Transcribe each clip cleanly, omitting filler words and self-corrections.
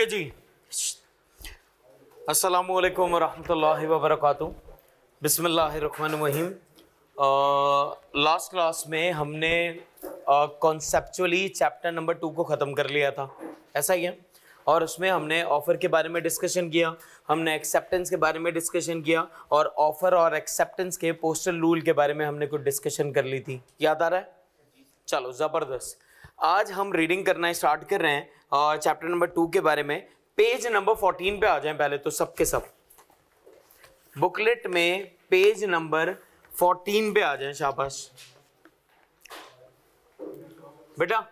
Okay जी, अस्सलामु अलैकुम वरहमतुल्लाहि वबरकातुहू। बिस्मिल्लाहिर्रहमानिर्रहीम। लास्ट क्लास में हमने कॉन्सेप्चुअली चैप्टर नंबर 2 को ख़त्म कर लिया था, ऐसा ही है। और उसमें हमने ऑफ़र के बारे में डिस्कशन किया, हमने एक्सेप्टेंस के बारे में डिस्कशन किया, और ऑफ़र और एक्सेप्टेंस के पोस्टल रूल के बारे में हमने कुछ डिस्कशन कर ली थी। याद आ रहा है? चलो ज़बरदस्त। आज हम रीडिंग करना स्टार्ट कर रहे हैं चैप्टर नंबर 2 के बारे में। पेज नंबर 14 पे आ जाएं पहले तो सब के सब। बुकलेट में पेज नंबर 14 पे आ जाएं, शाबाश बेटा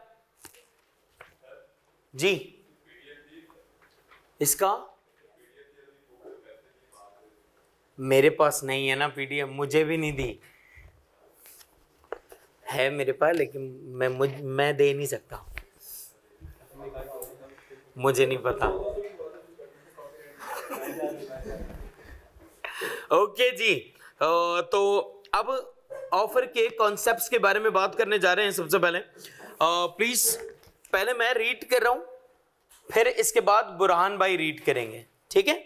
जी। इसका मेरे पास नहीं है ना पीडीएफ, मुझे भी नहीं दी है मेरे पास, लेकिन मैं दे नहीं सकता, मुझे नहीं पता। ओके जी, तो अब ऑफर के कॉन्सेप्ट्स के बारे में बात करने जा रहे हैं। सबसे पहले प्लीज पहले मैं रीड कर रहा हूं, फिर इसके बाद बुरहान भाई रीड करेंगे, ठीक है।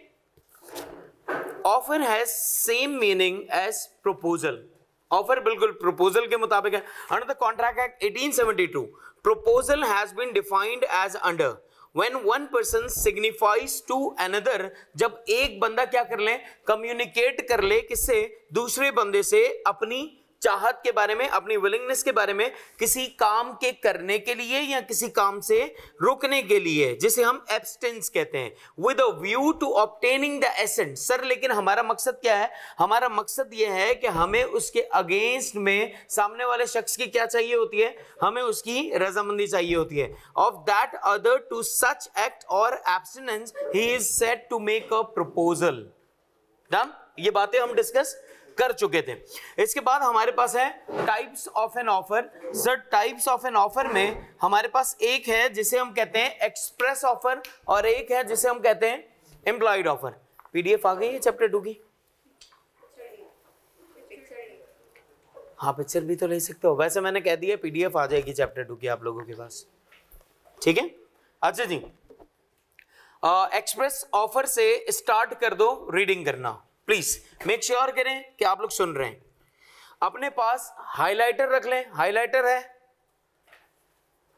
Offer has same meaning as proposal. Offer बिल्कुल प्रपोजल के मुताबिक है। Under the contract act 1872 proposal has been defined as under When one person signifies to another, जब एक बंदा क्या कर ले, कम्युनिकेट कर ले किससे, दूसरे बंदे से, अपनी चाहत के बारे में, अपनी विलिंगनेस के बारे में, किसी काम के करने के लिए या किसी काम से रुकने के लिए, जिसे हम एब्सटेंस कहते हैं, with a view to obtaining the assent. Sir लेकिन हमारा मकसद क्या है? हमारा मकसद यह है कि हमें उसके अगेंस्ट में सामने वाले शख्स की क्या चाहिए होती है, हमें उसकी रजामंदी चाहिए होती है। Of that other to such act और abstinence he is said to make a proposal. Done? ये बातें हम डिस्कस कर चुके थे। इसके बाद हमारे पास है types of an offer. Sir types of an offer में हमारे पास एक है जिसे हम कहते हैं एक्सप्रेस ऑफर, और एक है जिसे हम कहते हैं एम्प्लॉयड ऑफर। पीडीएफ आ गई है चैप्टर 2 की? हाँ पिक्चर भी तो ले सकते हो, वैसे मैंने कह दिया पीडीएफ आ जाएगी चैप्टर 2 की आप लोगों के पास, ठीक है। अच्छा जी, एक्सप्रेस ऑफर से स्टार्ट कर दो रीडिंग करना। प्लीज मेक श्योर करें कि आप लोग सुन रहे हैं। अपने पास हाइलाइटर रख लें, हाइलाइटर है,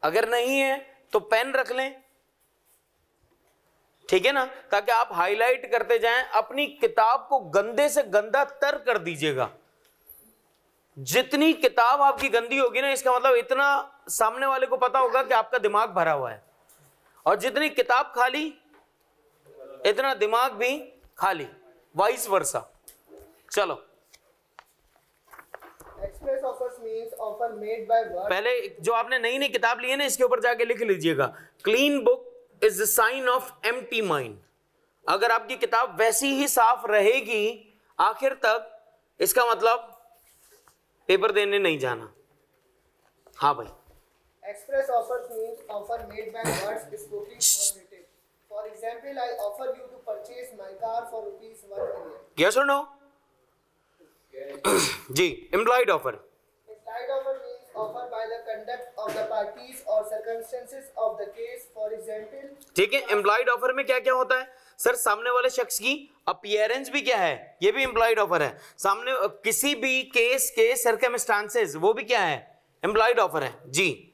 अगर नहीं है तो पेन रख लें, ठीक है ना, ताकि आप हाईलाइट करते जाएं। अपनी किताब को गंदे से गंदा तर कर दीजिएगा। जितनी किताब आपकी गंदी होगी ना, इसका मतलब इतना सामने वाले को पता होगा कि आपका दिमाग भरा हुआ है, और जितनी किताब खाली इतना दिमाग भी खाली, वाइस वर्सा। चलो, express offers means offer made by word. पहले जो आपने नई नई किताब ली है ना, इसके ऊपर जाके लिख लीजिएगा, clean book is the sign of empty mind. अगर आपकी किताब वैसी ही साफ रहेगी आखिर तक, इसका मतलब पेपर देने नहीं जाना। हाँ भाई। Express offers means offer made by words spoken और written. For example, I offer you to purchase my car for ₹1 million। Yes और नो? जी। Implied offer. Implied offer means offer by the conduct of the parties और circumstances of the case. For example, ठीक है। Employed offer में क्या क्या होता है सर? सामने वाले शख्स की अपीयरेंस भी क्या है, ये भी एम्प्लॉयड ऑफर है। सामने किसी भी केस के सर्कमस्टांसेस, वो भी क्या है, एम्प्लॉयड ऑफर है जी।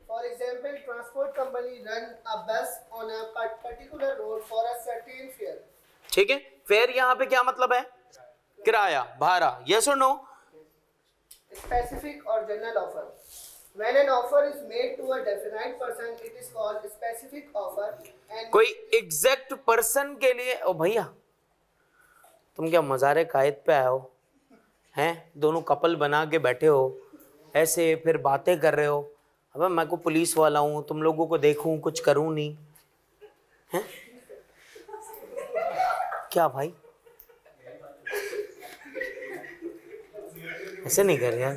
For example, transport company run a bus on a particular road for a certain fare। ठीक है। फेयर यहाँ पे क्या मतलब है? किराया, भाड़ा। यस और no? Specific or general offer। When an offer is made to a definite person, it is called specific offer। And कोई एग्जैक्ट पर्सन के लिए। ओ भैया, तुम क्या मज़ारे कायद पे आए हो हैं? दोनों कपल बना के बैठे हो ऐसे, फिर बातें कर रहे हो। अबे मैं को पुलिस वाला हूँ, तुम लोगों को देखूँ कुछ करूँ नहीं हैं? क्या भाई ऐसे नहीं कर यार।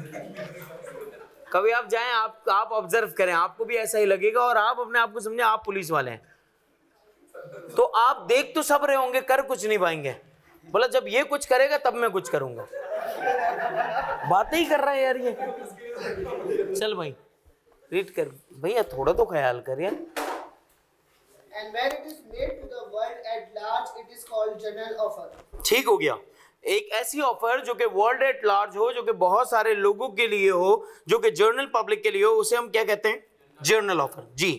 कभी आप जाएं, आप ऑब्जर्व करें, आपको भी ऐसा ही लगेगा, और आप अपने आप को समझे आप पुलिस वाले हैं। तो आप देख तो सब रहे होंगे, कर कुछ नहीं पाएंगे। बोला जब ये कुछ करेगा तब मैं कुछ करूंगा। बातें ही कर रहा है यार ये। चल भाई रीड कर भैया, थोड़ा तो ख्याल कर यार। and when it is made to the world at large, it is called general offer. ठीक हो गया। एक ऐसी ऑफर जो कि वर्ल्ड एट लार्ज हो, जो कि बहुत सारे लोगों के लिए हो, जो कि जनरल पब्लिक के लिए हो, उसे हम क्या कहते हैं? General offer. जी।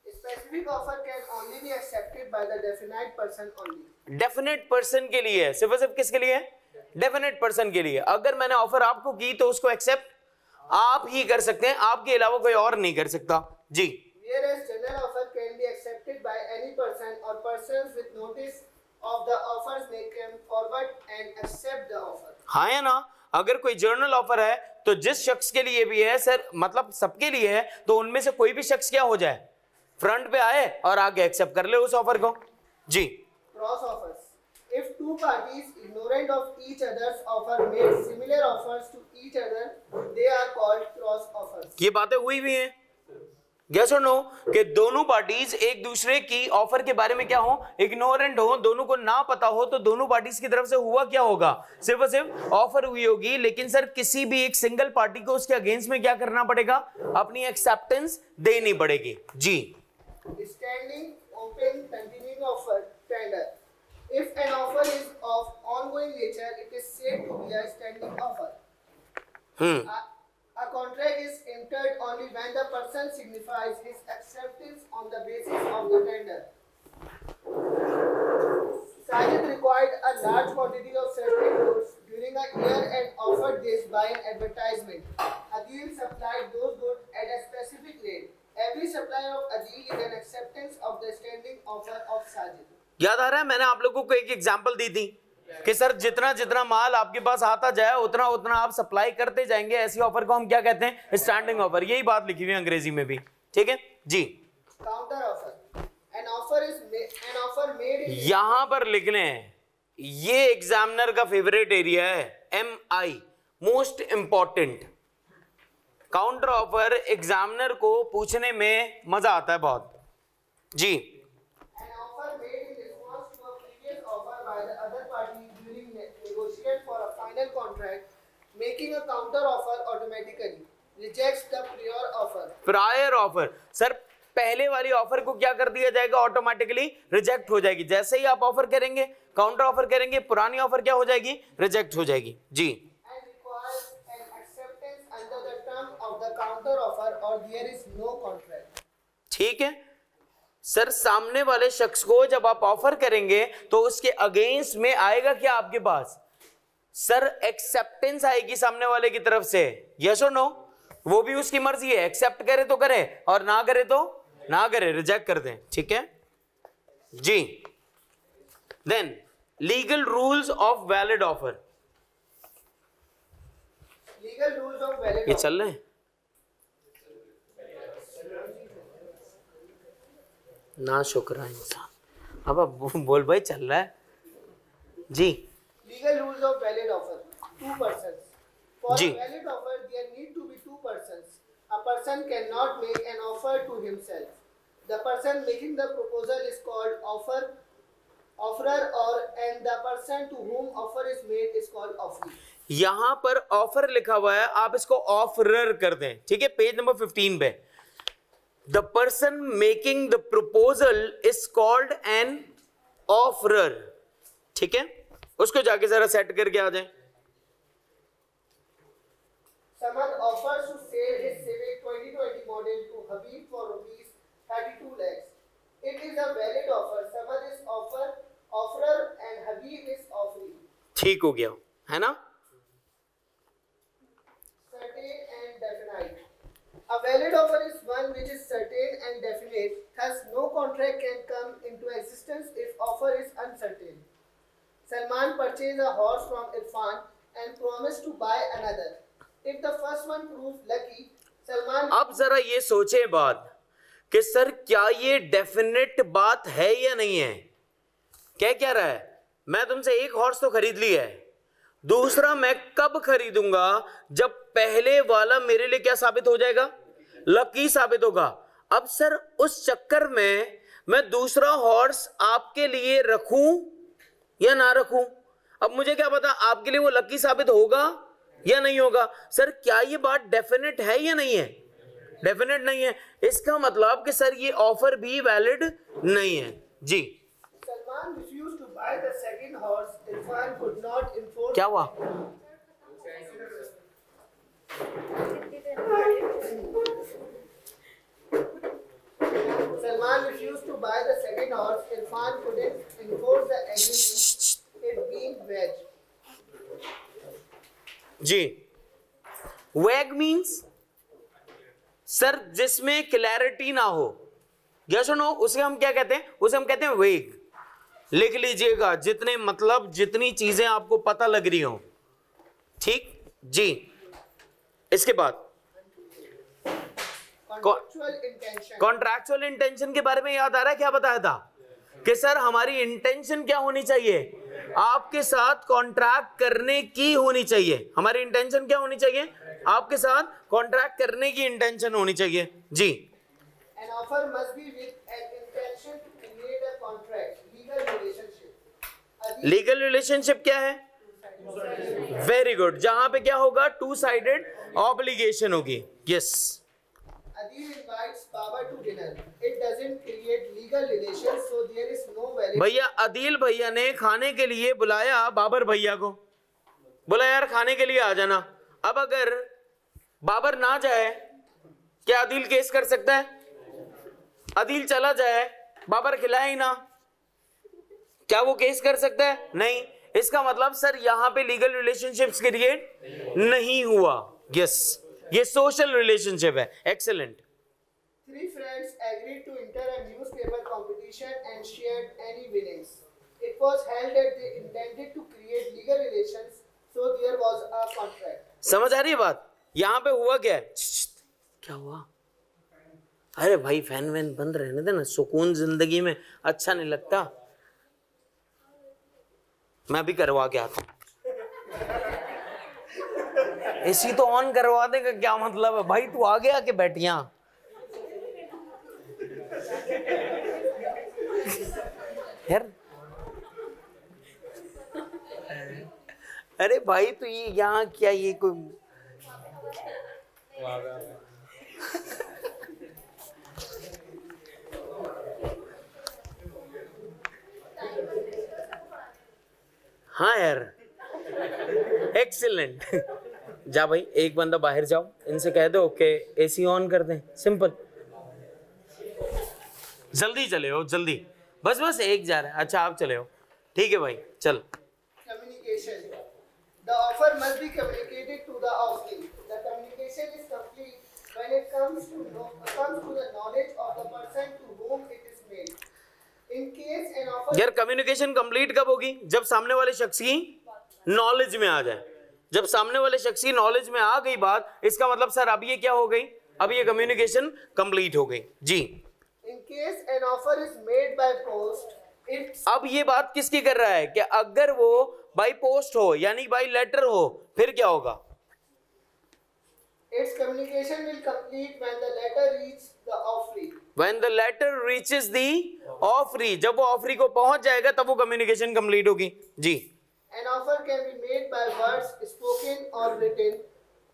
Specific offer can only be accepted by the definite person only. Definite person के लिए है, सिर्फ और सिर्फ किसके लिए? डेफिनेट पर्सन के लिए। अगर मैंने ऑफर आपको की तो उसको एक्सेप्ट आप ही कर सकते हैं, आपके अलावा कोई और नहीं कर सकता। जी। Whereas general offer can be accepted by any person or persons with notice of the offers may come forward and accept the offer. हाँ है ना? अगर कोई जर्नल ऑफर है तो जिस शख्स के लिए भी है सर, मतलब सबके लिए है, तो उनमें से कोई भी शख्स क्या हो जाए, फ्रंट पे आए और आगे एक्सेप्ट कर ले उस ऑफर को। जी। Cross offers. If two parties ignorant of each other's offer made similar offers to each other, they are called cross offers. ये बातें हुई भी हैं, yes or no, कि दोनों पार्टीज एक दूसरे की ऑफर के बारे में क्या हो, इग्नोरेंट हो, दोनों को ना पता हो, तो दोनों पार्टीज की तरफ से हुआ क्या होगा, सिर्फ और सिर्फ ऑफर हुई होगी, लेकिन सर किसी भी एक सिंगल पार्टी को उसके अगेंस्ट में क्या करना पड़ेगा, अपनी एक्सेप्टेंस देनी पड़ेगी। जी। Standing open continuing offer tender. If an offer is of ongoing nature, it is said to be a standing offer. A contract is entered only when the person signifies his acceptance on the basis of the tender. Sajid required a large quantity of certain goods during a year and offered this by an advertisement. Adil supplied those goods at a specific rate. Every supplier of Adil is an acceptance of the standing offer of Sajid. याद आ रहा है, मैंने आप लोगों को एक example दी थी कि सर जितना जितना माल आपके पास आता जाए उतना उतना आप सप्लाई करते जाएंगे, ऐसी ऑफर को हम क्या कहते हैं? Standing offer. यही बात लिखी हुई है अंग्रेजी में भी, ठीक है जी। Counter offer, an offer made in यहां पर लिखने हैं, ये एग्जामिनर का फेवरेट एरिया है, MI most important. Counter offer examiner को पूछने में मजा आता है बहुत। जी। an offer made in response to a previous offer by the other party during negotiation for a final contract, making a counter offer automatically rejects the prior offer. Prior offer, sir पहले वाली offer को क्या कर दिया जाएगा? Automatically reject हो जाएगी। जैसे ही आप ऑफर करेंगे, काउंटर ऑफर करेंगे, पुरानी ऑफर क्या हो जाएगी? रिजेक्ट हो जाएगी। जी। And requires an acceptance under the term of the counter offer or there is no contract. ठीक है सर, सामने वाले शख्स को जब आप ऑफर करेंगे तो उसके अगेंस्ट में आएगा क्या आपके पास? सर एक्सेप्टेंस आएगी सामने वाले की तरफ से, यस और नो? वो भी उसकी मर्जी है, एक्सेप्ट करे तो करे और ना करे तो ना करे, रिजेक्ट कर दें। ठीक है जी। Then legal rules of valid offer. Legal rules of valid ये offer. चल रहे हैं ना, शुक्र इंसान। अब बोल भाई, चल रहा है जी। Legal rules of valid offer. Two persons. For ji. a valid offer, there need to be two persons. A person cannot make an offer to himself. The person making the proposal is called offerer, and the person to whom offer is made is called offeree. यहां पर offer लिखा हुआ है, आप इसको offeror कर दें। ठीक है, पेज नंबर 15 पे the person making the proposal is called an offeror. ठीक है, उसको जाके जरा सेट करके आ जाए। Someone offers to sell his Civic 2020 model to Habib for rupees 32 lakhs. It is a valid offer. Someone is offerer and Habib is offeree. ठीक हो गया है ना? Certain and definite. A valid offer is one which is certain and definite. Thus, no contract can come into existence if offer is uncertain. Salman purchased a horse from Irfan and promised to buy another. If the first one proves lucky, Salman. अब जरा ये सोचे बात कि sir क्या ये definite बात है या नहीं है? क्या रहा है? मैं तुमसे एक हॉर्स तो खरीद ली है, दूसरा मैं कब खरीदूंगा? जब पहले वाला मेरे लिए क्या साबित हो जाएगा? लकी साबित होगा। अब सर उस चक्कर में मैं दूसरा हॉर्स आपके लिए रखूं या ना रखूं? अब मुझे क्या पता आपके लिए वो लकी साबित होगा या नहीं होगा? सर क्या ये बात डेफिनेट है या नहीं है? डेफिनेट नहीं है, इसका मतलब कि सर ये ऑफर भी वैलिड नहीं है जी। Salman refused to buy the second horse. Irfan could not enforce. क्या हुआ? Salman refused to buy the second horse. Irfan couldn't enforce the agreement. It being wedge. जी, वैग मीन्स सर जिसमें clarity ना हो, yes और no, उसे हम क्या कहते हैं? उसे हम कहते हैं वेग। लिख लीजिएगा, जितने मतलब जितनी चीजें आपको पता लग रही हो, ठीक जी। इसके बाद कॉन्ट्रैक्चुअल इंटेंशन के बारे में याद आ रहा है क्या बताया था कि सर हमारी इंटेंशन क्या होनी चाहिए? आपके साथ कॉन्ट्रैक्ट करने की होनी चाहिए। हमारी इंटेंशन क्या होनी चाहिए? आपके साथ कॉन्ट्रैक्ट करने की इंटेंशन होनी चाहिए जी। An offer must be with an intention to create a contract, legal relationship. Legal relationship क्या है? वेरी गुड, जहां पे क्या होगा? टू साइडेड ऑब्लिगेशन होगी। Yes. Adil invites Baba to dinner. It doesn't create legal relations, so there is no valid. भैया अदील भैया ने खाने के लिए बुलाया बाबर भैया को, बोला यार खाने के लिए आ जाना। अब अगर बाबर ना जाए, क्या अदील केस कर सकता है? अदील चला जाए, बाबर खिलाए ही ना, क्या वो केस कर सकता है? नहीं। इसका मतलब सर यहां पे लीगल रिलेशनशिप्स क्रिएट नहीं हुआ। यस, ये सोशल रिलेशनशिप है। Excellent. Three friends agreed to enter a newspaper competition and shared any winnings. It was held that they intended to create legal relations, so there was a contract. समझ आ रही है बात? यहां पे हुआ क्या है? क्या हुआ? अरे भाई फैन वैन बंद रहने देना, सुकून जिंदगी में अच्छा नहीं लगता। मैं भी करवा के आता हूं। एसी तो ऑन करवा देगा, क्या मतलब है भाई? तू आगे आके बैठ यहां। यार अरे भाई तू ये यहाँ क्या, ये कोई हाँ यार एक्सीलेंट। जा भाई एक बंदा बाहर जाओ, इनसे कह दो कि एसी ऑन कर दें। सिंपल, जल्दी चले हो, जल्दी। बस बस एक जा रहा है। अच्छा आप चले हो, ठीक है भाई चल। Communication. The offer must be communicated to the offering. The communication is complete when it comes to the knowledge of the person to whom it is made. In case an offer. यार communication complete कब होगी? जब सामने वाले शख्स की knowledge में आ जाए। जब सामने वाले शख्स की नॉलेज में आ गई बात, इसका मतलब सर अब ये क्या हो गई? अब ये कम्युनिकेशन कंप्लीट हो गई जी। In case an offer is made by post, it's. अब ये बात किसकी कर रहा है कि अगर वो बाई पोस्ट हो यानी बाई लेटर हो, फिर क्या होगा? Its communication will complete when the letter reaches the offering. When the letter reaches the offering, जब वो ऑफरी को पहुंच जाएगा तब वो कम्युनिकेशन कंप्लीट होगी जी। An offer can be made by words spoken or written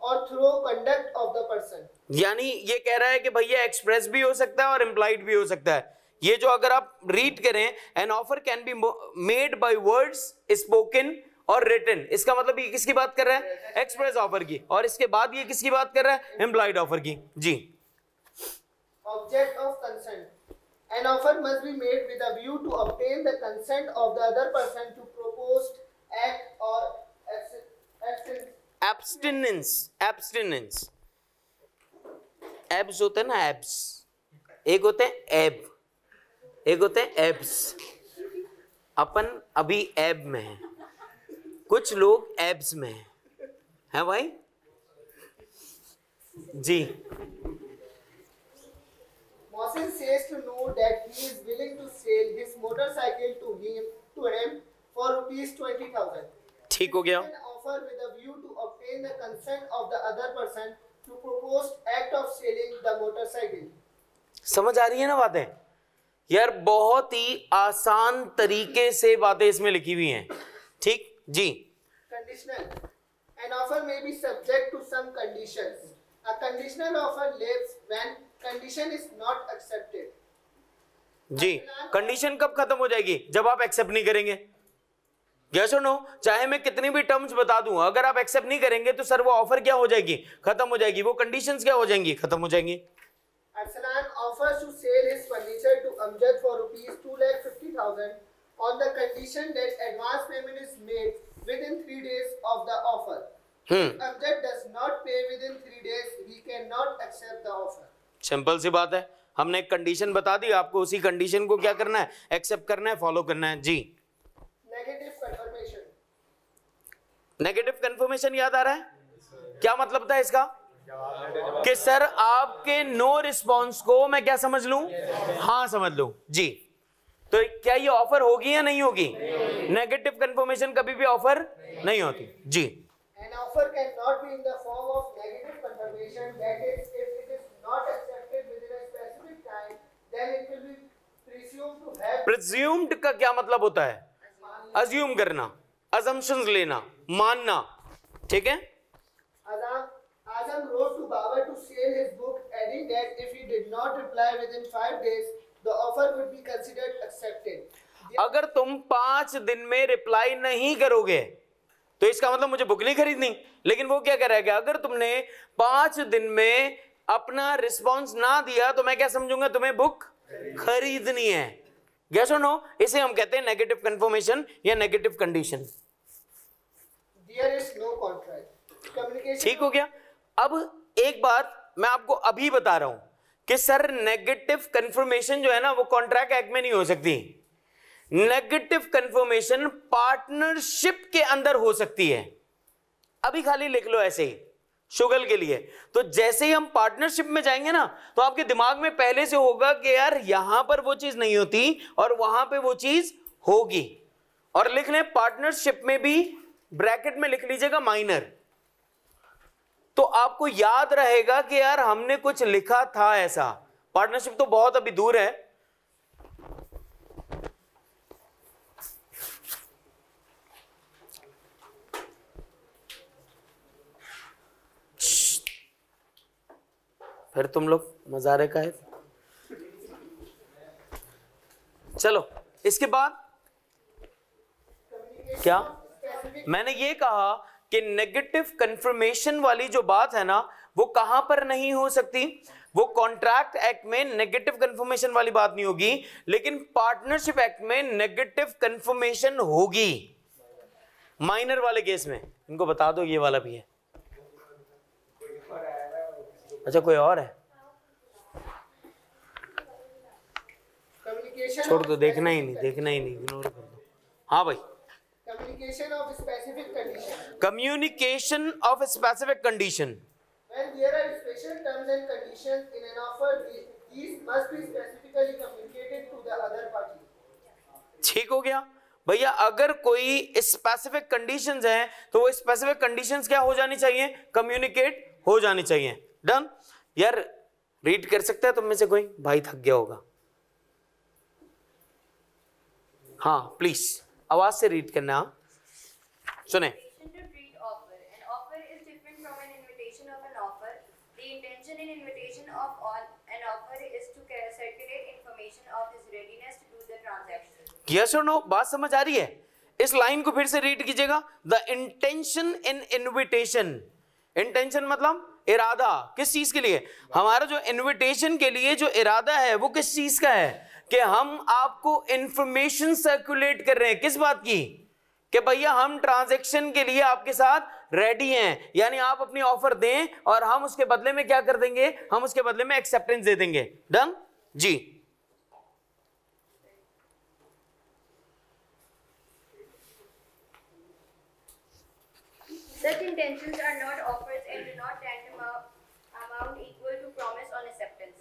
or through conduct of the person. यानी ये कह रहा है कि भैया एक्सप्रेस भी हो सकता है और इम्प्लाइड भी हो सकता है। ये जो अगर आप रीड करें, an offer can be made by words spoken और रिटन, इसका मतलब ये किसकी बात कर रहा है? एक्सप्रेस ऑफर की। और इसके बाद ये किसकी बात कर रहा है? इम्प्लाइड ऑफर की जी। Object of consent. An offer must be made with a view to obtain the consent of the other person to proposed act or abstinence. Abstinence, abs होते हैं ना, एब्स। एक होते हैं एब, एक होते हैं एब्स। अपन अभी एब में है, कुछ लोग एब्स में है भाई जी। Mohsin says to know that he is willing to sell his motorcycle to him for ₹20,000. ठीक हो गया। An offer with a view to obtain the consent of the other person to proposed act of selling the motorcycle. समझ आ रही है ना बातें? यार बहुत ही आसान तरीके से बातें इसमें लिखी हुई हैं, ठीक जी। Conditional. An offer may be subject to some conditions. A conditional offer lives when condition is not accepted. जी, कंडीशन कब खत्म हो जाएगी? जब आप एक्सेप्ट नहीं करेंगे। यस और नो? चाहे मैं कितनी भी टर्म्स बता दूं, अगर आप एक्सेप्ट नहीं करेंगे तो सर वो ऑफर क्या हो जाएगी? खत्म हो जाएगी। वो कंडीशंस क्या हो जाएंगी? खत्म हो जाएंगी। Arsalan offers to sell his furniture to Amjad for rupees 2,50,000 on the condition that advance payment is made within 3 days of the offer. If Amjad does not pay within 3 days, he cannot accept the offer. Simple सी बात है, हमने एक condition बता दी, आपको उसी condition को क्या करना है? एक्सेप्ट करना है, फॉलो करना है। जी, Negative confirmation. नेगेटिव कंफर्मेशन याद आ रहा है? क्या मतलब था इसका? कि सर आपके नो रिस्पॉन्स को मैं क्या समझ लूं? हाँ समझ लूं। जी, तो क्या ये ऑफर होगी या नहीं होगी? नेगेटिव कंफर्मेशन कभी भी ऑफर नहीं होती। जी, An offer cannot be in the form of negative confirmation. That is, if it is not accepted within a specific time, then it will be presumed to have. Presumed का क्या मतलब होता है? Assume करना, assumptions लेना, मानना। ठीक है? Azam wrote to Babar to sell his book, adding that if he did not reply within 5 days, the offer would be considered accepted. अगर तुम 5 दिन में रिप्लाई नहीं करोगे तो इसका मतलब मुझे बुक नहीं खरीदनी। लेकिन वो क्या करेगा? अगर तुमने 5 दिन में अपना रिस्पॉन्स ना दिया तो मैं क्या समझूंगा? तुम्हें बुक खरीदनी है। यस और नो? इसे हम कहते हैं नेगेटिव कंफर्मेशन या negative condition. There is no contract. Communication. ठीक हो गया? अब एक बात मैं आपको अभी बता रहा हूं कि सर नेगेटिव कंफर्मेशन जो है ना वो कॉन्ट्रैक्ट एक्ट में नहीं हो सकती। नेगेटिव कंफर्मेशन पार्टनरशिप के अंदर हो सकती है। अभी खाली लिख लो ऐसे ही शुगल के लिए। तो जैसे ही हम पार्टनरशिप में जाएंगे ना तो आपके दिमाग में पहले से होगा कि यार यहां पर वो चीज नहीं होती और वहां पे वो चीज होगी। और लिख लें पार्टनरशिप में भी ब्रैकेट में लिख लीजिएगा माइनर, तो आपको याद रहेगा कि यार हमने कुछ लिखा था ऐसा। पार्टनरशिप तो बहुत अभी दूर है। फिर तुम लोग मजारे का है। चलो इसके बाद क्या मैंने ये कहा कि नेगेटिव कंफर्मेशन वाली जो बात है ना वो कहां पर नहीं हो सकती? वो कॉन्ट्रैक्ट एक्ट में नेगेटिव कंफर्मेशन वाली बात नहीं होगी, लेकिन पार्टनरशिप एक्ट में नेगेटिव कंफर्मेशन होगी माइनर वाले केस में। इनको बता दो ये वाला भी है। अच्छा कोई और है? छोड़ दो, देखना ही नहीं, इग्नोर कर दो। हाँ भाई, Communication of specific condition. Communication of a specific condition. When there are special terms and conditions in an offer, these must be specifically communicated to the other party. ठीक हो गया भैया? अगर कोई स्पेसिफिक कंडीशंस हैं तो वो स्पेसिफिक कंडीशंस क्या हो जानी चाहिए? कम्युनिकेट हो जानी चाहिए। डन? यार रीड कर सकता है तुम में से कोई? भाई थक गया होगा। हाँ प्लीज आवाज से रीड करना। सुने। यस और नो? बात समझ आ रही है? इस लाइन को फिर से रीड कीजिएगा। The intention in invitation. Intention मतलब इरादा। किस चीज के लिए? हमारा जो इन्विटेशन के लिए जो इरादा है वो किस चीज का है? कि हम आपको इंफॉर्मेशन सर्कुलेट कर रहे हैं। किस बात की? कि भैया हम ट्रांजैक्शन के लिए आपके साथ रेडी हैं, यानी आप अपनी ऑफर दें और हम उसके बदले में क्या कर देंगे? हम उसके बदले में एक्सेप्टेंस दे देंगे। डन? जी, Such intentions are not offers and do not tend amount equal to promise on acceptance.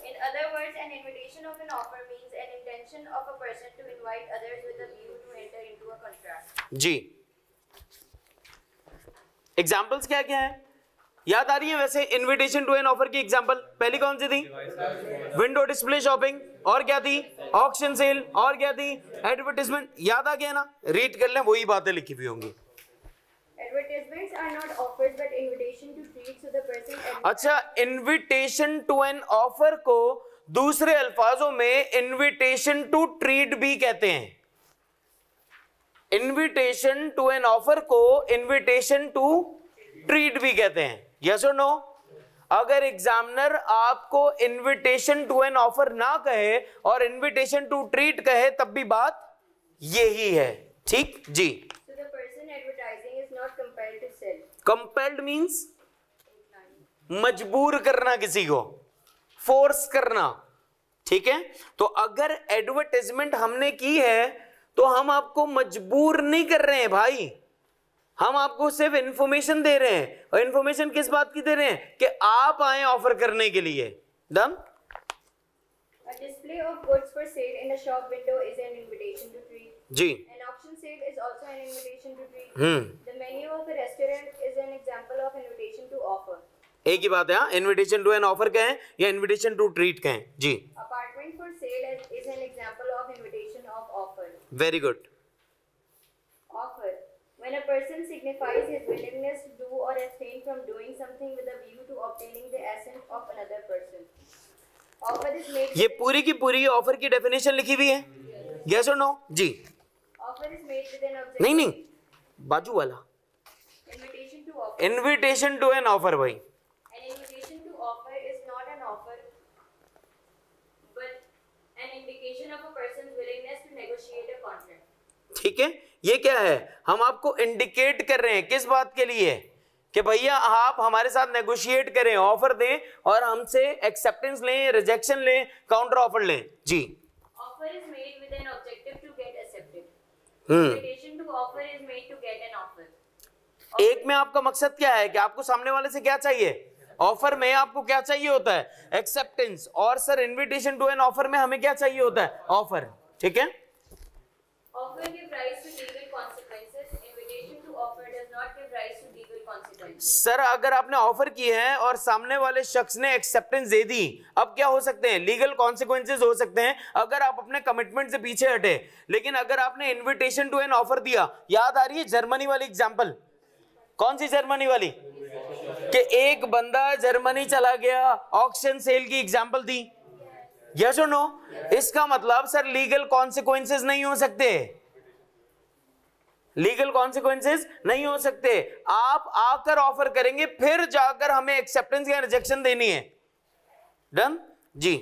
In other words, an invitation of an offer means an intention of a person to invite others with a view to enter into a contract. जी, examples क्या क्या है? याद आ रही है वैसे? Invitation to an offer की एग्जाम्पल पहली कौन सी थी? Window display shopping. और क्या थी? Auction sale. और क्या थी? एडवर्टाइजमेंट। याद आ गया ना? रीड कर लें, वही बातें लिखी हुई होंगी। Advertisements are not offers but invitation to treat, so the person अच्छा, इनविटेशन टू एन ऑफर को दूसरे अल्फाजों में इनविटेशन टू ट्रीट भी कहते हैं। इनविटेशन टू एन ऑफर को इनविटेशन टू ट्रीट भी कहते हैं। यस और नो? अगर एग्जामिनर आपको इनविटेशन टू एन ऑफर ना कहे और इनविटेशन टू ट्रीट कहे तब भी बात यही है। ठीक जी। so the person advertising is not compelled to sell. Compelled means मजबूर करना, किसी को फोर्स करना। ठीक है, तो अगर एडवर्टाइजमेंट हमने की है तो हम आपको मजबूर नहीं कर रहे हैं भाई, हम आपको सिर्फ इंफॉर्मेशन दे रहे हैं। और इंफॉर्मेशन किस बात की दे रहे हैं? कि आप आए ऑफर करने के लिए। Done? A display of goods for sale in a shop window is an invitation to treat. जी। An auction sale is also an invitation to treat. Hmm, The menu of a restaurant is an example of invitation to offer. एक ही बात है। हाँ, invitation to an offer कहें या invitation to treat कहें। जी, Apartment for sale is an example of invitation of offer. Very good. Offer. When a person signifies his willingness to do or abstain from doing something with a view to obtaining the assent of another person. Offer is made. ये पूरी की पूरी offer की definition लिखी हुई है। Yes और no? जी। Offer is made with an object. नहीं नहीं, बाजू वाला Invitation to offer. Invitation to an offer भाई। An invitation to offer is not an offer, but an indication of a person's willingness to negotiate a contract. ठीक है, ये क्या है? हम आपको इंडिकेट कर रहे हैं किस बात के लिए? कि भैया आप हमारे साथ नेगोशिएट करें, ऑफर दें और हमसे एक्सेप्टेंस लें, रिजेक्शन लें, काउंटर ऑफर लें। जी। Offer is made with an objective to get accepted. Hmm, Invitation to offer is made to get an offer. एक में आपका मकसद क्या है कि आपको सामने वाले से क्या चाहिए? ऑफर में आपको क्या चाहिए होता है? एक्सेप्टेंस। और sir invitation to an offer में हमें क्या चाहिए होता है? ऑफर। ठीक है, Offer give rise to legal consequences. Invitation to offer does not give rise to legal consequences. Sir अगर आपने ऑफर की है और सामने वाले शख्स ने एक्सेप्टेंस दे दी, अब क्या हो सकते हैं? लीगल कॉन्सिक्वेंसेज हो सकते हैं अगर आप अपने कमिटमेंट से पीछे हटे। लेकिन अगर आपने इनविटेशन टू एन ऑफर दिया, याद आ रही है जर्मनी वाली एग्जांपल? कौन सी जर्मनी वाली? कि एक बंदा जर्मनी चला गया, ऑक्शन सेल की एग्जांपल दी। यस और नो? इसका मतलब सर लीगल कॉन्सिक्वेंसेज नहीं हो सकते, लीगल कॉन्सिक्वेंसेज नहीं हो सकते। आप आकर ऑफर करेंगे, फिर जाकर हमें एक्सेप्टेंस या रिजेक्शन देनी है। डन? जी।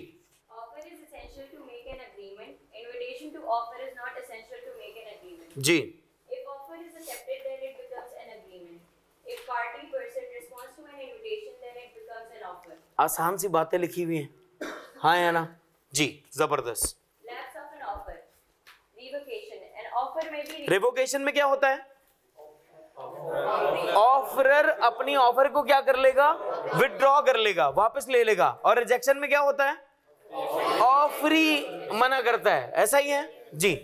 Offer is essential to make an agreement. Invitation to offer is not essential to make an agreement. जी। If offer is accepted, then it becomes an agreement. If party person responds to an invitation, then it becomes an offer. आसान सी बातें लिखी हुई हैं। हाँ या ना? जी, जबरदस्त। Lapse of an offer. Revocation. An offer may be revocation में क्या होता है? ऑफरर अपनी ऑफर को क्या कर लेगा? विथड्रॉ कर लेगा, वापस ले लेगा। और रिजेक्शन में क्या होता है? ऑफरी मना करता है। ऐसा ही है जी।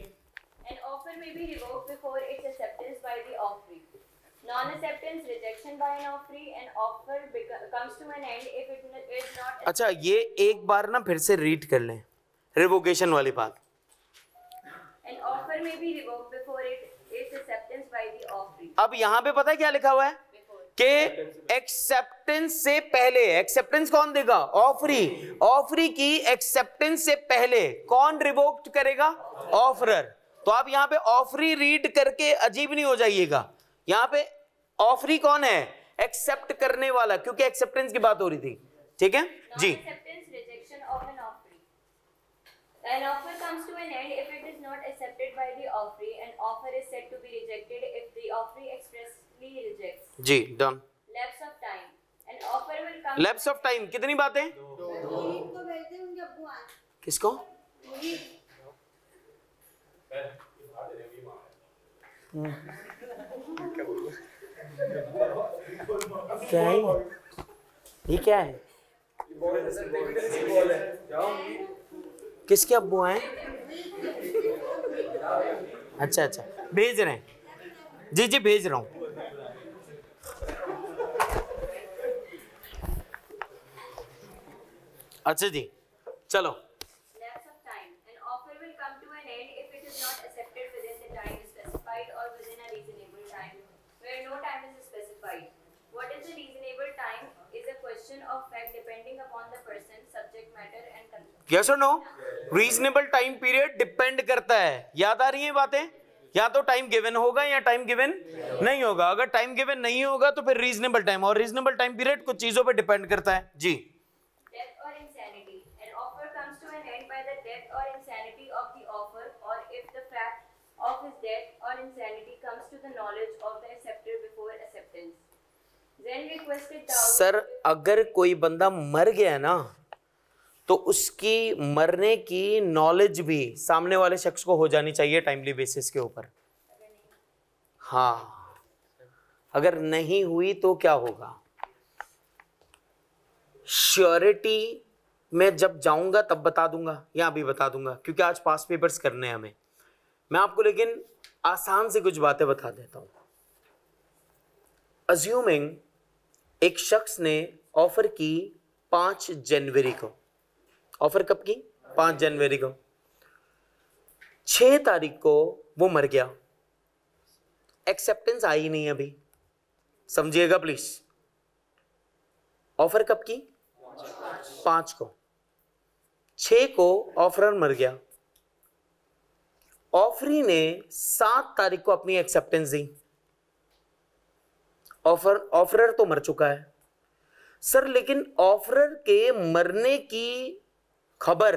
An offer may be revoked before its acceptance by the offeree. Non-acceptance, rejection by an offeree, an offer comes to an end if it is not. अच्छा, ये एक बार ना फिर से रीड कर लें रिवोकेशन वाली बात। An offer may be revoked before its acceptance by the offeree. अब यहां पे पता है क्या लिखा हुआ है? Before. कि एक्सेप्टेंस से पहले, एक्सेप्टेंस कौन देगा? ऑफरी। ऑफरी की एक्सेप्टेंस से पहले कौन रिवोक्ट करेगा? ऑफरर। तो आप यहाँ पे ऑफरी रीड करके अजीब नहीं हो जाइएगा। यहाँ पे ऑफरी कौन है? एक्सेप्ट करने वाला, क्योंकि एक्सेप्टेंस की बात हो रही थी। ठीक है जी। Non-acceptance, rejection of an offeree. An offer comes to an end if it is not accepted by the offeree. An offer is said to be rejected if the offeree expressly rejects. जी, done. Lapse of time. An offer will come. Lapse of time कितनी बातें? किसको? क्या है ये? क्या है? किसके अब्बू हैं? अच्छा अच्छा, भेज रहे हैं। जी जी, भेज रहा हूँ। अच्छा जी, चलो। Lapse of time. An offer will come to an end if it is not accepted within the time specified or within a reasonable time, where no time is specified. Yes और no? Reasonable time period depend करता है, याद आ रही है बातें? या तो टाइम गिवन होगा या टाइम गिवन नहीं होगा। अगर टाइम गिवन नहीं होगा तो फिर रीजनेबल टाइम, और रीजनेबल टाइम पीरियड कुछ चीजों पे डिपेंड करता है जी। Death or insanity. An offer comes to an end by the death or insanity of the offer, or if the fact of his death or insanity comes to the knowledge of the acceptor before acceptance. Then requested dowry. Sir अगर कोई बंदा मर गया ना तो उसकी मरने की नॉलेज भी सामने वाले शख्स को हो जानी चाहिए टाइमली बेसिस के ऊपर। हाँ, अगर नहीं हुई तो क्या होगा? श्योरिटी में जब जाऊंगा तब बता दूंगा या अभी बता दूंगा, क्योंकि आज पास पेपर्स करने हैं हमें। मैं आपको लेकिन आसान से कुछ बातें बता देता हूं। अज्यूमिंग एक शख्स ने ऑफर की 5 जनवरी को, ऑफर कब की? 5 जनवरी को। 6 तारीख को वो मर गया, एक्सेप्टेंस आई नहीं अभी, समझिएगा प्लीज। ऑफर कब की? 5 को। 6 को ऑफरर मर गया, ऑफरी ने 7 तारीख को अपनी एक्सेप्टेंस दी। ऑफरर तो मर चुका है सर, लेकिन ऑफरर के मरने की खबर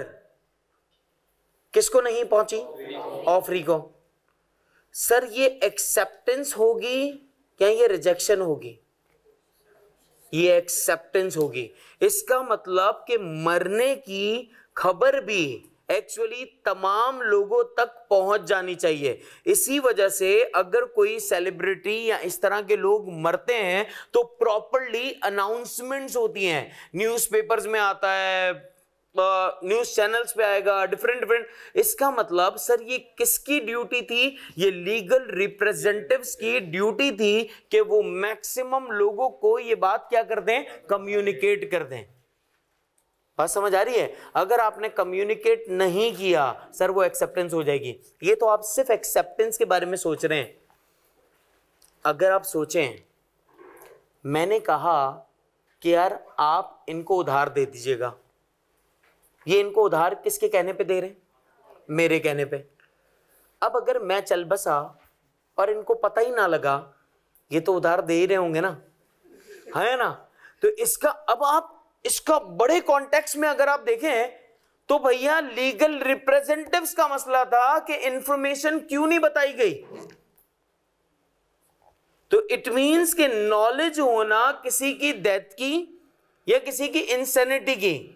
किसको नहीं पहुंची? ऑफरी को। सर ये एक्सेप्टेंस होगी या ये रिजेक्शन होगी? ये एक्सेप्टेंस होगी। इसका मतलब कि मरने की खबर भी एक्चुअली तमाम लोगों तक पहुंच जानी चाहिए। इसी वजह से अगर कोई सेलिब्रिटी या इस तरह के लोग मरते हैं तो प्रॉपर्ली अनाउंसमेंट्स होती हैं, न्यूज़पेपर्स में आता है, न्यूज चैनल्स पे आएगा, डिफरेंट। इसका मतलब सर ये किसकी ड्यूटी थी? ये लीगल रिप्रेजेंटेटिव्स की ड्यूटी थी कि वो मैक्सिमम लोगों को ये बात क्या कर दें? कम्युनिकेट कर दें। बात समझ आ रही है? अगर आपने कम्युनिकेट नहीं किया सर वो एक्सेप्टेंस हो जाएगी। ये तो आप सिर्फ एक्सेप्टेंस के बारे में सोच रहे हैं। अगर आप सोचें, मैंने कहा कि यार आप इनको उधार दे दीजिएगा, ये इनको उधार किसके कहने पे दे रहे हैं? मेरे कहने पे। अब अगर मैं चल बसा और इनको पता ही ना लगा, ये तो उधार दे ही रहे होंगे ना, है ना? तो इसका अब आप इसका बड़े कॉन्टेक्स्ट में अगर आप देखें तो भैया लीगल रिप्रेजेंटेटिव्स का मसला था कि इंफॉर्मेशन क्यों नहीं बताई गई। तो इट मींस कि नॉलेज होना किसी की डेथ की या किसी की इंसैनिटी की,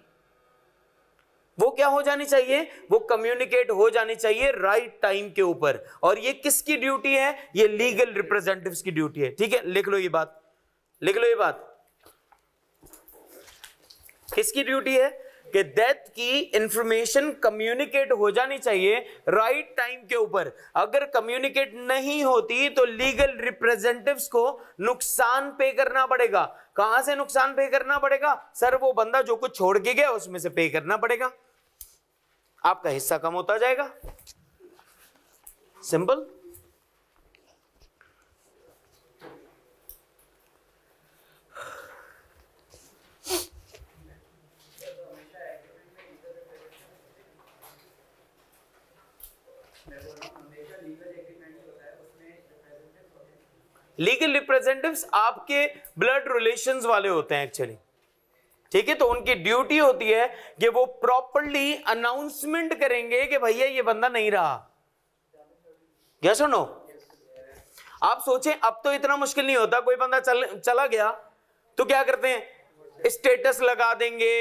वो क्या हो जानी चाहिए? वो कम्युनिकेट हो जानी चाहिए राइट टाइम के ऊपर। और ये किसकी ड्यूटी है? ये लीगल रिप्रेजेंटेटिव्स की ड्यूटी है। ठीक है, लिख लो ये बात, लिख लो ये बात। किसकी ड्यूटी है? कि डेथ की इंफॉर्मेशन कम्युनिकेट हो जानी चाहिए राइट टाइम के ऊपर। अगर कम्युनिकेट नहीं होती तो लीगल रिप्रेजेंटेटिव्स को नुकसान पे करना पड़ेगा। कहां से नुकसान पे करना पड़ेगा? सर वो बंदा जो कुछ छोड़ के गया उसमें से पे करना पड़ेगा, आपका हिस्सा कम होता जाएगा। सिंपल। लीगल रिप्रेजेंटेटिव्स आपके ब्लड रिलेशंस वाले होते हैं एक्चुअली। ठीक है, तो उनकी ड्यूटी होती है कि वो प्रॉपर्ली अनाउंसमेंट करेंगे कि भैया ये बंदा नहीं रहा। यस और नो? आप सोचें, अब तो इतना मुश्किल नहीं होता, कोई बंदा चला गया तो क्या करते हैं? स्टेटस लगा देंगे,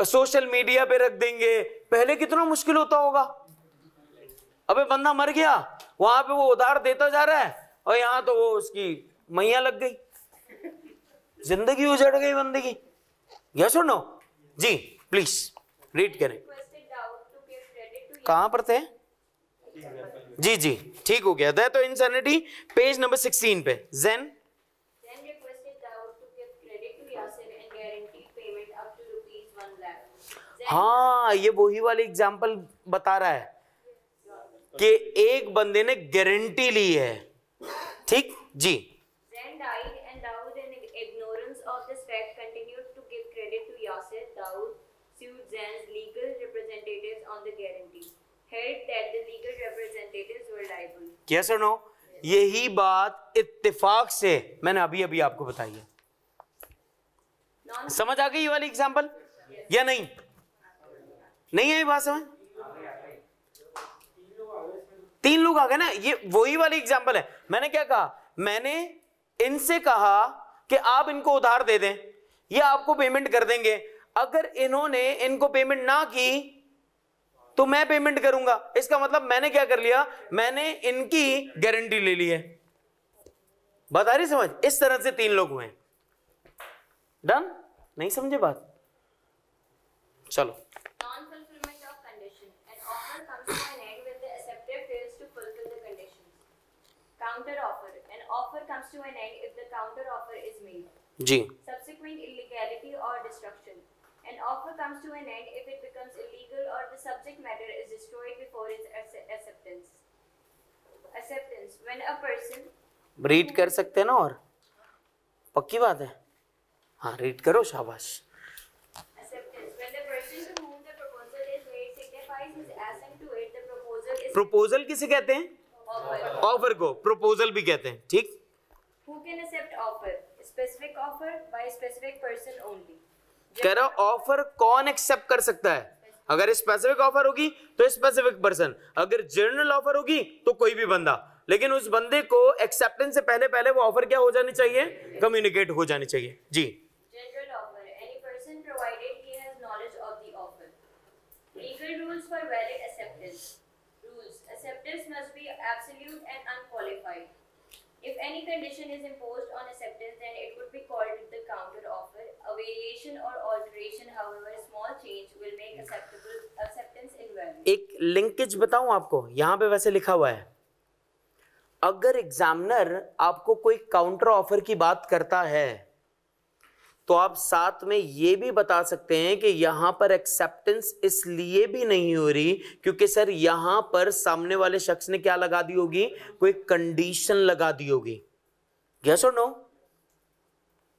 सोशल मीडिया पे रख देंगे। पहले कितना मुश्किल होता होगा। अबे बंदा मर गया, वहां पे वो उधार देता जा रहा है और यहां तो वो उसकी मैया लग गई, जिंदगी उजड़ गई बंदे की। यस और नो? जी प्लीज रीड करें। कहां पर थे? जी जी ठीक हो गया था। तो इंसैनिटी पेज नंबर 16 पे। ज़ेन हाँ, ये वही वाली एग्जांपल बता रहा है कि एक बंदे ने गारंटी ली है। ठीक जी। Zen died and Daud in ignorance of this fact continued to give credit to Yasser. Daud sued Zen's legal representative representatives on the guarantee, held that the legal representatives were liable. Yes or no? यही बात इत्तेफाक से मैंने अभी अभी आपको बताई है। समझ आ गई ये वाली एग्जाम्पल या नहीं? नहीं आई बात समझ? 3 लोग आ गए ना, ये वही वाली एग्जाम्पल है। मैंने क्या कहा? मैंने इनसे कहा कि आप इनको उधार दे दें, ये आपको पेमेंट कर देंगे। अगर इन्होंने इनको पेमेंट ना की तो मैं पेमेंट करूंगा। इसका मतलब मैंने क्या कर लिया? मैंने इनकी गारंटी ले ली है। बात आ रही समझ? इस तरह से 3 लोग हुए। डन? नहीं समझे बात? चलो। Non-fulfillment of condition. An offer comes to an end when the acceptor fails to fulfill the conditions. Counter offer. An offer comes to an end if the counter offer is made. जी। Subsequent illegality or destruction. An offer comes to an end if it becomes illegal or the subject matter is destroyed before its acceptance. Acceptance. When a person. Read कर सकते हैं ना? और पक्की बात है? हाँ रीड करो, शाबाश। Acceptance. When the person to whom the proposal is made signifies his assent to it, the proposal is. Proposal किसे कहते हैं? Offer. ऑफर को प्रपोजल भी कहते हैं। ठीक। Who can accept offer? Specific offer by a specific person only. कह रहा ऑफर कौन एक्सेप्ट कर सकता है? अगर स्पेसिफिक ऑफर होगी तो स्पेसिफिक पर्सन, अगर जनरल ऑफर होगी तो कोई भी बंदा। लेकिन उस बंदे को एक्सेप्टेंस से पहले पहले वो ऑफर क्या हो जानी चाहिए? कम्युनिकेट हो जानी चाहिए। जी। General offer. Any person provided he has knowledge of the offer. Legal rules for valid acceptance. Rules. Acceptance must be absolute and unqualified. If any condition is imposed on acceptance, then it would be called the counter offer. A variation or alteration, however small change, will make acceptance invalid. एक linkage बताऊं आपको, यहां पे वैसे लिखा हुआ है, अगर एग्जामिनर आपको कोई काउंटर ऑफर की बात करता है तो आप साथ में ये भी बता सकते हैं कि यहां पर एक्सेप्टेंस इसलिए भी नहीं हो रही क्योंकि सर यहां पर सामने वाले शख्स ने क्या लगा दी होगी? कोई कंडीशन लगा दी होगी। यस और नो?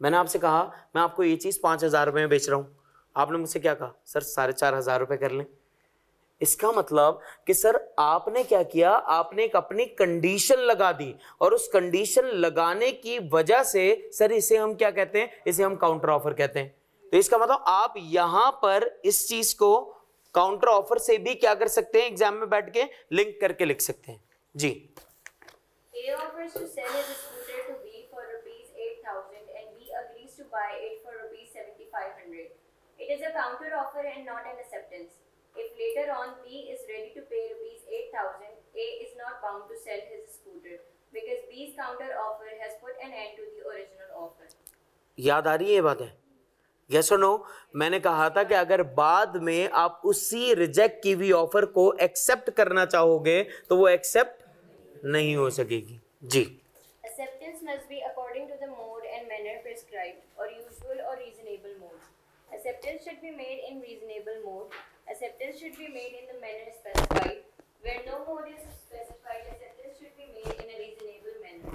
मैंने आपसे कहा मैं आपको ये चीज 5,000 रुपए में बेच रहा हूं, आपने मुझसे क्या कहा? सर 4,500 रुपए कर लें। इसका मतलब कि सर आपने क्या किया? आपने एक अपनी कंडीशन लगा दी और उस कंडीशन लगाने की वजह से सर इसे हम क्या कहते हैं? इसे हम काउंटर ऑफर कहते हैं। तो इसका मतलब आप यहां पर इस चीज को काउंटर ऑफर से भी क्या कर सकते हैं? एग्जाम में बैठ के लिंक करके लिख सकते हैं। जी। A offers to sell his scooter to B for ₹8,000 and B agrees to buy it for ₹7,500. It is a counter offer and not an acceptance. If later on B is ready to pay ₹8,000, A is not bound to sell his scooter because B's counter offer has put an end to the original offer. याद आ रही है ये बात है? Yes और no? मैंने कहा था कि अगर बाद में आप उसी रिजेक्ट की हुई ऑफर को एक्सेप्ट करना चाहोगे तो वो एक्सेप्ट नहीं हो सकेगी। जी। Acceptance must be according to the mode and manner prescribed or usual or reasonable mode. Acceptance should be made in reasonable mode. Acceptance should be made in the manner specified. Where no mode is specified, acceptance should be made in a reasonable manner.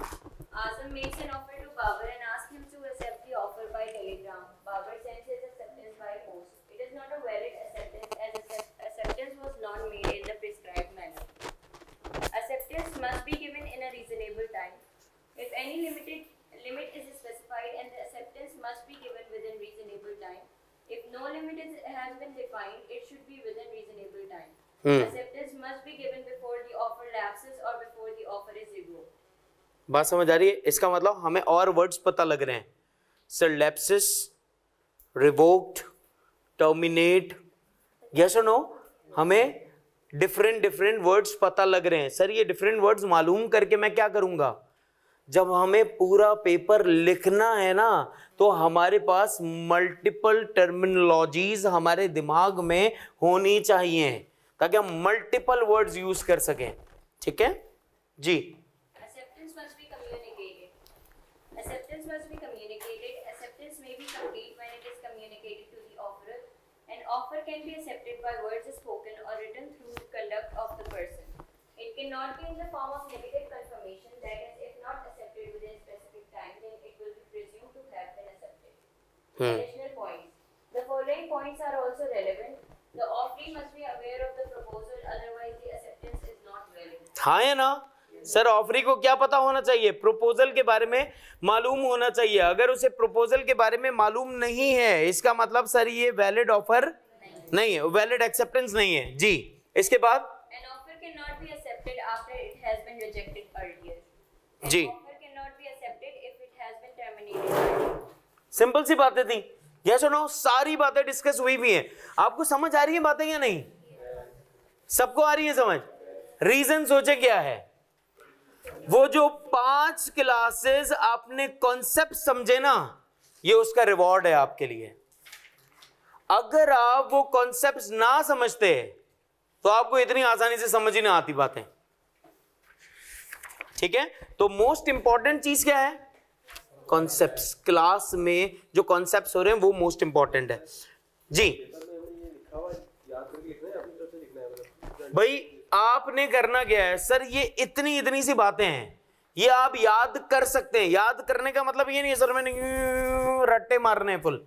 Azam makes an offer to Babar and asks him to accept the offer by telegram. Babar sends his acceptance by post. It is not a valid acceptance as acceptance was not made in the prescribed manner. Acceptance must be given in a reasonable time. If any limit is specified and the acceptance must be given within reasonable time. If no limit has been defined, it should be within reasonable time. Acceptance must be given before the offer lapses or before the offer is revoked. बात समझ आ रही है? इसका मतलब हमें और words पता लग रहे हैं। Sir lapses, revoked, terminate, yes और नो? हमें डिफरेंट वर्ड्स पता लग रहे हैं। सर ये डिफरेंट वर्ड्स मालूम करके मैं क्या करूंगा? जब हमें पूरा पेपर लिखना है ना तो हमारे पास मल्टीपल टर्मिनोलॉजीज हमारे दिमाग में होनी चाहिए ताकि हम मल्टीपल वर्ड्स यूज कर सकें। ठीक है जी। Acceptance must be communicated. Acceptance must be communicated. Acceptance may be complete when it is communicated to the offerer. An offer can be accepted by words spoken or written through the conduct of the person. It cannot be in the form of negative confirmation, that is, if not accepted within a specific time, then it will be presumed to have been accepted. Additional points. The following points are also relevant. The offeree must be aware of the proposal, otherwise the acceptance is not valid. हाँ है ना sir, offeree को क्या पता होना चाहिए? Proposal के बारे में मालूम होना चाहिए। अगर उसे प्रपोजल के बारे में मालूम नहीं है, इसका मतलब सर ये वैलिड ऑफर नहीं है, वैलिड एक्सेप्टेंस नहीं है जी। इसके बाद An offer cannot be accepted after it has been rejected earlier. जी, An offer cannot be accepted if it has been terminated earlier. Simple सी बातें थी, यस और नो, सारी बातें डिस्कस हुई भी हैं। आपको समझ आ रही है बातें या नहीं? सबको आ रही है समझ? रीजन सोचे क्या है? वो जो 5 क्लासेस आपने कॉन्सेप्ट समझे ना, ये उसका रिवॉर्ड है आपके लिए। अगर आप वो कॉन्सेप्ट्स ना समझते तो आपको इतनी आसानी से समझ ही ना आती बातें, ठीक है? तो मोस्ट इंपॉर्टेंट चीज क्या है? कॉन्सेप्ट्स। क्लास में जो कॉन्सेप्ट्स हो रहे हैं वो मोस्ट इंपॉर्टेंट है जी। भाई आपने करना क्या है सर? ये इतनी सी बातें हैं, ये आप याद कर सकते हैं। याद करने का मतलब ये नहीं है सर मैंने रट्टे मारने हैं फुल।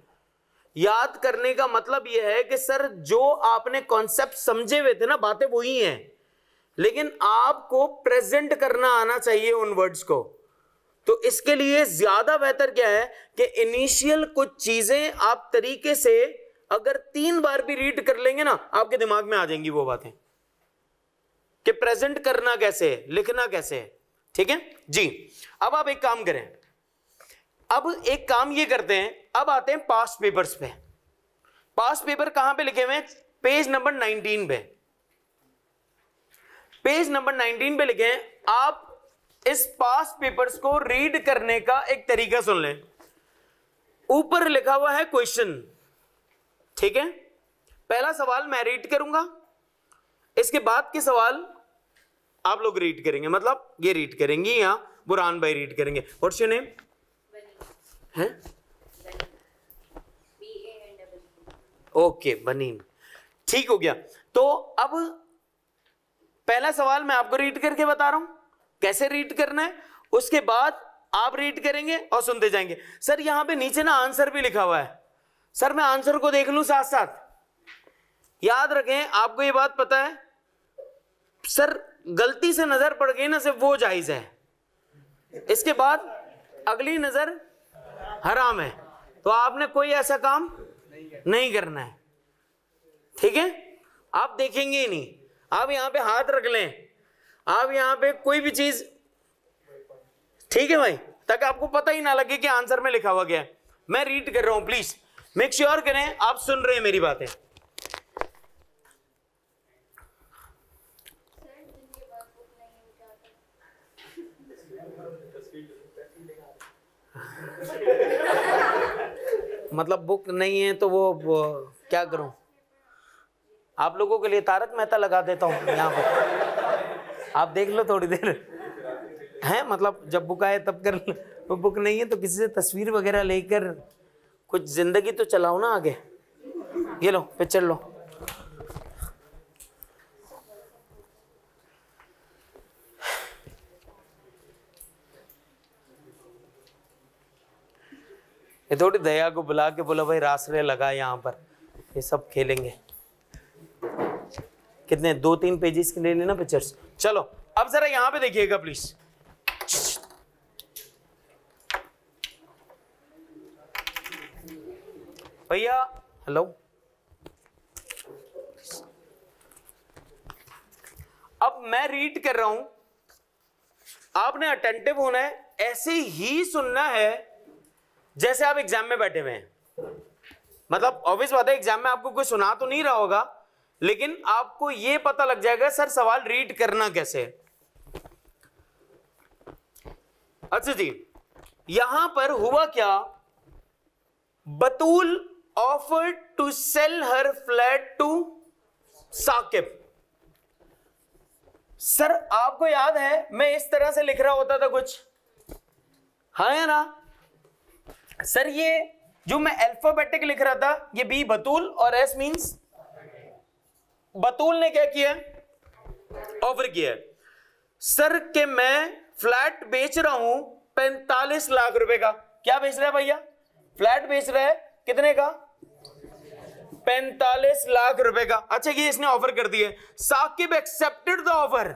याद करने का मतलब ये है कि सर जो आपने कॉन्सेप्ट समझे हुए थे ना, बातें वही हैं, लेकिन आपको प्रेजेंट करना आना चाहिए उन वर्ड्स को। तो इसके लिए ज्यादा बेहतर क्या है कि इनिशियल कुछ चीजें आप तरीके से अगर 3 बार भी रीड कर लेंगे ना, आपके दिमाग में आ जाएंगी वो बातें कि प्रेजेंट करना कैसे है, लिखना कैसे है, ठीक है जी। अब आप एक काम करें, अब एक काम ये करते हैं, अब आते हैं पास्ट पेपर्स पे। पास्ट पेपर कहां पे लिखे हुए हैं? पेज नंबर 19 पे। पेज नंबर 19 पे लिखे हैं। आप इस पास्ट पेपर्स को रीड करने का एक तरीका सुन लें। ऊपर लिखा हुआ है क्वेश्चन, ठीक है? पहला सवाल मैं रीड करूंगा, इसके बाद के सवाल आप लोग रीड करेंगे, मतलब ये रीड करेंगी या बुरहान भाई रीड करेंगे। What's your name? है ओके, बनीन, ठीक हो गया। तो अब पहला सवाल मैं आपको रीड करके बता रहा हूं कैसे रीड करना है, उसके बाद आप रीड करेंगे और सुनते जाएंगे। सर यहां पे नीचे ना आंसर भी लिखा हुआ है, सर मैं आंसर को देख लूं साथ साथ? याद रखें, आपको ये बात पता है सर, गलती से नजर पड़ गई ना सिर्फ वो जायज है, इसके बाद अगली नजर हराम है। तो आपने कोई ऐसा काम नहीं करना है, ठीक है? आप देखेंगे ही नहीं, आप यहां पे हाथ रख लें, आप यहां पे कोई भी चीज, ठीक है भाई, ताकि आपको पता ही ना लगे कि आंसर में लिखा हुआ गया है। मैं रीड कर रहा हूं, प्लीज मेक श्योर करें आप सुन रहे हैं मेरी बातें। मतलब बुक नहीं है तो वो क्या करूं? आप लोगों के लिए तारक मेहता लगा देता हूं यहाँ पर, आप देख लो थोड़ी देर है। मतलब जब बुक आए तब कर लो, वो बुक नहीं है तो किसी से तस्वीर वगैरह लेकर कुछ जिंदगी तो चलाओ ना आगे। ये लो पिक्चर लो। ये थोड़ी दया को बुला के बोला भाई रासरे लगा यहाँ पर, ये सब खेलेंगे। कितने 2-3 पेजेस के ले लेना पिक्चर्स। चलो अब जरा यहाँ पे देखिएगा प्लीज। भैया हेलो, अब मैं रीड कर रहा हूं, आपने अटेंटिव होना है, ऐसे ही सुनना है जैसे आप एग्जाम में बैठे हुए हैं। मतलब ऑब्वियस बात है एग्जाम में आपको कोई सुना तो नहीं रहा होगा, लेकिन आपको यह पता लग जाएगा सर सवाल रीड करना कैसे है। अच्छा जी, यहां पर हुआ क्या? Batool offered to sell her flat to Saqib. Sir आपको याद है मैं इस तरह से लिख रहा होता था कुछ, हाँ या ना? सर ये जो मैं अल्फाबेटिक लिख रहा था, ये बी बतूल और एस मींस बतूल ने क्या किया? ऑफर किया सर के मैं फ्लैट बेच रहा हूं 45 लाख रुपए का। क्या बेच रहा है भैया? फ्लैट बेच रहा है कितने का? 45 लाख रुपए का। अच्छा ये इसने ऑफर कर दिया, Saqib accepted the offer.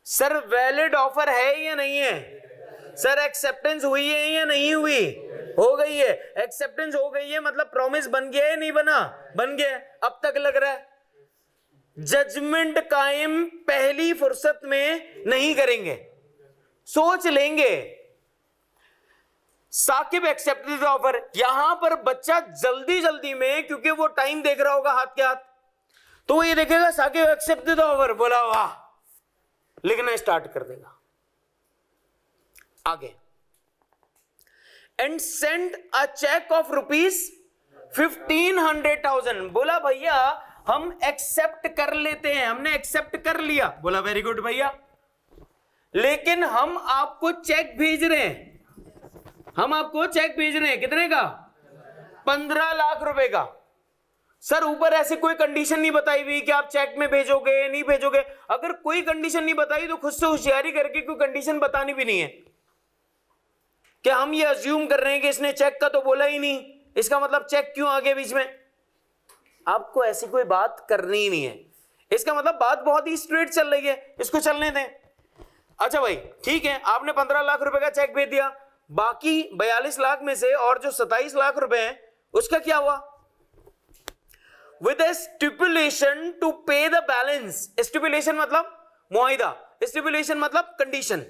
Sir valid offer है या नहीं है? सर एक्सेप्टेंस हुई है या नहीं हुई? हो गई है। एक्सेप्टेंस हो गई है मतलब प्रॉमिस बन गया है नहीं बना? बन गया। अब तक लग रहा है जजमेंट कायम पहली फुर्सत में नहीं करेंगे, सोच लेंगे। साकिब एक्सेप्टेड ऑफर, यहां पर बच्चा जल्दी जल्दी में, क्योंकि वो टाइम देख रहा होगा हाथ के हाथ, तो वो ये देखेगा साकिब एक्सेप्टेड ऑफर, बोला वाह, लिखना स्टार्ट कर देगा। आगे, and send a cheque of ₹1500,000। बोला भैया हम एक्सेप्ट कर लेते हैं, हमने एक्सेप्ट कर लिया। बोला वेरी गुड भैया, लेकिन हम आपको चेक भेज रहे हैं, हम आपको चेक भेज रहे हैं कितने का? 15 लाख रुपए का। सर ऊपर ऐसे कोई कंडीशन नहीं बताई हुई कि आप चेक में भेजोगे नहीं भेजोगे। अगर कोई कंडीशन नहीं बताई तो खुद से होशियारी करके कोई कंडीशन बतानी भी नहीं है कि हम ये अज्यूम कर रहे हैं कि इसने चेक का तो बोला ही नहीं, इसका मतलब चेक क्यों आगे बीच में। आपको ऐसी कोई बात करनी ही नहीं है, इसका मतलब बात बहुत ही स्ट्रेट चल रही है, इसको चलने दें। अच्छा भाई ठीक है, आपने 15 लाख रुपए का चेक भेज दिया, बाकी 42 लाख में से और जो 27 लाख रुपए हैं उसका क्या हुआ? विद ए स्टिपुलेशन टू पे द बैलेंस। स्टिपुलेशन मतलब मुआहिदा, स्टिपुलेशन मतलब कंडीशन।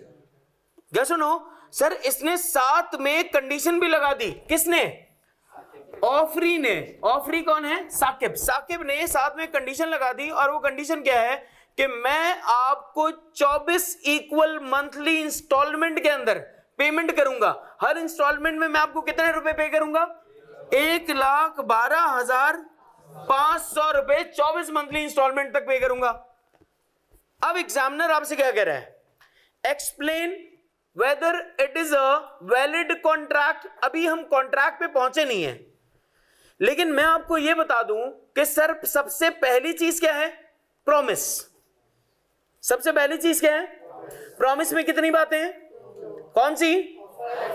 क्या सुनो सर, इसने साथ में कंडीशन भी लगा दी। किसने? ऑफरी ने। ऑफरी कौन है? साकिब। साकिब ने साथ में कंडीशन लगा दी, और वो कंडीशन क्या है कि मैं आपको 24 इक्वल मंथली इंस्टॉलमेंट के अंदर पेमेंट करूंगा। हर इंस्टॉलमेंट में मैं आपको कितने रुपए पे करूंगा? 1,12,500 रुपए 24 मंथली इंस्टॉलमेंट तक पे करूंगा। अब एग्जामिनर आपसे क्या कह रहा है? Explain whether it is a valid contract. अभी हम कॉन्ट्रैक्ट पे पहुंचे नहीं है, लेकिन मैं आपको यह बता दूं कि सर सबसे पहली चीज क्या है? प्रॉमिस। सबसे पहली चीज क्या है? प्रॉमिस में कितनी बातें हैं? कौन सी?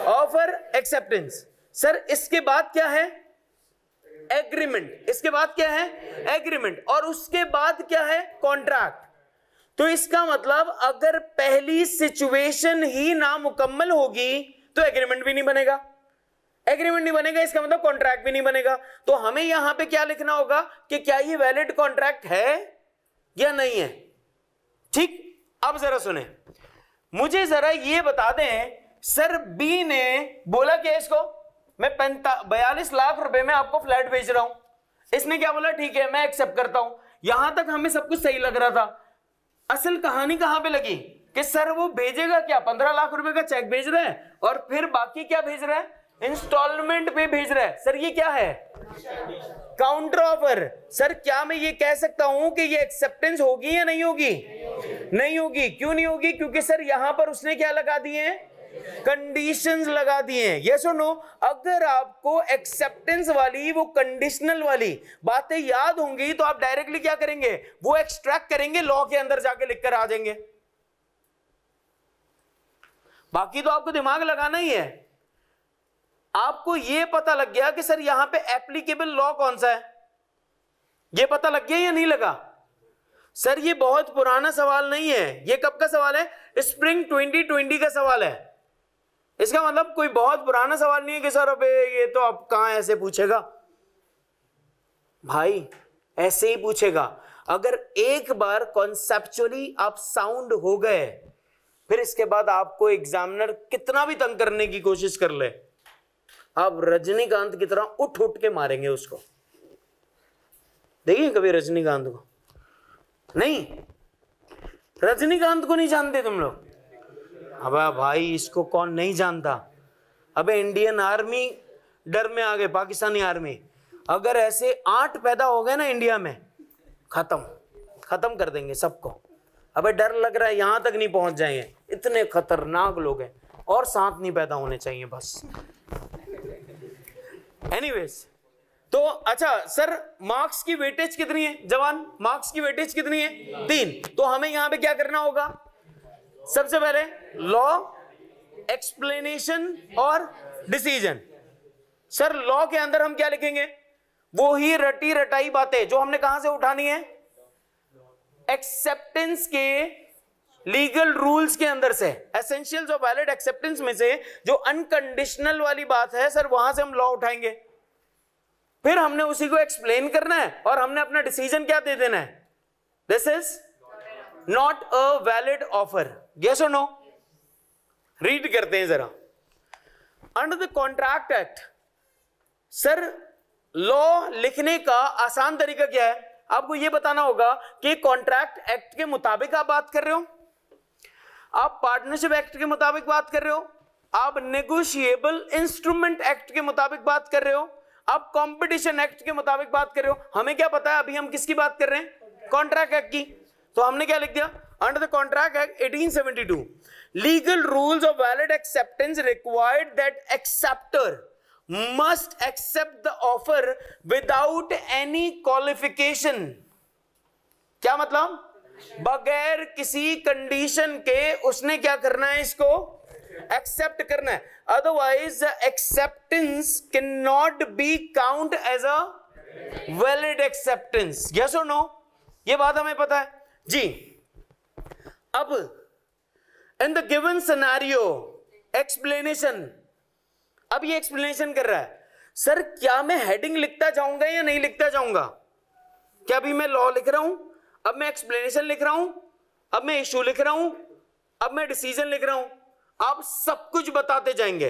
Offer, acceptance. सर इसके बाद क्या है? एग्रीमेंट। इसके बाद क्या है? एग्रीमेंट। और उसके बाद क्या है? कॉन्ट्रैक्ट। तो इसका मतलब अगर पहली सिचुएशन ही ना मुकम्मल होगी तो एग्रीमेंट भी नहीं बनेगा। एग्रीमेंट नहीं बनेगा इसका मतलब कॉन्ट्रैक्ट भी नहीं बनेगा। तो हमें यहां पे क्या लिखना होगा कि क्या ये वैलिड कॉन्ट्रैक्ट है या नहीं है। ठीक, अब जरा सुने, मुझे जरा ये बता दें, सर बी ने बोला कि इसको मैं 42 लाख रुपए में आपको फ्लैट बेच रहा हूं। इसने क्या बोला? ठीक है मैं एक्सेप्ट करता हूं। यहां तक हमें सब कुछ सही लग रहा था। असल कहानी कहां पे लगी कि सर वो भेजेगा क्या? 15 लाख रुपए का चेक भेज रहा है और फिर बाकी क्या भेज रहा है? इंस्टॉलमेंट पे भेज रहा है। सर ये क्या है? Counter offer. सर क्या मैं ये कह सकता हूं कि ये एक्सेप्टेंस होगी या नहीं होगी? नहीं होगी। क्यों नहीं होगी? क्योंकि सर यहां पर उसने क्या लगा दिए हैं? कंडीशंस लगा दिए हैं। यस और नो? अगर आपको एक्सेप्टेंस वाली वो कंडीशनल वाली बातें याद होंगी तो आप डायरेक्टली क्या करेंगे? वो एक्सट्रैक्ट करेंगे, लॉ के अंदर जाके लिखकर आ जाएंगे। बाकी तो आपको दिमाग लगाना ही है। आपको यह पता लग गया कि सर यहां पे एप्लीकेबल लॉ कौन सा है, यह पता लग गया या नहीं लगा? सर ये बहुत पुराना सवाल नहीं है, ये कब का सवाल है? स्प्रिंग 2020 का सवाल है। इसका मतलब कोई बहुत पुराना सवाल नहीं है कि सर अबे ये तो अब कहां ऐसे पूछेगा। भाई ऐसे ही पूछेगा। अगर एक बार कॉन्सेप्चुअली आप साउंड हो गए, फिर इसके बाद आपको एग्जामिनर कितना भी तंग करने की कोशिश कर ले, आप रजनीकांत की तरह उठ उठ के मारेंगे उसको। देखिए कभी रजनीकांत को? नहीं, रजनीकांत को नहीं जानते तुम लोग? अबे भाई इसको कौन नहीं जानता? अबे इंडियन आर्मी डर में आ गए, पाकिस्तानी आर्मी। अगर ऐसे 8 पैदा हो गए ना इंडिया में, खत्म कर देंगे सबको। अबे डर लग रहा है यहां तक नहीं पहुंच जाएंगे, इतने खतरनाक लोग हैं। और 7 नहीं पैदा होने चाहिए बस। एनीवेज, तो अच्छा सर मार्क्स की वेटेज कितनी है जवान? मार्क्स की वेटेज कितनी है? 3। तो हमें यहां पे क्या करना होगा? सबसे पहले लॉ, एक्सप्लेनेशन और डिसीजन। सर लॉ के अंदर हम क्या लिखेंगे? वो ही रटी रटाई बातें जो हमने कहां से उठानी है, एक्सेप्टेंस के लीगल रूल्स के अंदर से, एसेंशियल्स ऑफ वैलिड एक्सेप्टेंस में से जो अनकंडीशनल वाली बात है सर, वहां से हम लॉ उठाएंगे, फिर हमने उसी को एक्सप्लेन करना है और हमने अपना डिसीजन क्या दे देना है, this is not a valid offer, yes और नो। रीड करते हैं जरा, under the contract act, sir law लिखने का आसान तरीका क्या है, आपको यह बताना होगा कि कॉन्ट्रैक्ट एक्ट के मुताबिक आप बात कर रहे हो, आप पार्टनरशिप एक्ट के मुताबिक बात कर रहे हो, आप नेगोशिएबल इंस्ट्रूमेंट एक्ट के मुताबिक बात कर रहे हो, आप कंपटीशन एक्ट के मुताबिक बात कर रहे हो। हमें क्या पता है अभी हम किसकी बात कर रहे हैं, कॉन्ट्रैक्ट एक्ट की। तो हमने क्या लिख दिया, under the contract act 1872 legal rules of valid acceptance required that acceptor must accept the offer without any qualification. क्या मतलब, बगैर किसी कंडीशन के उसने क्या करना है, इसको एक्सेप्ट करना है, otherwise acceptance can not be count as a valid acceptance, yes और नो। ये बात हमें पता है जी। अब in the given scenario explanation, अब ये एक्सप्लेनेशन कर रहा है, सर क्या मैं हेडिंग लिखता जाऊंगा या नहीं लिखता जाऊंगा, क्या अभी मैं लॉ लिख रहा हूं, अब मैं एक्सप्लेनेशन लिख रहा हूं, अब मैं इशू लिख रहा हूं, अब मैं डिसीजन लिख रहा हूं, आप सब कुछ बताते जाएंगे।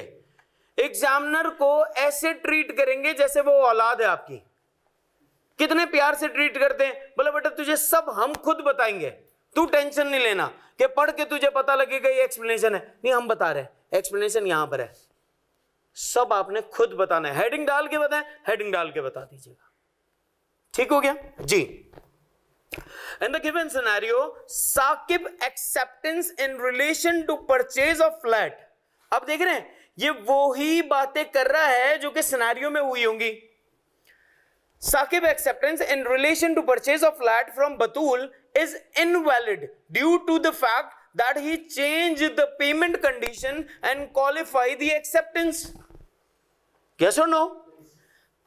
एग्जामिनर को ऐसे ट्रीट करेंगे जैसे वो औलाद है आपकी, कितने प्यार से ट्रीट करते हैं, बोले बेटा तुझे सब हम खुद बताएंगे, तू टेंशन नहीं लेना कि पढ़ के तुझे पता लगेगा ये एक्सप्लेनेशन है, नहीं हम बता रहे हैं एक्सप्लेनेशन यहां पर है, सब आपने खुद बताना है, हेडिंग डाल के बताएं, हेडिंग डाल के बता दीजिएगा, ठीक हो गया जी। In the given scenario, Saqib acceptance in relation to purchase of flat. अब देख रहे हैं ये वो ही बातें कर रहा है जो कि सिनेरियो में हुई होंगी। Saqib acceptance in relation to purchase of flat from Batul is invalid due to the fact that he changed the payment condition and qualified the acceptance. Yes or no?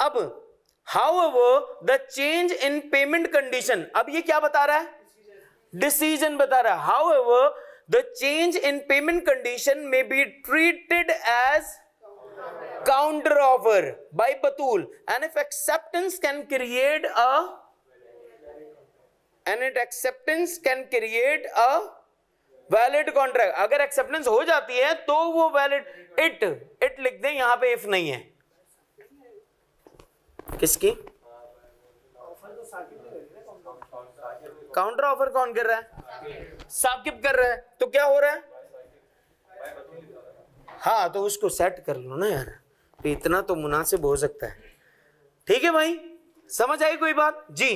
अब However, the change in payment condition, अब ये क्या बता रहा है, decision बता रहा है। However, the change in payment condition may be treated as counter offer by Batul, and if acceptance can create a valid contract, अगर acceptance हो जाती है तो वो valid, it लिख दें यहां पे, if नहीं है किसकी, काउंटर ऑफर कौन कर रहा है, साकिब कर रहा है, तो क्या हो रहा है, हाँ तो उसको सेट कर लो ना यार, इतना तो मुनासिब हो सकता है, ठीक है भाई, समझ आई कोई बात जी।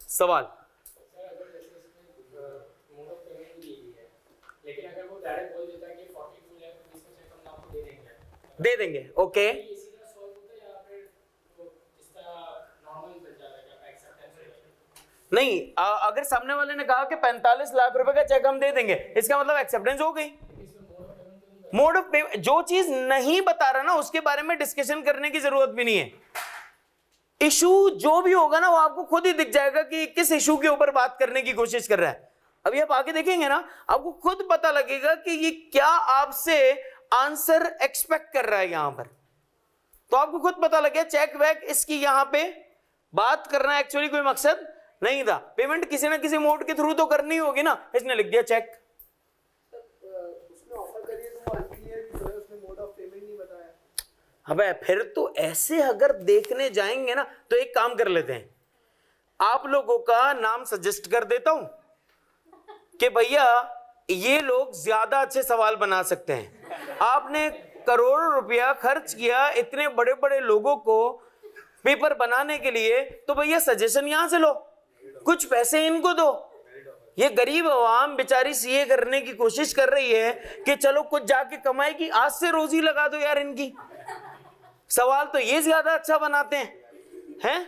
सवाल, दे देंगे, ओके नहीं, अगर सामने वाले ने कहा कि 45 लाख रुपए का चेक हम दे देंगे, इसका मतलब एक्सेप्टेंस हो गई। मोड ऑफ पेमेंट, जो चीज नहीं बता रहा ना उसके बारे में डिस्कशन करने की जरूरत भी नहीं है, इशू जो भी होगा ना वो आपको खुद ही दिख जाएगा कि किस इशू के ऊपर बात करने की कोशिश कर रहा है। अभी आप आगे देखेंगे ना, आपको खुद पता लगेगा कि ये क्या आपसे आंसर एक्सपेक्ट कर रहा है यहां पर, तो आपको खुद पता लगे चेक वैक इसकी यहां पे बात करना एक्चुअली कोई मकसद नहीं था, पेमेंट किसी ना किसी मोड के थ्रू तो करनी होगी ना, इसने लिख दिया चेक। उसने ऑफर करी तो वो अनक्लियर भी है, उसने मोड ऑफ पेमेंट नहीं बताया। अबे फिर तो ऐसे अगर देखने जाएंगे ना तो एक काम कर लेते हैं, आप लोगों का नाम सजेस्ट कर देता हूं कि भैया ये लोग ज्यादा अच्छे सवाल बना सकते हैं, आपने करोड़ों रुपया खर्च किया इतने बड़े बड़े लोगों को पेपर बनाने के लिए, तो भैया सजेशन यहां से लो, कुछ पैसे इनको दो। ये गरीब आवाम बेचारी सीए करने की कोशिश कर रही है कि चलो कुछ जाके कमाएगी, आज से रोजी लगा दो यार इनकी, सवाल तो ये ज्यादा अच्छा बनाते हैं।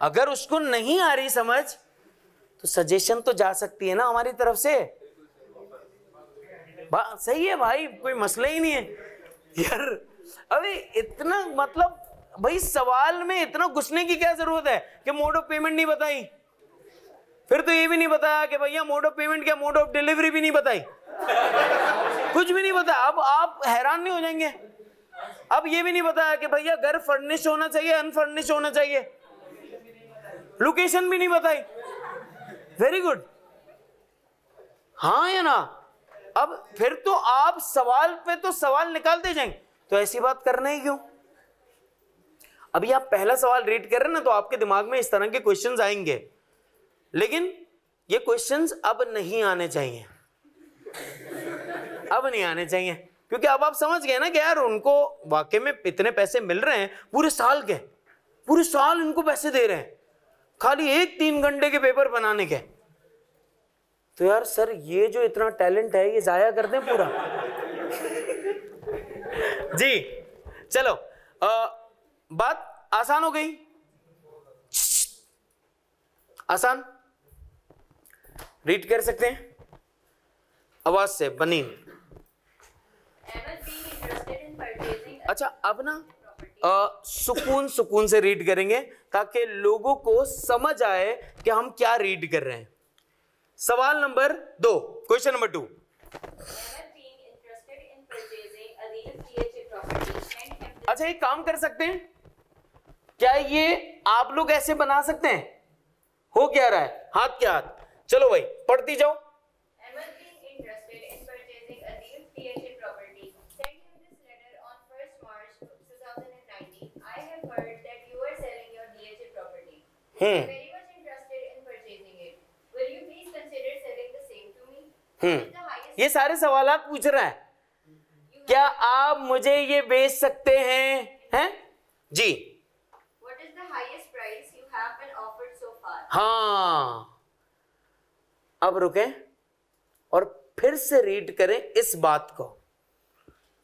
अगर उसको नहीं आ रही समझ तो सजेशन तो जा सकती है ना हमारी तरफ से, सही है भाई, कोई मसला ही नहीं है। यार अबे इतना मतलब भाई सवाल में इतना घुसने की क्या जरूरत है कि मोड ऑफ पेमेंट नहीं बताई, फिर तो ये भी नहीं बताया कि भैया मोड ऑफ पेमेंट क्या, मोड ऑफ डिलीवरी भी नहीं बताई, कुछ भी नहीं बताया। अब आप हैरान नहीं हो जाएंगे? अब ये भी नहीं बताया कि भैया घर फर्निश होना चाहिए अनफर्निश होना चाहिए, लोकेशन भी नहीं बताई। वेरी गुड, हाँ या ना? अब फिर तो आप सवाल पे तो सवाल निकालते जाएंगे, तो ऐसी बात करना ही क्यों? अभी आप पहला सवाल रीड कर रहे हैं ना, तो आपके दिमाग में इस तरह के क्वेश्चंस आएंगे, लेकिन ये क्वेश्चंस अब नहीं आने चाहिए, अब नहीं आने चाहिए, क्योंकि अब आप समझ गए ना कि यार उनको वाकई में इतने पैसे मिल रहे हैं पूरे साल के, पूरे साल इनको पैसे दे रहे हैं खाली एक 3 घंटे के पेपर बनाने के। तो यार सर ये जो इतना टैलेंट है ये जाया कर दें पूरा। जी चलो, बात आसान हो गई, आसान रीड कर सकते हैं आवाज से बनी। अच्छा अब ना सुकून सुकून से रीड करेंगे ताकि लोगों को समझ आए कि हम क्या रीड कर रहे हैं। सवाल नंबर 2, क्वेश्चन नंबर 2। अच्छा एक काम कर सकते हैं क्या, ये आप लोग ऐसे बना सकते हैं? हो क्या रहा है हाथ के हाथ? चलो भाई पढ़ती जाओ। ये सारे सवालात पूछ रहा है, क्या आप मुझे ये बेच सकते हैं जी? What is the highest price you have been offered so far? हाँ, अब रुकें और फिर से रीड करें इस बात को,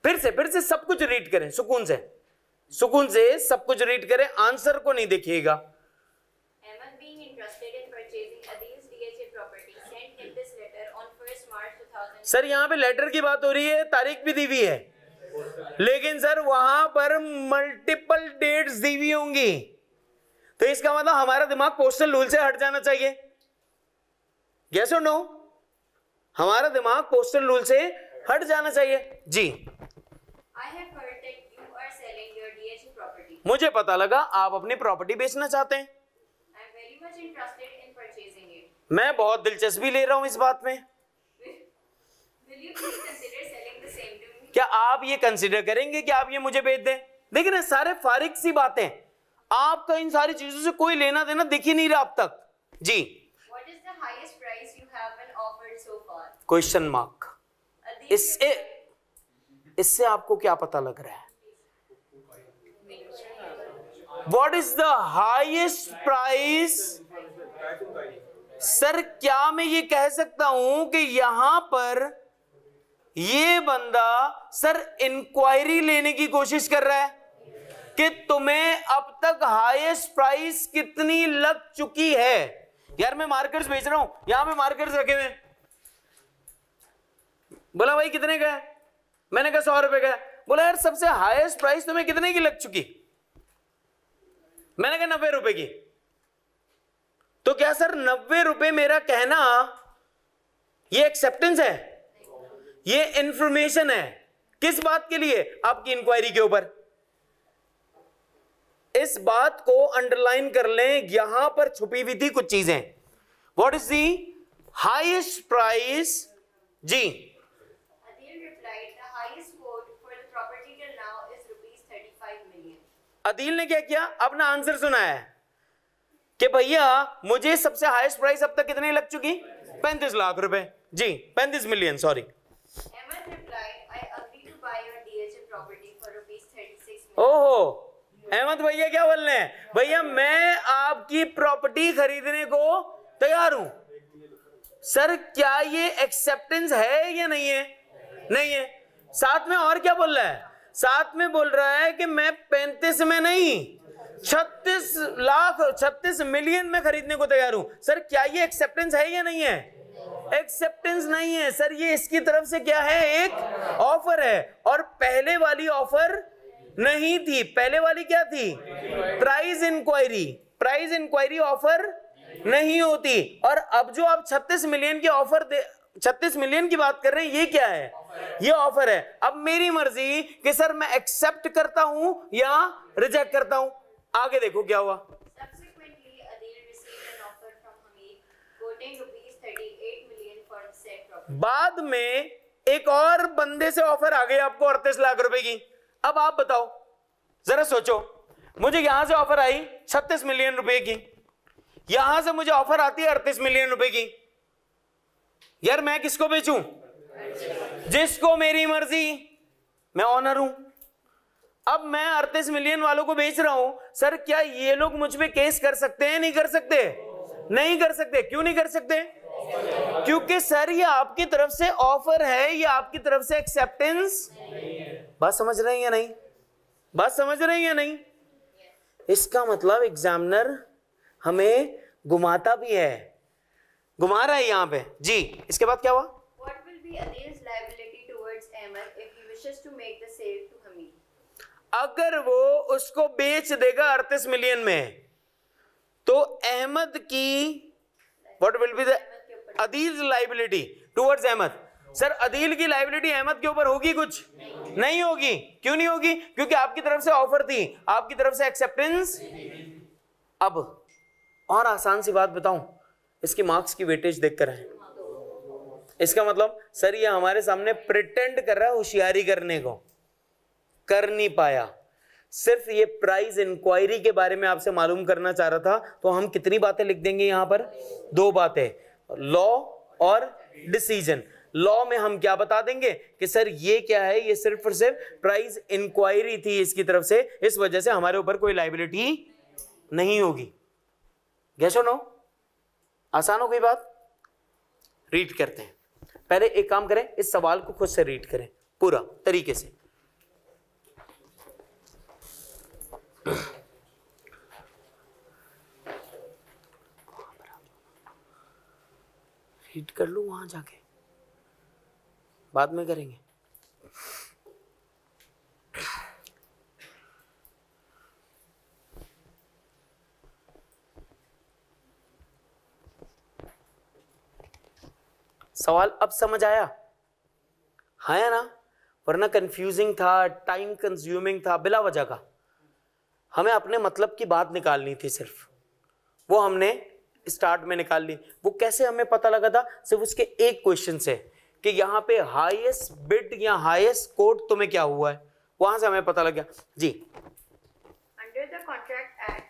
फिर से सब कुछ रीड करें, सुकून से सब कुछ रीड करें, आंसर को नहीं देखिएगा। Ahmed being interested in purchasing Adil's DHA property sent him this letter on 1st March 2000। Sir यहाँ पे लेटर की बात हो रही है, तारीख भी दी हुई है, लेकिन सर वहां पर मल्टीपल डेट्स दी हुई होंगी, तो इसका मतलब हमारा दिमाग पोस्टल रूल से हट जाना चाहिए। यस और नो? हमारा दिमाग पोस्टल रूल से हट जाना चाहिए जी। I have heard that you are selling your DHA property. मुझे पता लगा आप अपनी प्रॉपर्टी बेचना चाहते हैं। I am very much interested in purchasing it. मैं बहुत दिलचस्पी ले रहा हूं इस बात में। Will you please consider selling the same to me? क्या आप ये कंसिडर करेंगे कि आप ये मुझे बेच दें? देखिए ना, सारे फारिग सी बातें, आपका इन सारी चीजों से कोई लेना देना दिख ही नहीं रहा अब तक जी। What is the highest price you have been offered so far? Question mark. Adil इससे आपको क्या पता लग रहा है? What is the highest price? Sir क्या मैं ये कह सकता हूं कि यहां पर ये बंदा सर इंक्वायरी लेने की कोशिश कर रहा है कि तुम्हें अब तक हाईएस्ट प्राइस कितनी लग चुकी है? यार मैं मार्कर्स बेच रहा हूं, यहां पे मार्कर्स रखे हुए, बोला भाई कितने का है? मैंने कहा 100 रुपए का। बोला यार सबसे हाईएस्ट प्राइस तुम्हें कितने की लग चुकी? मैंने कहा 90 रुपए की। तो क्या सर 90 रुपए मेरा कहना ये एक्सेप्टेंस है? ये इंफॉर्मेशन है किस बात के लिए? आपकी इंक्वायरी के ऊपर। इस बात को अंडरलाइन कर लें, यहां पर छुपी हुई थी कुछ चीजें। What is the highest price जी? Adil replied, the highest quote for the property till now is rupees 35 million. Adeel ने क्या किया? अपना आंसर सुनाया है कि भैया मुझे सबसे हाईएस्ट प्राइस अब तक कितनी लग चुकी? 35 लाख रुपए जी, 35 million sorry. Ahmed replied, I agree to buy your DHA property for rupees 36 million. ओहो, अहमद भैया क्या बोल रहे हैं? भैया मैं आपकी प्रॉपर्टी खरीदने को तैयार हूं। सर क्या ये एक्सेप्टेंस है या नहीं है? नहीं है। साथ में और क्या बोल रहा है? साथ में बोल रहा है कि मैं 35 में नहीं 36 मिलियन में खरीदने को तैयार हूं। सर क्या ये एक्सेप्टेंस है या नहीं है? एक्सेप्टेंस नहीं है सर, ये इसकी तरफ से क्या है, एक ऑफर है, और पहले वाली ऑफर नहीं थी। पहले वाली क्या थी, price inquiry. Price inquiry offer नहीं होती। और अब जो आप 36 मिलियन की ऑफर 36 मिलियन की बात कर रहे हैं, ये क्या है, ये ऑफर है। अब मेरी मर्जी कि सर मैं एक्सेप्ट करता हूं या रिजेक्ट करता हूं। आगे देखो क्या हुआ। Subsequently, Adil received an offer from Hamid quoting rupees 38 million for the said property. बाद में एक और बंदे से ऑफर आ गई आपको 38 लाख रुपए की। अब आप बताओ, जरा सोचो, मुझे यहां से ऑफर आई 36 मिलियन रुपए की, यहां से मुझे ऑफर आती है 38 मिलियन रुपए की। यार मैं किसको बेचूं, जिसको मेरी मर्जी, मैं ऑनर हूं। अब मैं 38 मिलियन वालों को बेच रहा हूं, सर क्या ये लोग मुझ पे केस कर सकते हैं, नहीं कर सकते, नहीं कर सकते। क्यों नहीं कर सकते, क्योंकि सर ये आपकी तरफ से ऑफर है, ये आपकी तरफ से एक्सेप्टेंस। बात समझ रहे हैं या नहीं, बात समझ रहे हैं या नहीं। इसका मतलब एग्जामिनर हमें घुमाता भी है, घुमा रहा है यहां पे जी। इसके बाद क्या हुआ, What will be Adil's liability towards Ahmed if he wishes to make the sale to Hamid? अगर वो उसको बेच देगा 38 मिलियन में, तो अहमद की what will be the Adil liability towards Ahmad. Sir Adil की लाइबिलिटी अहमद के ऊपर होगी, कुछ नहीं होगी। क्यों नहीं होगी, क्योंकि आपकी तरफ से ऑफर थी, आपकी तरफ से एक्सेप्टेंस। अब और आसान सी बात बताऊं, इसकी मार्क्स की वेटेज देख कर है। इसका मतलब सर ये हमारे सामने प्रिटेंड कर रहा है होशियारी करने को, कर नहीं पाया। सिर्फ ये प्राइस इंक्वायरी के बारे में आपसे मालूम करना चाह रहा था। तो हम कितनी बातें लिख देंगे यहां पर, 2 बातें, लॉ और डिसीजन। लॉ में हम क्या बता देंगे कि सर ये क्या है, ये सिर्फ और सिर्फ प्राइस इंक्वायरी थी इसकी तरफ से, इस वजह से हमारे ऊपर कोई लायबिलिटी नहीं होगी। यस और नो, आसान हो गई बात। रीड करते हैं, पहले एक काम करें, इस सवाल को खुद से रीड करें पूरा तरीके से। रीड कर लूं वहां जाके, बाद में करेंगे। सवाल अब समझ आया, हाँ या ना, वरना कंफ्यूजिंग था, टाइम कंज्यूमिंग था बिला वजह का। हमें अपने मतलब की बात निकालनी थी, सिर्फ वो हमने स्टार्ट में निकाल ली। वो कैसे हमें पता लगा था, सिर्फ उसके एक क्वेश्चन से कि यहाँ पे हाईएस्ट बिड या हाईएस्ट कोट तुम्हें क्या हुआ है, वहां से हमें पता लग गया जी। Under the Contract Act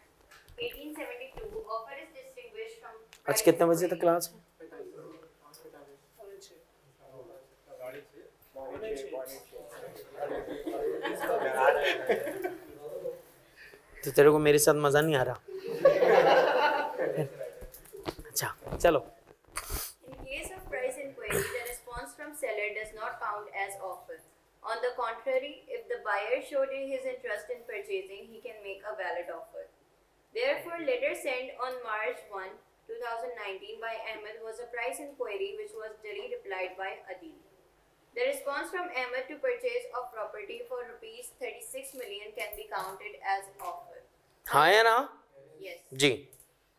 1872, offer is distinguished from आज कितने बजे तक क्लास है? तो तेरे को मेरे साथ मजा नहीं आ रहा? अच्छा चलो। In case of price inquiry, the response from seller does not count as offer. On the contrary, if the buyer showed his interest in purchasing, he can make a valid offer. Therefore, letter sent on March 1, 2019 by Ahmed was a price inquiry which was duly replied by Adil. The response from Ahmed to purchase of property for rupees 36 million can be counted as offer. हाँ या ना? Yes. जी।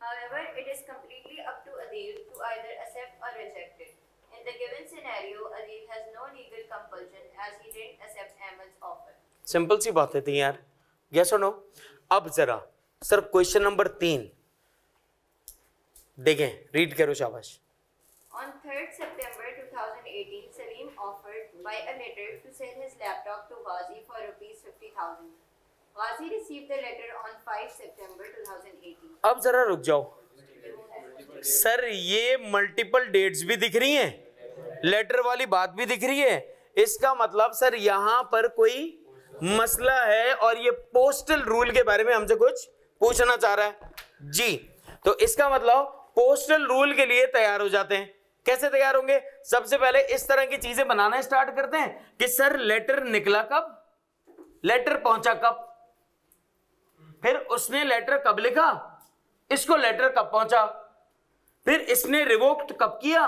However, it is completely up to Adil to either accept or reject it. In the given scenario, Adil has no legal compulsion as he didn't accept Ahmed's offer. Simple सी बातें थी यार, yes और no. अब जरा sir question number 3 देखें, read करो शाबाश। On 3rd September 2018, Salim offered by a letter to sell his laptop to Ghazi for rupees 50,000. Ghazi received the letter on 5 September 2018. अब जरा रुक जाओ सर, ये मल्टीपल डेट्स भी दिख रही हैं, लेटर वाली बात भी दिख रही है। इसका मतलब सर यहां पर कोई मसला है और ये पोस्टल रूल के बारे में हमसे कुछ पूछना चाह रहा है जी। तो इसका मतलब पोस्टल रूल के लिए तैयार हो जाते हैं। कैसे तैयार होंगे, सबसे पहले इस तरह की चीजें बनाना स्टार्ट करते हैं कि सर लेटर निकला कब, लेटर पहुंचा कब, फिर उसने लेटर कब लिखा, इसको लेटर कब पहुंचा, फिर इसने रिवोक्ट कब किया,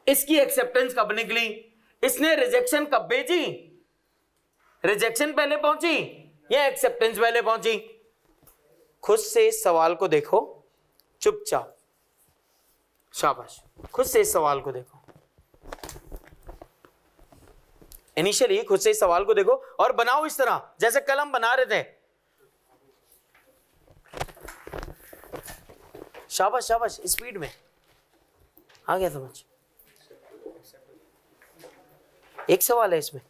इसकी एक्सेप्टेंस कब निकली, इसने रिजेक्शन कब भेजी, रिजेक्शन पहले पहुंची या एक्सेप्टेंस पहले पहुंची? खुद से इस सवाल को देखो चुपचाप, शाबाश, खुद से इस सवाल को देखो, इनिशियली खुद से इस सवाल को देखो और बनाओ इस तरह जैसे कल हम बना रहे थे। शाबाश शाबाश, स्पीड में आ गया समझ। एक सवाल है इसमें,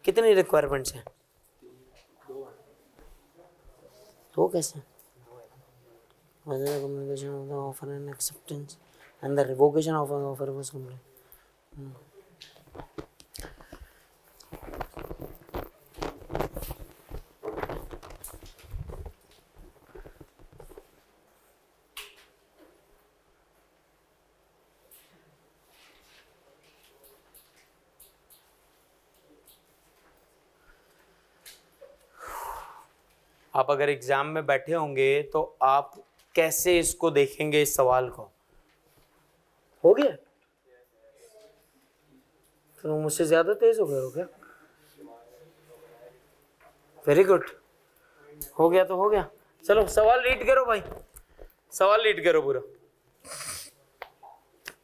कितनी रिक्वायरमेंट्स हैं? तो कैसे? communication of the offer and acceptance and the revocation of an offer was complete. आप अगर एग्जाम में बैठे होंगे तो आप कैसे इसको देखेंगे इस सवाल को? हो गया? तो मुझसे ज्यादा तेज हो गए हो क्या? वेरी गुड, हो गया तो हो गया। चलो सवाल रीड करो भाई, सवाल रीड करो पूरा।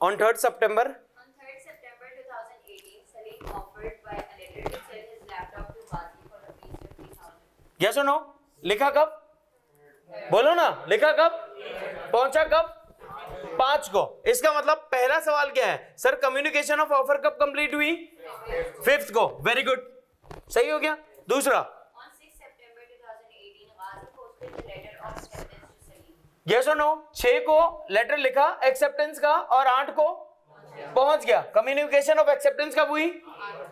On 3rd September 2018, Salim offered by a letter to sell his laptop to Basi for ₹50,000. Yes और नो? लिखा कब? बोलो ना, लिखा कब? पहुंचा कब? 5 को। इसका मतलब पहला सवाल क्या है सर, कम्युनिकेशन ऑफ ऑफर कब कंप्लीट हुई? 5th को। वेरी गुड, सही हो गया। दूसरा, On 6 September 2018, Ghazi posted a letter of acceptance to Salim. Yes और नो? 6 को लेटर लिखा एक्सेप्टेंस का और 8 को पहुंच गया। कम्युनिकेशन ऑफ एक्सेप्टेंस कब हुई?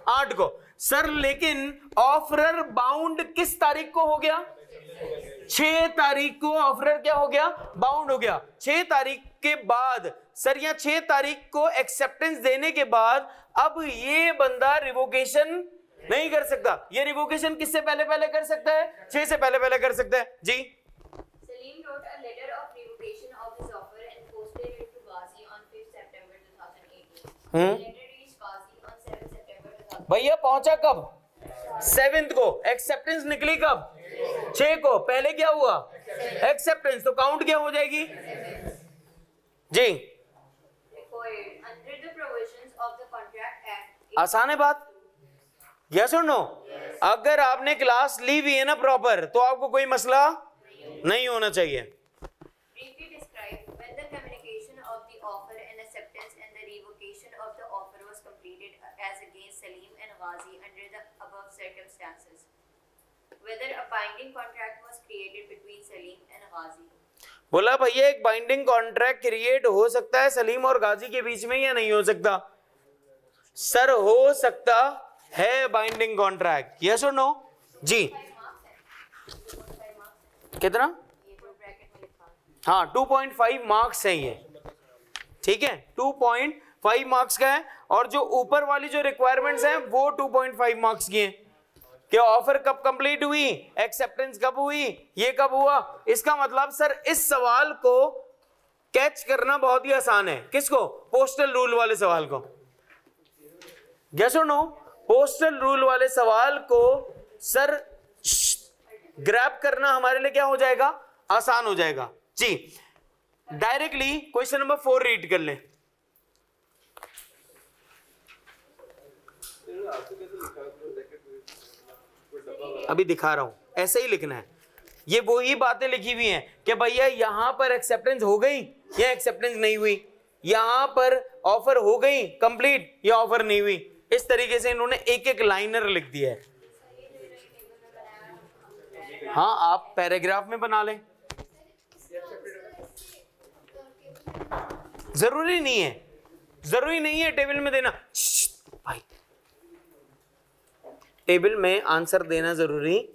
8 को। सर लेकिन ऑफरर बाउंड किस तारीख को हो गया? 6 तारीख को ऑफरर क्या हो गया? बाउंड हो गया। 6 तारीख के बाद सर, या 6 तारीख को एक्सेप्टेंस देने के बाद अब ये बंदा रिवोकेशन नहीं कर सकता। ये रिवोकेशन किससे पहले पहले कर सकता है? 6 से पहले पहले कर सकता है जी। Salim wrote a letter of revocation of his offer and posted it to Ghazi on 5th September 2018. The letter reached Ghazi on 7th September 2018. भैया पहुंचा कब? 7th को। एक्सेप्टेंस निकली कब? 6 को। पहले क्या हुआ? एक्सेप्टेंस, तो काउंट क्या हो जाएगी जी? Required under the provisions of the Contract Act. आसान है बात, यस और नो? अगर आपने क्लास ली भी है ना प्रॉपर, तो आपको कोई मसला नहीं होना चाहिए। Briefly describe when the communication of the offer and acceptance and the revocation of the offer was completed as against Salim and Ghazi under the above circumstances. Whether a binding contract was created between Salim and Ghazi. बोला भैया एक binding contract create हो सकता है सलीम और गाजी के बीच में या नहीं हो सकता? सर हो सकता है बाइंडिंग कॉन्ट्रैक्ट, यस और नो जी? कितना? हाँ 2.5 मार्क्स है ये, ठीक है, 2.5 मार्क्स का है। और जो ऊपर वाली जो रिक्वायरमेंट्स हैं वो 2.5 मार्क्स की हैं कि ऑफर कब कंप्लीट हुई, एक्सेप्टेंस कब हुई, ये कब हुआ। इसका मतलब सर इस सवाल को कैच करना बहुत ही आसान है। किसको? पोस्टल रूल वाले सवाल को। यस और नो? पोस्टल रूल वाले सवाल को सर ग्रैब करना हमारे लिए क्या हो जाएगा? आसान हो जाएगा जी। डायरेक्टली क्वेश्चन नंबर 4 रीड कर लें। अभी दिखा रहा हूं, ऐसे ही लिखना है। ये वही बातें लिखी हुई हैं कि भैया यहां पर एक्सेप्टेंस हो गई या एक्सेप्टेंस नहीं हुई, यहां पर ऑफर हो गई कंप्लीट या ऑफर नहीं हुई। इस तरीके से इन्होंने एक एक लाइनर लिख दिया है। हाँ आप पैराग्राफ में बना लें, जरूरी नहीं है, जरूरी नहीं है टेबल में देना। भाई टेबल में आंसर देना जरूरी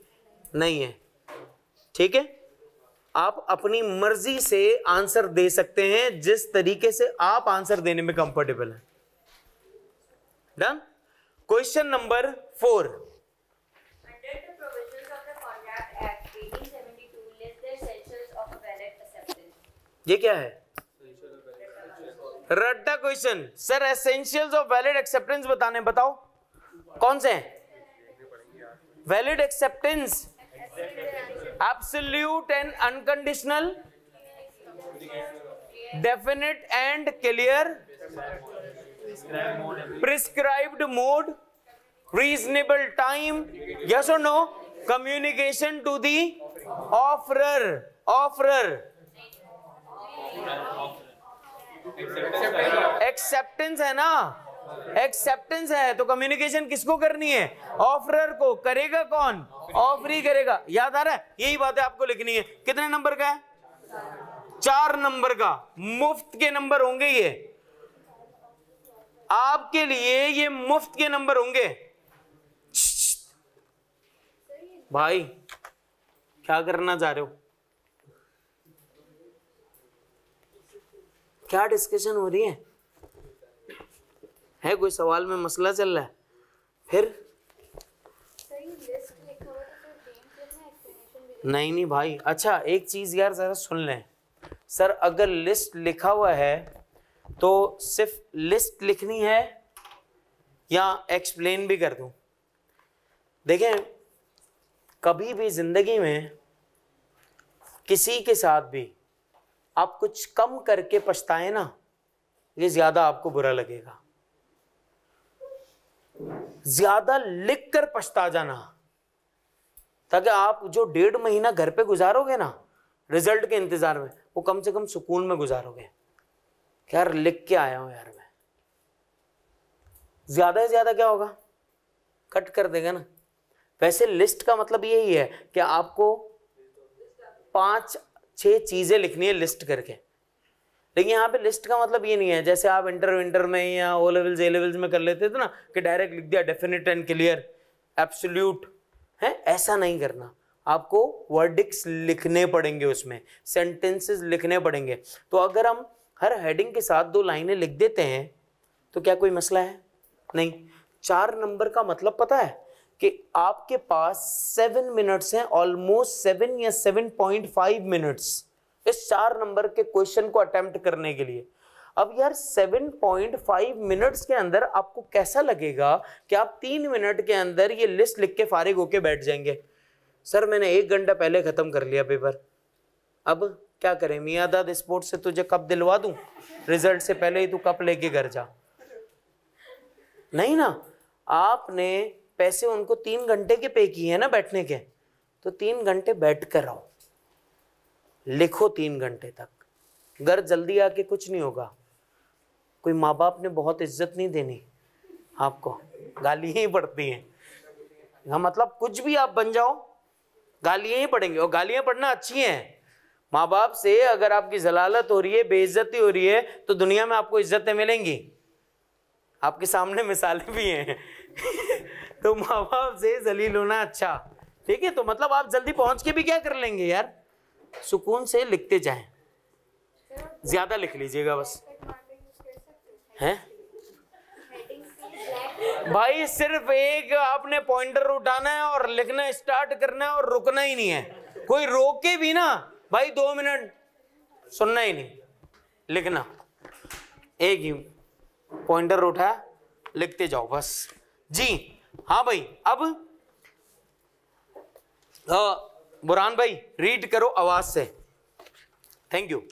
नहीं है, ठीक है? आप अपनी मर्जी से आंसर दे सकते हैं जिस तरीके से आप आंसर देने में कंफर्टेबल हैं। Done? Question number 4। Under the provisions of the Contract Act 1872 list the essentials of a valid acceptance. ये क्या है? रट्टा question. Sir essentials of valid acceptance बताने, बताओ कौन से हैं? Valid acceptance, absolute and unconditional, definite and clear, prescribed mode, reasonable time, yes और no, communication to the offeror, offeror, acceptance है ना, एक्सेप्टेंस है तो कम्युनिकेशन किसको करनी है? ऑफरर को। करेगा कौन? ऑफरी करेगा। याद आ रहा है? यही बात है आपको लिखनी है। कितने नंबर का है? 4 नंबर का। मुफ्त के नंबर होंगे ये आपके लिए, ये मुफ्त के नंबर होंगे। भाई क्या करना चाह रहे हो? क्या डिस्कशन हो रही है कोई सवाल में मसला चल रहा है? फिर नहीं भाई। अच्छा एक चीज यार जरा सुन लें। सर अगर लिस्ट लिखा हुआ है तो सिर्फ लिस्ट लिखनी है या एक्सप्लेन भी कर दूं? देखें, कभी भी जिंदगी में किसी के साथ भी आप कुछ कम करके पछताए ना, ये ज्यादा आपको बुरा लगेगा। ज्यादा लिख कर पछता जाना, ताकि आप जो 1.5 महीना घर पे गुजारोगे ना रिजल्ट के इंतजार में, वो कम से कम सुकून में गुजारोगे। यार लिख के आया हूं यार मैं। ज्यादा से ज्यादा क्या होगा? कट कर देगा ना। वैसे लिस्ट का मतलब यही है कि आपको 5-6 चीजें लिखनी है लिस्ट करके। लेकिन यहाँ पे लिस्ट का मतलब ये नहीं है जैसे आप इंटर में या ओ लेवल्स ए लेवल्स में कर लेते थे ना कि डायरेक्ट लिख दिया डेफिनेट एंड क्लियर, एब्सोल्यूट है। ऐसा नहीं करना। आपको वर्डिक्स लिखने पड़ेंगे, उसमें सेंटेंसेस लिखने पड़ेंगे। तो अगर हम हर हेडिंग के साथ 2 लाइनें लिख देते हैं तो क्या कोई मसला है? नहीं। 4 नंबर का मतलब पता है कि आपके पास 7 मिनट्स हैं, ऑलमोस्ट 7 या 7.5 मिनट्स इस 4 नंबर के क्वेश्चन को अटेम्प्ट करने के लिए। अब यार 7.5 मिनट्स के अंदर आपको कैसा लगेगा कि आप 3 मिनट के अंदर ये लिस्ट लिख के फारिग होके बैठ जाएंगे? सर मैंने 1 घंटा पहले खत्म कर लिया पेपर, अब क्या करें? मियादाद स्पोर्ट से तुझे कप दिलवा दूं, रिजल्ट से पहले ही तू कप लेके घर जा। नहीं ना, आपने पैसे उनको 3 घंटे के पे किए हैं ना बैठने के, तो 3 घंटे बैठ कर रहो, लिखो 3 घंटे तक। घर जल्दी आके कुछ नहीं होगा। कोई माँ बाप ने बहुत इज्जत नहीं देनी आपको, गालियां ही पड़ती हैं। हाँ मतलब कुछ भी आप बन जाओ गालियां ही पड़ेंगे, और गालियां पड़ना अच्छी हैं। माँ बाप से अगर आपकी जलालत हो रही है, बेइज्जती हो रही है, तो दुनिया में आपको इज्जतें मिलेंगी। आपके सामने मिसालें भी हैं तो माँ बाप से जलील होना अच्छा, ठीक है? तो मतलब आप जल्दी पहुंच के भी क्या कर लेंगे यार, सुकून से लिखते जाएं। ज्यादा लिख लीजिएगा बस, हैं भाई। सिर्फ एक आपने पॉइंटर उठाना है और लिखना स्टार्ट करना है और रुकना ही नहीं है। कोई रोके भी ना भाई 2 मिनट सुनना ही नहीं, लिखना। एक ही पॉइंटर उठा लिखते जाओ बस जी। हाँ भाई, अब बुरहान भाई रीड करो आवाज से। थैंक यू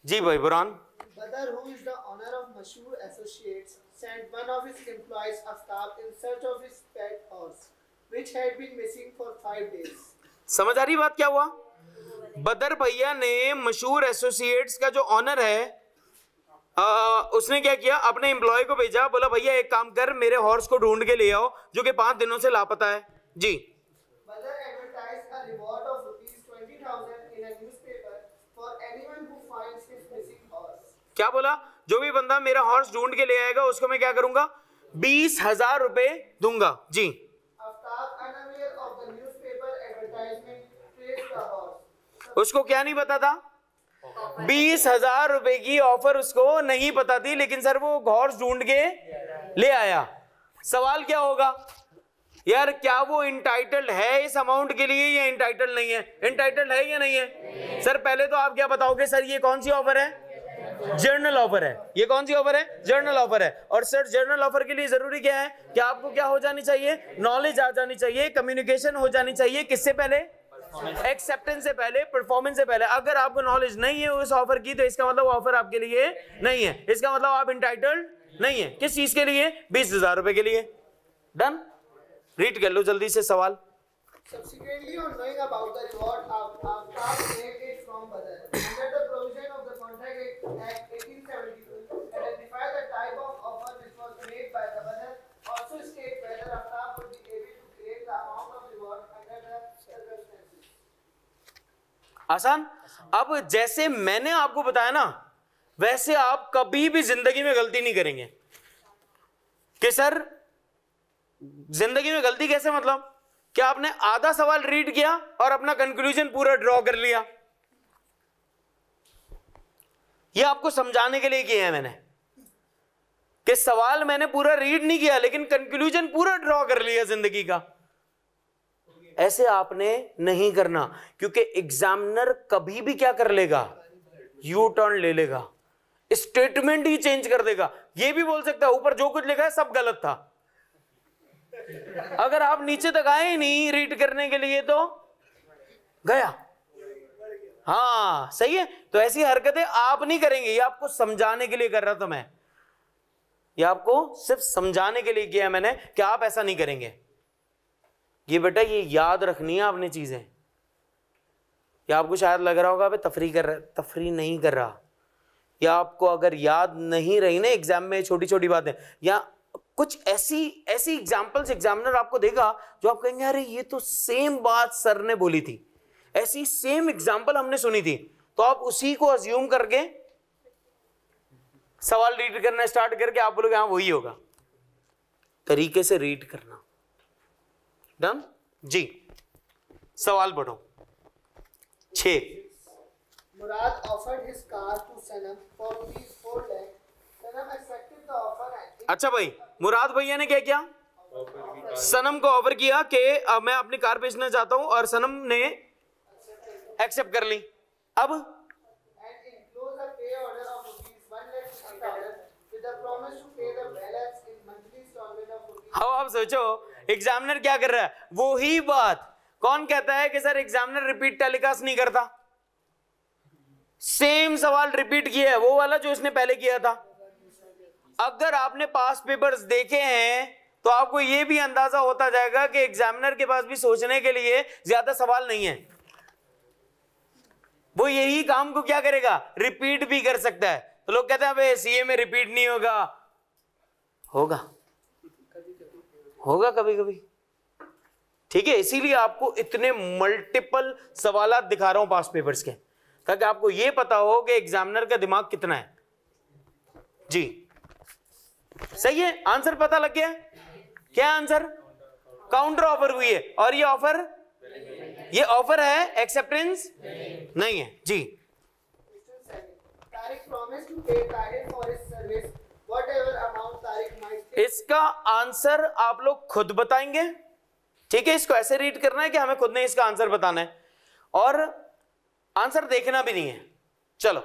जी भाई Burhan. Badar, who is the owner of Mashhoor Associates, sent one of his employees Aftab in search of his pet horse, which had been missing for 5 days. समझ आ रही बात क्या हुआ? बदर भैया ने मशहूर एसोसिएट्स का जो ऑनर है उसने क्या किया, अपने एम्प्लॉय को भेजा, बोला भैया एक काम कर, मेरे हॉर्स को ढूंढ के ले आओ जो कि 5 दिनों से लापता है जी। Badar advertised a reward of ₹20,000 in a newspaper for anyone who finds his missing horse. क्या बोला? जो भी बंदा मेरा हॉर्स ढूंढ के ले आएगा उसको मैं क्या करूंगा? 20,000 रुपए दूंगा जी। Aftab, unaware of the newspaper advertisement, traced the horse. उसको क्या नहीं पता था? 20,000 रुपए की ऑफर उसको नहीं पता थी, लेकिन सर वो हॉर्स ढूंढ के ले आया। सवाल क्या होगा यार, क्या वो इंटाइटल्ड है इस अमाउंट के लिए या इंटाइटल्ड नहीं है? इंटाइटल्ड है या नहीं है? सर पहले तो आप क्या बताओगे, सर ये कौन सी ऑफर है? जर्नल ऑफर है। ये कौन सी ऑफर है? जर्नल ऑफर है। और सर जर्नल ऑफर के लिए जरूरी क्या है कि आपको क्या हो जानी चाहिए? नॉलेज आ जानी चाहिए, कम्युनिकेशन हो जानी चाहिए। किससे पहले? एक्सेप्टेंस से पहले, परफॉर्मेंस से पहले। अगर आपको नॉलेज नहीं है उस ऑफर की तो इसका मतलब ऑफर आपके लिए नहीं है, इसका मतलब आप इंटाइटल्ड नहीं है। किस चीज के लिए? 20,000 रुपए के लिए। डन। रीड कर लो जल्दी से सवाल। Subsequently, on knowing about the reward, Aftab made it from Badr. Under the provision of the Contract Act 1872, identify the type of offer which was made by the Badr. Also state whether Aftab would be able to create the amount of reward under the circumstances. आसान। अब जैसे मैंने आपको बताया ना, वैसे आप कभी भी जिंदगी में गलती नहीं करेंगे। कि सर जिंदगी में गलती कैसे? मतलब क्या आपने आधा सवाल रीड किया और अपना कंक्लूजन पूरा ड्रॉ कर लिया? ये आपको समझाने के लिए किया है मैंने कि सवाल मैंने पूरा रीड नहीं किया लेकिन कंक्लूजन पूरा ड्रॉ कर लिया जिंदगी का। ऐसे आपने नहीं करना, क्योंकि एग्जामिनर कभी भी क्या कर लेगा? यू टर्न ले लेगा, स्टेटमेंट ही चेंज कर देगा। ये भी बोल सकता है ऊपर जो कुछ लिखा है सब गलत था। अगर आप नीचे तक आए नहीं रीड करने के लिए तो गया। हाँ सही है। तो ऐसी हरकतें आप नहीं करेंगे। ये आपको समझाने के लिए कर रहा था मैं, ये आपको सिर्फ समझाने के लिए किया मैंने कि आप ऐसा नहीं करेंगे। ये बेटा ये याद रखनी है आपने चीजें। ये आपको शायद लग रहा होगा अबे तफरी कर रहा, तफरी नहीं कर रहा। या आपको अगर याद नहीं रही ना एग्जाम में छोटी छोटी बातें, या कुछ ऐसी एग्जाम्पल्स एग्जामिनर आपको देगा जो आप कहेंगे अरे ये तो सेम बात सर ने बोली थी, ऐसी सेम एग्जाम्पल हमने सुनी थी, तो आप उसी को अज्यूम करके सवाल रीड करना स्टार्ट करके आप बोलोगे हाँ वही होगा। तरीके से रीड करना। डन जी। सवाल पढ़ो 6। Murad offered his car to Sanam for rupees 4 lakh. Sanam accepted the offer and अच्छा भाई, मुराद भैया ने क्या किया? सनम को ऑफर किया कि अब मैं अपनी कार बेचना चाहता हूं, और सनम ने एक्सेप्ट कर ली। अब and enclosed a pay order of rupees 1,50,000 with the promise to pay the balance in monthly installment of rupees. अब आप सोचो एग्जामिनर क्या कर रहा है? वो ही बात कौन कहता है कि सर एग्जामिनर रिपीट टेलीकास्ट नहीं करता? सेम सवाल रिपीट किया है, वो वाला जो इसने पहले किया था। अगर आपने पास पेपर्स देखे हैं तो आपको यह भी अंदाजा होता जाएगा कि एग्जामिनर के पास भी सोचने के लिए ज्यादा सवाल नहीं है। वो यही काम को क्या करेगा? रिपीट भी कर सकता है। तो लोग कहते हैं अबे सीए में रिपीट नहीं होगा। होगा, होगा कभी कभी। ठीक है, इसीलिए आपको इतने मल्टीपल सवालात दिखा रहा हूं पास पेपर्स के, ताकि आपको यह पता हो कि एग्जामिनर का दिमाग कितना है। जी सही है, आंसर पता लग गया? क्या आंसर? काउंटर ऑफर हुई है, और ये ऑफर है, एक्सेप्टेंस नहीं है। जी Tariq promised to pay Tahir for his service whatever amount Tariq might take. इसका आंसर आप लोग खुद बताएंगे। ठीक है, इसको ऐसे रीड करना है कि हमें खुद ने इसका आंसर बताना है, और आंसर देखना भी नहीं है। चलो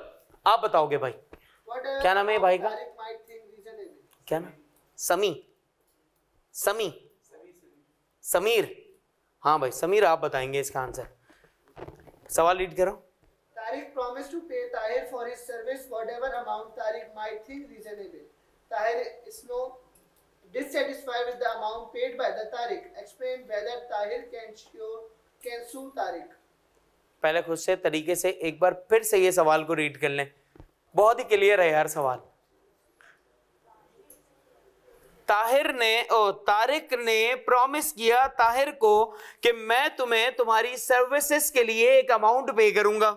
आप बताओगे भाई। Whatever क्या नाम है भाई का? Tariq might think reasonable. क्या नाम? समीर। हाँ भाई समीर, आप बताएंगे इसका आंसर। सवाल रीड करो। Tariq promised to pay Tahir for his service whatever amount Tariq might think reasonable. Tahir is no dissatisfied with the amount paid by the Tariq. Explain whether Tahir can sue Tariq. पहले खुद से तरीके से एक बार फिर से ये सवाल को रीड कर लें, बहुत ही क्लियर है यार सवाल। तारिक ने प्रॉमिस किया ताहिर को कि मैं तुम्हें तुम्हारी सर्विसेज के लिए एक अमाउंट पे करूंगा,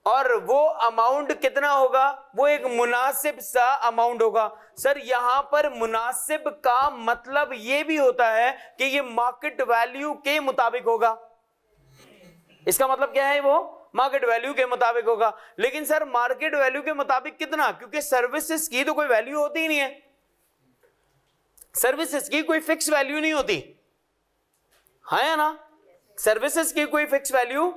और वो अमाउंट कितना होगा? वो एक मुनासिब सा अमाउंट होगा। सर यहां पर मुनासिब का मतलब ये भी होता है कि ये मार्केट वैल्यू के मुताबिक होगा। इसका मतलब क्या है? वो मार्केट वैल्यू के मुताबिक होगा। लेकिन सर मार्केट वैल्यू के मुताबिक कितना? क्योंकि सर्विसेज की तो कोई वैल्यू होती ही नहीं है, सर्विसेज की कोई फिक्स वैल्यू नहीं होती है ना? सर्विसेज की कोई फिक्स वैल्यू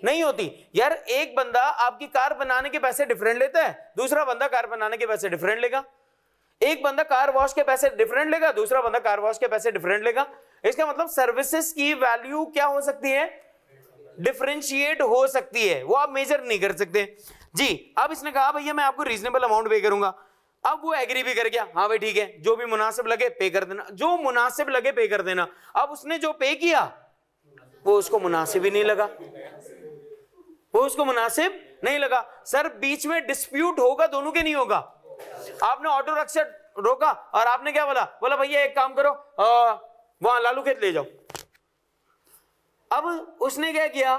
नहीं होती यार। एक बंदा आपकी कार बनाने के पैसे डिफरेंट लेता है, दूसरा बंदा कार बनाने के पैसे डिफरेंट लेगा। एक बंदा कार वॉश के पैसे डिफरेंट लेगा, दूसरा बंदा कार वॉश के पैसे डिफरेंट लेगा। इसका मतलब सर्विसेज की वैल्यू क्या हो सकती है, डिफरेंशिएट हो सकती है, वो आप मेजर नहीं कर सकते जी। अब इसने कहा भैया मैं आपको रीजनेबल अमाउंट पे करूंगा। अब वो एग्री भी कर गया, हाँ भाई ठीक है, जो भी मुनासिब लगे पे कर देना, जो मुनासिब लगे पे कर देना। अब उसने जो पे किया वो उसको मुनासिब ही नहीं लगा, वो उसको मुनासिब नहीं लगा। सर बीच में डिस्प्यूट होगा, दोनों के नहीं होगा। आपने ऑटो रिक्शा रोका और आपने क्या बोला, बोला भैया एक काम करो वहां लालू खेत ले जाओ। अब उसने क्या किया,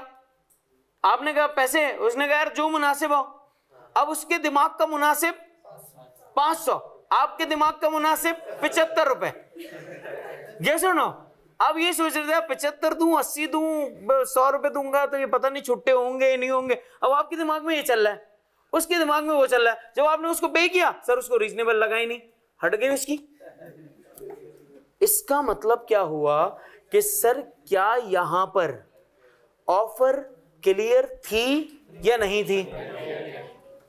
आपने कहा पैसे, उसने कहा यार जो मुनासिब हो। अब उसके दिमाग का मुनासिब 500, आपके दिमाग का मुनासिब 75 रुपए। ये सुनो, अब ये सोच रहे थे 75 दूं, 80 दूं, 100 रुपए दूंगा तो ये पता नहीं छुट्टे होंगे नहीं होंगे। अब आपके दिमाग में ये चल रहा है, उसके दिमाग में वो चल रहा है। जब आपने उसको पे किया, सर उसको रीजनेबल लगा ही नहीं, हट गई उसकी। इसका मतलब क्या हुआ कि सर क्या यहां पर ऑफर क्लियर थी या नहीं थी,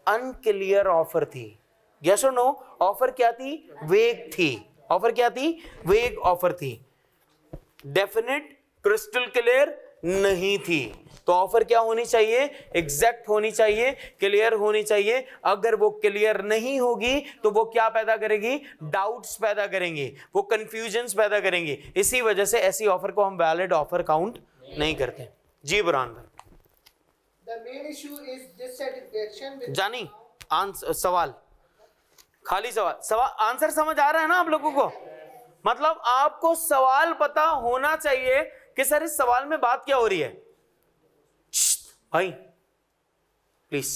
अनक्लियर ऑफर थी। यस और नो, ऑफर क्या थी, वेग थी। ऑफर क्या थी, वेग ऑफर थी, डेफिनेट क्रिस्टल क्लियर नहीं थी। तो ऑफर क्या होनी चाहिए, एग्जैक्ट होनी चाहिए, क्लियर होनी चाहिए। अगर वो क्लियर नहीं होगी तो वो क्या पैदा करेगी, डाउट्स पैदा करेंगे, वो कंफ्यूजन्स पैदा करेंगे। इसी वजह से ऐसी ऑफर को हम वैलिड ऑफर काउंट नहीं करते। जी बुरहान भाई। The main issue is dissatisfaction with जानी सवाल, खाली सवाल आंसर समझ आ रहा है ना आप लोगों को। मतलब आपको सवाल पता होना चाहिए कि सर इस सवाल में बात क्या हो रही है। भाई प्लीज,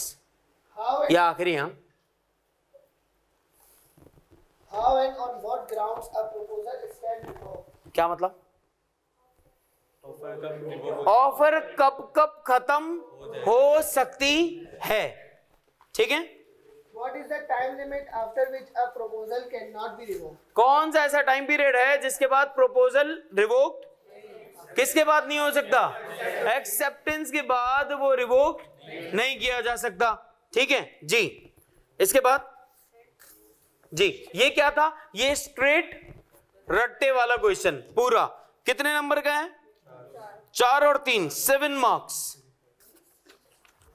how या आखिरी, हाँ and on what grounds a proposal is stand before। क्या मतलब, ऑफर कब कब खत्म हो सकती है, ठीक है। What is the time limit after which a proposal cannot be revoked? कौन सा ऐसा टाइम पीरियड है जिसके बाद प्रपोजल रिवोक्ड, किसके बाद नहीं हो सकता, एक्सेप्टेंस के बाद वो रिवोक नहीं किया जा सकता, ठीक है जी। इसके बाद जी ये क्या था, ये स्ट्रेट रट्टे वाला क्वेश्चन पूरा कितने नंबर का है, 4 और 3, 7 मार्क्स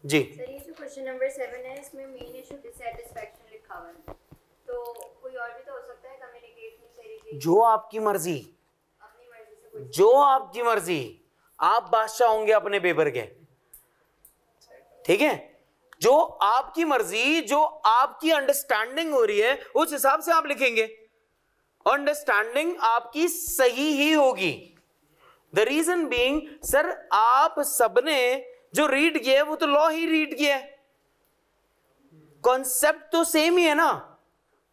जी। सर ये जो क्वेश्चन नंबर 7 है इसमें मेन इशू डिससैटिस्फैक्शन लिखा हुआ है, तो कोई और भी तो हो सकता है, कम्युनिकेट नहीं करेगी, जो आपकी मर्जी, अपनी मर्जी से कोई जो आपकी मर्जी, आप बादशाह होंगे अपने पेपर के, ठीक है। जो आपकी मर्जी, जो आपकी अंडरस्टैंडिंग हो रही है उस हिसाब से आप लिखेंगे, अंडरस्टैंडिंग आपकी सही ही होगी। द रीजन बीइंग सर आप सबने जो रीड किया है वो तो लॉ ही रीड किया है, कॉन्सेप्ट तो सेम ही है ना,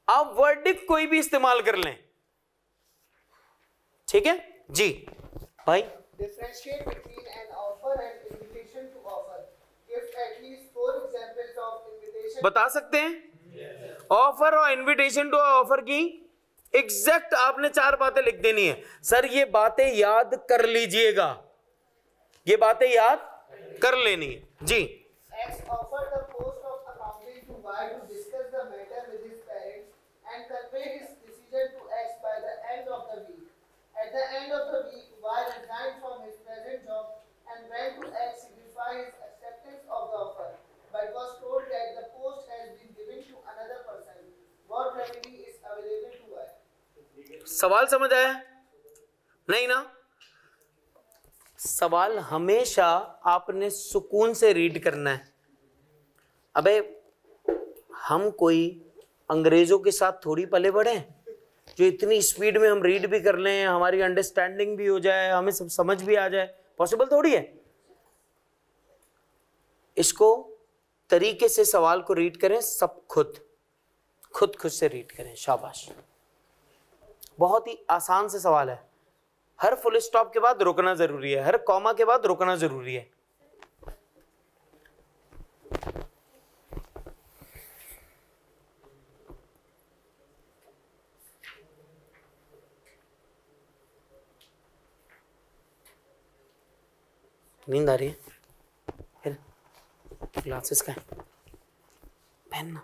आप वर्डिक्ट कोई भी इस्तेमाल कर लें, ठीक है जी भाई। Differentiate between an offer and invitation to offer. Give at least 4 examples of invitation. बता सकते हैं ऑफर और इनविटेशन टू ऑफर की एग्जैक्ट आपने 4 बातें लिख देनी है। सर ये बातें याद कर लीजिएगा, ये बातें याद कर लेनी है जी। X offered the post of accounting to Y to discuss the matter with his parents and convey his decision to X by the end of the week. At the end of the week, Y resigned from his present job and went to X to signify his acceptance of the offer, but was told that the post has been given to another person. What remedy is available to Y? सवाल समझ आया नहीं ना? सवाल हमेशा आपने सुकून से रीड करना है। अबे हम कोई अंग्रेजों के साथ थोड़ी पले बढ़े जो इतनी स्पीड में हम रीड भी कर लें, हमारी अंडरस्टैंडिंग भी हो जाए, हमें सब समझ भी आ जाए, पॉसिबल थोड़ी है। इसको तरीके से सवाल को रीड करें, सब खुद से रीड करें, शाबाश। बहुत ही आसान से सवाल है। हर फुल स्टॉप के बाद रुकना जरूरी है, हर कॉमा के बाद रुकना जरूरी है। नींद आ रही है? ग्लासेस का है पेन ना,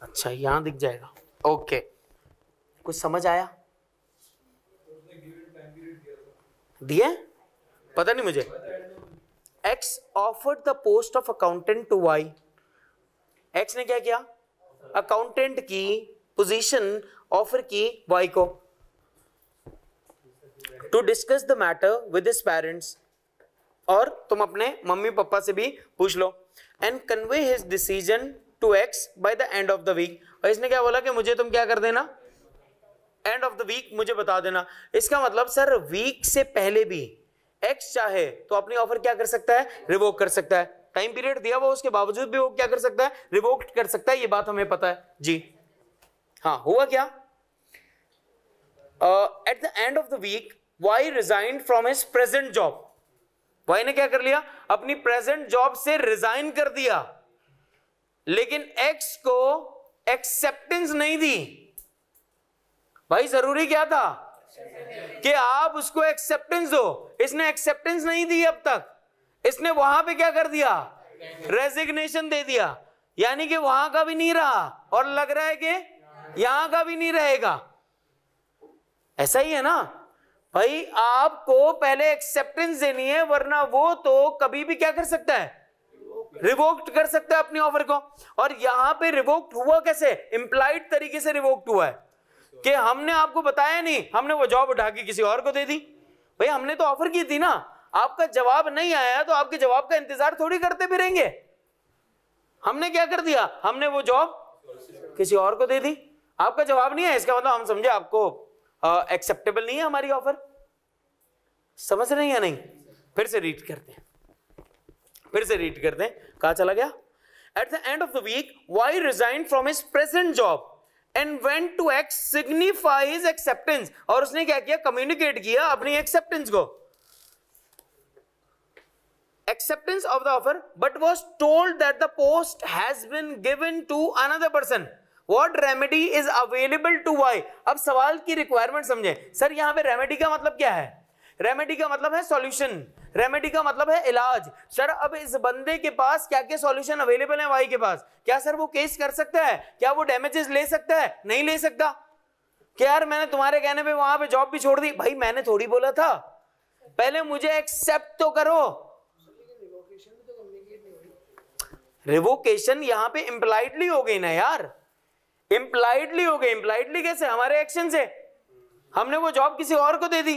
अच्छा यहाँ दिख जाएगा। ओके कुछ समझ आया? दिए पता नहीं मुझे। X offered the post of accountant to Y। X ने क्या किया? अकाउंटेंट की पोजीशन ऑफर की Y को। To discuss the matter with his parents, और तुम अपने मम्मी पापा से भी पूछ लो। And convey his decision to X by the end of the week. और इसने क्या बोला कि मुझे तुम क्या कर देना, एंड ऑफ द वीक मुझे बता देना। इसका मतलब सर वीक से पहले भी X चाहे तो अपनी ऑफर क्या कर सकता है, रिवोक कर सकता है। टाइम पीरियड दिया हुआ उसके बावजूद भी वो क्या कर सकता है, रिवोक कर सकता है। ये बात हमें पता है जी। हाँ हुआ क्या, at the end of the week Y resign from his present job. Y ने क्या कर लिया, अपनी प्रेजेंट जॉब से रिजाइन कर दिया, लेकिन X को एक्सेप्टेंस नहीं दी। भाई जरूरी क्या था कि आप उसको एक्सेप्टेंस दो, इसने एक्सेप्टेंस नहीं दी अब तक। इसने वहां पे क्या कर दिया, रेजिग्नेशन दे दिया, यानी कि वहां का भी नहीं रहा और लग रहा है कि यहां का भी नहीं रहेगा। ऐसा ही है ना भाई, आपको पहले एक्सेप्टेंस देनी है, वरना वो तो कभी भी क्या कर सकता है, रिवोक्ट कर सकता है अपनी ऑफर को। और यहां पे रिवोक्ट हुआ कैसे, इंप्लाइड तरीके से रिवोक्ट हुआ है कि हमने आपको बताया नहीं, हमने वो जॉब उठा के किसी और को दे दी। भाई हमने तो ऑफर की थी ना, आपका जवाब नहीं आया तो आपके जवाब का इंतजार थोड़ी करते फिरेंगे। हमने क्या कर दिया, हमने वो जॉब किसी और को दे दी। आपका जवाब नहीं है इसका मतलब हम समझे आपको एक्सेप्टेबल नहीं है हमारी ऑफर। समझ रहे हैं या नहीं? फिर से रीड करते हैं, फिर से रीड करते हैं। कहां चला गया, at the end of the week Y resign from his present job and went to X signify his acceptance. और उसने क्या किया, कम्युनिकेट किया अपनी एक्सेप्टेंस को, acceptance of the offer, but was told that the post has been given to another person. What remedy is available to Y? अब सवाल की रिक्वायरमेंट समझे सर। यहां पे रेमेडी का मतलब क्या है, रेमेडी का मतलब है सॉल्यूशन, रेमेडी का मतलब है इलाज। सर अब इस बंदे के पास क्या क्या सॉल्यूशन अवेलेबल है वाई के पास? क्या सर वो केस कर सकता है, क्या वो डैमेजेस ले सकता है? नहीं ले सकता। क्या यार मैंने तुम्हारे कहने पे वहां पे जॉब भी छोड़ दी, भाई मैंने थोड़ी बोला था, पहले मुझे एक्सेप्ट तो करो। रिवोकेशन यहां पे इंप्लाइडली हो गई ना यार, इंप्लाइडली हो गई। इंप्लाइडली कैसे, हमारे एक्शन से हमने वो जॉब किसी और को दे दी।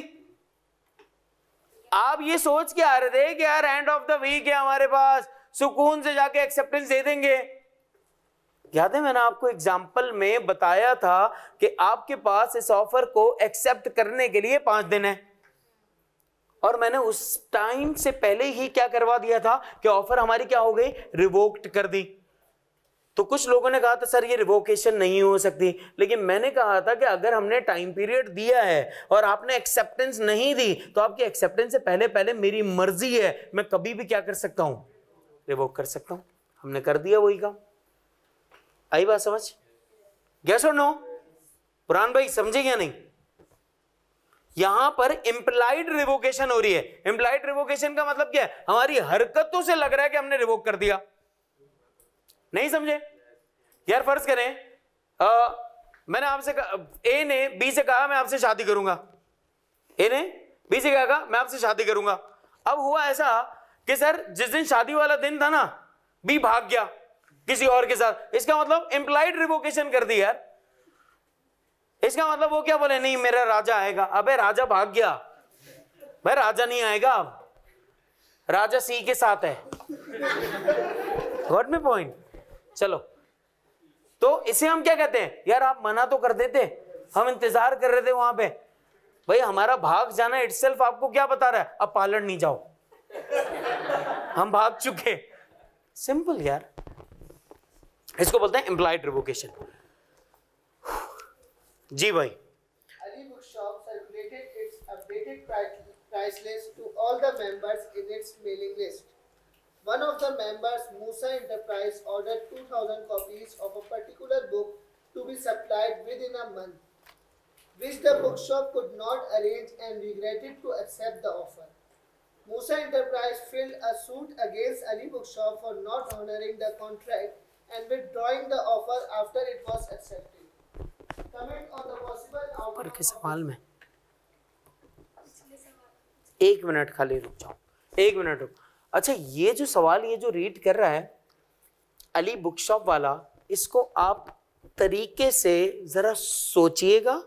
आप ये सोच के आ रहे थे कि यार एंड ऑफ द वीक है हमारे पास, सुकून से जाके एक्सेप्टेंस दे देंगे। याद है मैंने आपको एग्जाम्पल में बताया था कि आपके पास इस ऑफर को एक्सेप्ट करने के लिए 5 दिन है, और मैंने उस टाइम से पहले ही क्या करवा दिया था कि ऑफर हमारी क्या हो गई, रिवोक्ट कर दी। तो कुछ लोगों ने कहा था सर ये रिवोकेशन नहीं हो सकती, लेकिन मैंने कहा था कि अगर हमने टाइम पीरियड दिया है और आपने एक्सेप्टेंस नहीं दी तो आपकी एक्सेप्टेंस से पहले पहले मेरी मर्जी है, मैं कभी भी क्या कर सकता हूं, रिवोक कर सकता हूं। हमने कर दिया वही काम। आई बात समझ? यस और नो? पुरान भाई समझे क्या नहीं? यहां पर इंप्लाइड रिवोकेशन हो रही है। इंप्लाइड रिवोकेशन का मतलब क्या है, हमारी हरकतों से लग रहा है कि हमने रिवोक कर दिया। नहीं समझे यार? फर्ज करें मैंने आपसे ए ने बी से कहा मैं आपसे शादी करूंगा, ए ने बी से कहा मैं आपसे शादी करूंगा। अब हुआ ऐसा कि सर जिस दिन शादी वाला दिन था ना, बी भाग गया किसी और के साथ। इसका मतलब इंप्लाइड रिवोकेशन कर दी यार। इसका मतलब वो क्या बोले, नहीं मेरा राजा आएगा। अबे राजा भाग गया भाई, राजा नहीं आएगा, अब राजा सी के साथ है। Got me point? चलो तो इसे हम क्या कहते हैं, यार आप मना तो कर देते, हम इंतजार कर रहे थे वहां पे। भाई हमारा भाग जाना इटसेल्फ आपको क्या बता रहा है, अब पार्लर नहीं जाओ, हम भाग चुके। सिंपल यार, इसको बोलते हैं इम्प्लाइड रिवोकेशन। जी भाई। Ali Bookshop circulated its updated price list to all the members in its mailing list. One of the members, Musa Enterprise, ordered 2000 copies of a particular book to be supplied within a month, which the bookshop could not arrange and regretted to accept the offer. Musa Enterprise filed a suit against Ali Bookshop for not honoring the contract and withdrawing the offer after it was accepted. Comment on the possible outcome. और के सवाल में 1 minute खाली रुक जाओ, 1 minute रुक। अच्छा, ये जो सवाल ये जो रीड कर रहा है अली बुक शॉप वाला, इसको आप तरीके से जरा सोचिएगा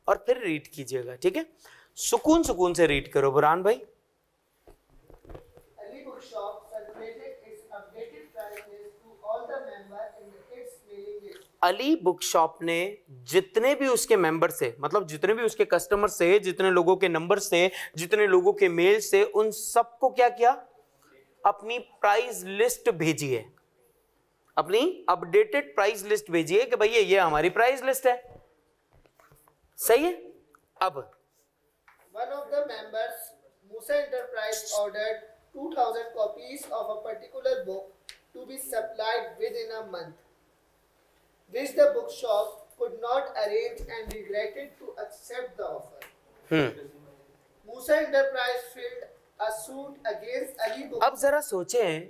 और फिर रीड कीजिएगा, ठीक है? सुकून सुकून से रीड करो बुरहान भाई। Ali Bookshop circulated its updated price list to all the members in its mailing list. Ali book shop ने जितने भी उसके मेंबर से, मतलब जितने भी उसके कस्टमर से, जितने लोगों के नंबर से, जितने लोगों के मेल से, उन सबको क्या किया? अपनी प्राइस लिस्ट भेजी है, अपनी अपडेटेड प्राइस लिस्ट भेजी है कि भैया ये हमारी प्राइस लिस्ट है। सही है? अब One of the members, Musa Enterprise, ordered 2,000 copies of a particular book to be supplied within a month, which the bookshop could not arrange and regretted to accept the offer. Musa Enterprise filed a suit against Ali Book. अब जरा सोचें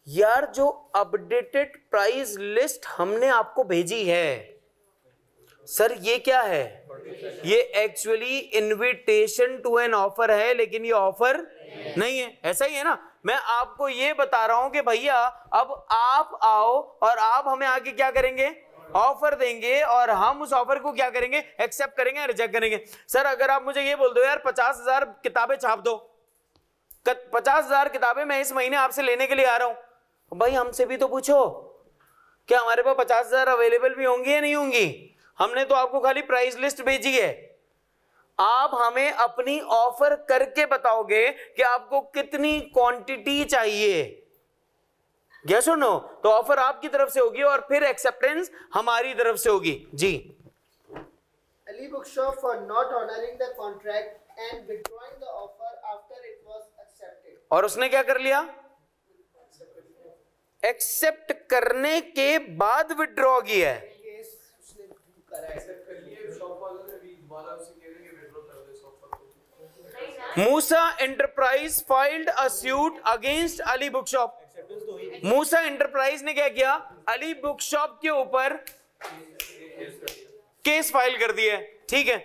यार, जो updated price list हमने आपको भेजी है sir, ये क्या है? ये actually invitation to an offer है, लेकिन ये ऑफर नहीं है। ऐसा ही है ना? मैं आपको ये बता रहा हूं कि भैया अब आप आओ और आप हमें आगे क्या करेंगे? ऑफर देंगे, और हम उस ऑफर को क्या करेंगे? एक्सेप्ट करेंगे, रिजेक्ट करेंगे। सर अगर आप मुझे ये बोल दो यार 50,000 किताबें छाप दो, 50,000 किताबें मैं इस महीने आपसे लेने के लिए आ रहा हूं, भाई हमसे भी तो पूछो क्या हमारे पास 50,000 अवेलेबल भी होंगी या नहीं होंगी? हमने तो आपको खाली प्राइस लिस्ट भेजी है, आप हमें अपनी ऑफर करके बताओगे कि आपको कितनी क्वांटिटी चाहिए। यस और नो? तो ऑफर आपकी तरफ से होगी और फिर एक्सेप्टेंस हमारी तरफ से होगी। जी। Ali Bookshop for not honoring the contract and withdrawing the offer after it was accepted. और उसने क्या कर लिया? एक्सेप्ट करने के बाद विड्रॉ किया है। Case उसने view करा है। Musa enterprise filed a suit against Ali book shop. Musa enterprise ने क्या किया? अली बुक शॉप के ऊपर केस फाइल कर दिया है, ठीक है,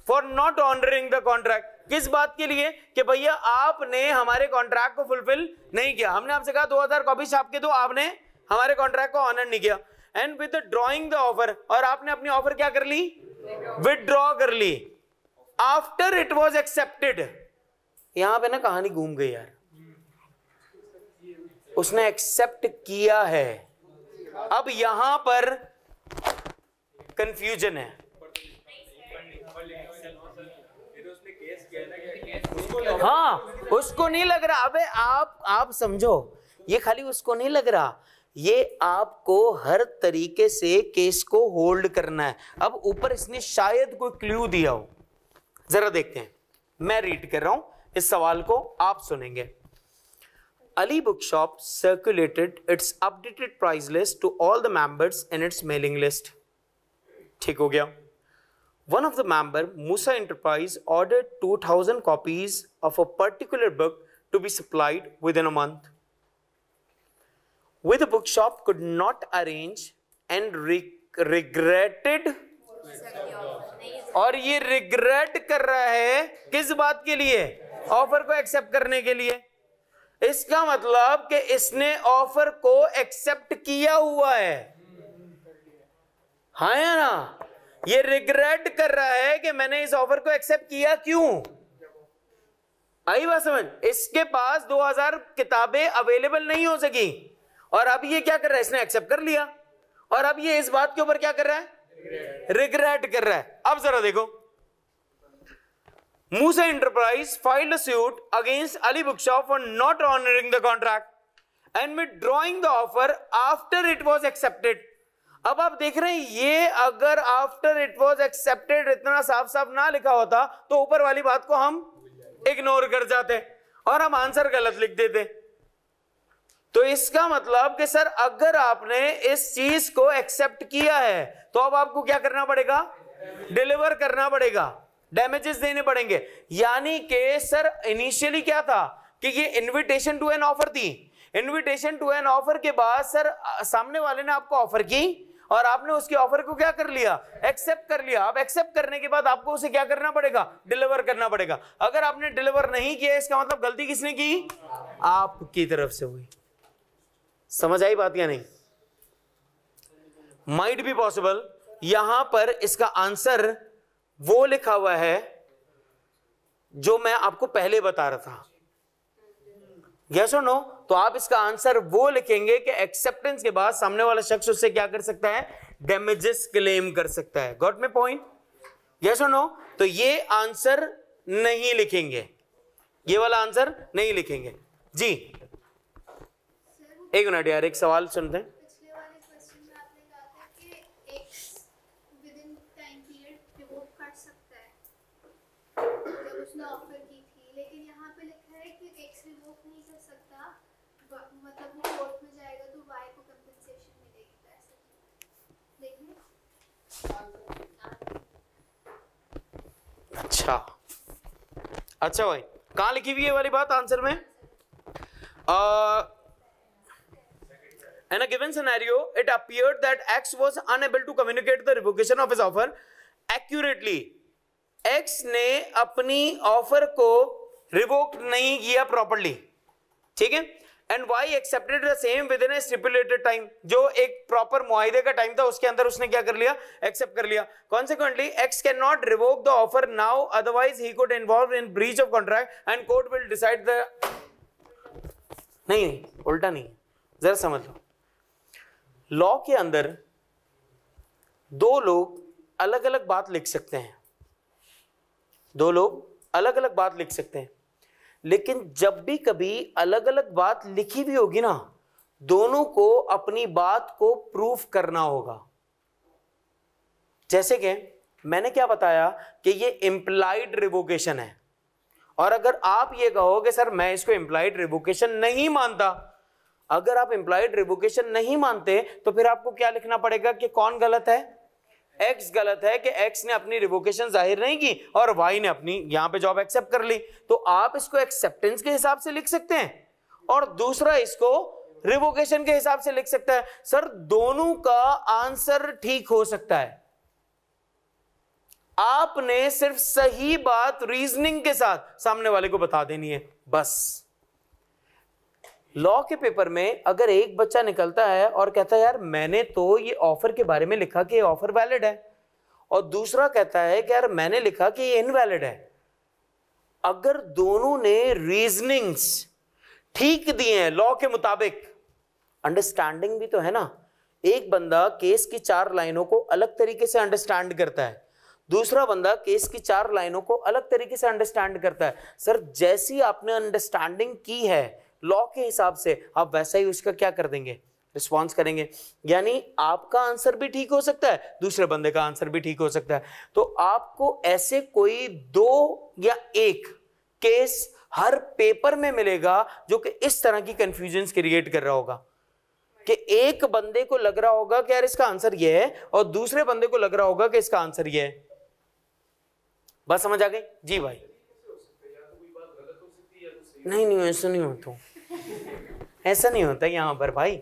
for not honouring the contract. किस बात के लिए? कि भैया आपने हमारे कॉन्ट्रैक्ट को फुलफिल नहीं किया। हमने आपसे कहा 2000 कॉपी छाप के दो, आपने हमारे कॉन्ट्रैक्ट को ऑनर नहीं किया। And with drawing the offer, और आपने अपनी ऑफर क्या कर ली? विदड्रॉ कर ली आफ्टर इट वॉज एक्सेप्टेड। यहां पे ना कहानी घूम गई यार, उसने एक्सेप्ट किया है, अब यहां पर कंफ्यूजन है। हाँ, उसको नहीं लग रहा। अबे आप समझो, ये खाली उसको नहीं लग रहा, ये आपको हर तरीके से केस को होल्ड करना है। अब ऊपर इसने शायद कोई क्लू दिया हो, जरा देखते हैं। मैं रीड कर रहा हूं, इस सवाल को आप सुनेंगे। Ali book shop circulated its updated price list to all the members in its mailing list. ठीक हो गया। One of the member, Musa Enterprise, ordered 2,000 copies of a particular book to be supplied within a month. With the bookshop could not arrange and regretted, और ये regret कर रहा है किस बात के लिए? ऑफर को एक्सेप्ट करने के लिए। इसका मतलब कि इसने ऑफर को एक्सेप्ट किया हुआ है, हाँ या ना? ये रिग्रेट कर रहा है कि मैंने इस ऑफर को एक्सेप्ट किया। क्यों? आई बात समझ? इसके पास 2000 किताबें अवेलेबल नहीं हो सकी, और अब ये क्या कर रहा है? इसने एक्सेप्ट कर लिया, और अब ये इस बात के ऊपर क्या कर रहा है? रिग्रेट कर रहा है। अब जरा देखो, Musa enterprise filed a suit against Ali book shop for not honouring the contract and withdrawing the offer after it was accepted. अब आप देख रहे हैं, ये अगर आफ्टर इट वाज एक्सेप्टेड इतना साफ साफ ना लिखा होता तो ऊपर वाली बात को हम इग्नोर कर जाते और हम आंसर गलत लिख देते। तो इसका मतलब कि सर अगर आपने इस चीज को एक्सेप्ट किया है तो अब आपको क्या करना पड़ेगा? डिलीवर करना पड़ेगा, डैमेजेस देने पड़ेंगे। यानी कि सर इनिशियली क्या था कि ये इनविटेशन टू एन ऑफर थी। इनविटेशन टू एन ऑफर के बाद सर सामने वाले ने आपको ऑफर की और आपने उसकी ऑफर को क्या कर लिया, एक्सेप्ट कर लिया। अब एक्सेप्ट करने के बाद आपको उसे क्या करना पड़ेगा, डिलीवर करना पड़ेगा। अगर आपने डिलीवर नहीं किया इसका मतलब गलती किसने की, आपकी तरफ से हुई। समझ आई बात या नहीं? माइट बी पॉसिबल यहां पर इसका आंसर वो लिखा हुआ है जो मैं आपको पहले बता रहा था, यस और नो? तो आप इसका आंसर वो लिखेंगे कि एक्सेप्टेंस के बाद सामने वाला शख्स उससे क्या कर सकता है, डैमेजेस क्लेम कर सकता है। Got my point? यस और नो? तो ये आंसर नहीं लिखेंगे, ये वाला आंसर नहीं लिखेंगे जी। एक मिनट यार, एक सवाल सुनते हैं। पिछले वाले क्वेश्चन में आपने कहा था कि x with in time period revoke कर सकता है जब उसने ऑफर की थी, लेकिन यहाँ पे लिखा है कि एक्स रिवोक नहीं कर सकता, मतलब वो कोर्ट में जाएगा तो वाई को कंपनसेशन मिलेगी पैसे। देखिए अच्छा भाई, कहां लिखी हुई है वाली बात आंसर में? In a given scenario, it appeared that X was unable to communicate the revocation of his offer accurately. X ने अपनी ऑफर को रिवोक नहीं किया प्रॉपर्ली, ठीक है? And Y accepted the same within a stipulated time. जो एक proper मुआहिदे का टाइम था उसके अंदर उसने क्या कर लिया, एक्सेप्ट कर लिया। Consequently, X cannot revoke the offer now, otherwise he could involve in breach of contract and court will decide the नहीं, उल्टा नहीं, जरा समझ लो। लॉ के अंदर दो लोग अलग अलग बात लिख सकते हैं, दो लोग अलग अलग बात लिख सकते हैं, लेकिन जब भी कभी अलग अलग बात लिखी भी होगी ना, दोनों को अपनी बात को प्रूफ करना होगा। जैसे कि मैंने क्या बताया कि ये इंप्लाइड रिवोकेशन है, और अगर आप ये कहो कि सर मैं इसको इंप्लाइड रिवोकेशन नहीं मानता, अगर आप इंप्लाइड रिवोकेशन नहीं मानते तो फिर आपको क्या लिखना पड़ेगा कि कौन गलत है, एक्स गलत है, कि एक्स ने अपनी रिवोकेशन जाहिर नहीं की और वाई ने अपनी यहां पे जॉब एक्सेप्ट कर ली। तो आप इसको एक्सेप्टेंस के हिसाब से लिख सकते हैं और दूसरा इसको रिवोकेशन के हिसाब से लिख सकता है। सर दोनों का आंसर ठीक हो सकता है, आपने सिर्फ सही बात रीजनिंग के साथ सामने वाले को बता देनी है बस। लॉ के पेपर में अगर एक बच्चा निकलता है और कहता है यार मैंने तो ये ऑफर के बारे में लिखा कि ये ऑफर वैलिड है, और दूसरा कहता है कि यार मैंने लिखा कि ये इनवैलिड है, अगर दोनों ने रीजनिंग्स ठीक दिए हैं लॉ के मुताबिक, अंडरस्टैंडिंग भी तो है ना। एक बंदा केस की 4 लाइनों को अलग तरीके से अंडरस्टैंड करता है, दूसरा बंदा केस की 4 लाइनों को अलग तरीके से अंडरस्टैंड करता है। सर जैसी आपने अंडरस्टैंडिंग की है लॉ के हिसाब से, आप वैसा ही उसका क्या कर देंगे, रिस्पॉन्स करेंगे। यानी आपका आंसर भी ठीक हो सकता है, दूसरे बंदे का आंसर भी ठीक हो सकता है। तो आपको ऐसे कोई 2 या 1 केस हर पेपर में मिलेगा जो कि इस तरह की कंफ्यूजन क्रिएट कर रहा होगा, कि एक बंदे को लग रहा होगा कि यार इसका आंसर ये है और दूसरे बंदे को लग रहा होगा कि इसका आंसर ये है। बात समझ आ गई जी भाई? नहीं ऐसा नहीं होता, ऐसा नहीं होता यहां पर भाई,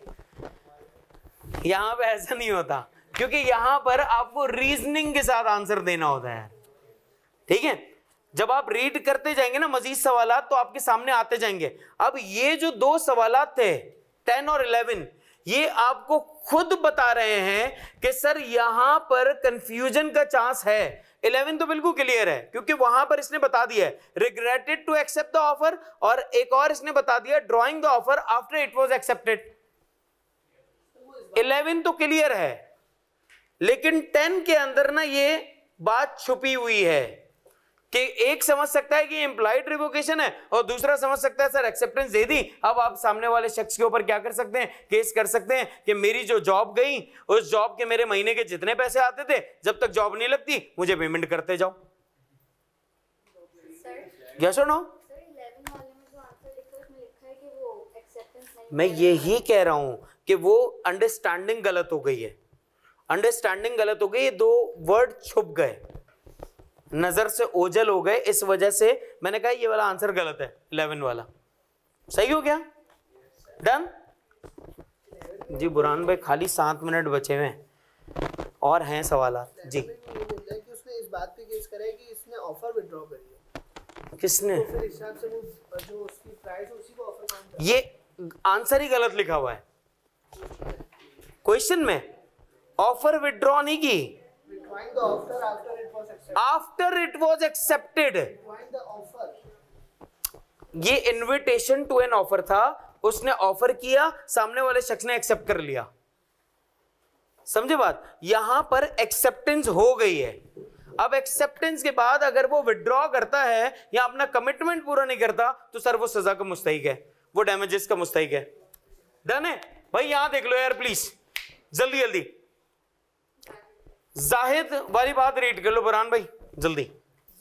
यहां पे ऐसा नहीं होता, क्योंकि यहां पर आपको रीजनिंग के साथ आंसर देना होता है, ठीक है? जब आप रीड करते जाएंगे ना मजीद सवालात तो आपके सामने आते जाएंगे। अब ये जो 2 सवालात थे 10 और 11, ये आपको खुद बता रहे हैं कि सर यहां पर कंफ्यूजन का चांस है। 11 तो बिल्कुल क्लियर है क्योंकि वहां पर इसने बता दिया है regretted to accept the offer, और एक और इसने बता दिया drawing the offer after it was accepted. 11 तो क्लियर है, लेकिन 10 के अंदर ना ये बात छुपी हुई है कि एक समझ सकता है कि इंप्लाइड रिवोकेशन है और दूसरा समझ सकता है सर एक्सेप्टेंस दे दी। अब आप सामने वाले शख्स के ऊपर क्या कर सकते हैं, केस कर सकते हैं कि मेरी जो जॉब गई उस जॉब के मेरे महीने के जितने पैसे आते थे, जब तक जॉब नहीं लगती मुझे पेमेंट करते जाओ। यस और नो? मैं यही कह रहा हूं कि वो अंडरस्टैंडिंग गलत हो गई है, अंडरस्टैंडिंग गलत हो गई, ये 2 वर्ड छुप गए, नजर से ओझल हो गए, इस वजह से मैंने कहा ये वाला आंसर गलत है 11 वाला। सही हो गया? डन जी। बुरहान भाई खाली 7 मिनट बचे हुए हैं और हैं सवालात जी। कि उसने इस बात पे केस करा है कि इसने ऑफर विथड्रॉ करी है, किसने? तो फिर इस हिसाब से वो जो उसकी प्राइस उसी को ऑफर काउंट करता ये आंसर ही गलत लिखा हुआ है क्वेश्चन में। ऑफर विथड्रॉ नहीं की, withdrawing the offer after it was accepted. After it was accepted. Withdrawing the offer. ये इनविटेशन टू एन ऑफर था, उसने ऑफर किया, सामने वाले शख्स ने एक्सेप्ट कर लिया। समझे बात? यहां पर एक्सेप्टेंस हो गई है। अब एक्सेप्टेंस के बाद अगर वो विड्रॉ करता है या अपना कमिटमेंट पूरा नहीं करता तो सर वो सजा का मुस्तहिक है, वो डैमेजेस का मुस्तहिक है। डन है भाई? यहां देख लो यार प्लीज, जल्दी जल्दी। जाहिद वाली बात रीड कर लो बुरहान भाई जल्दी।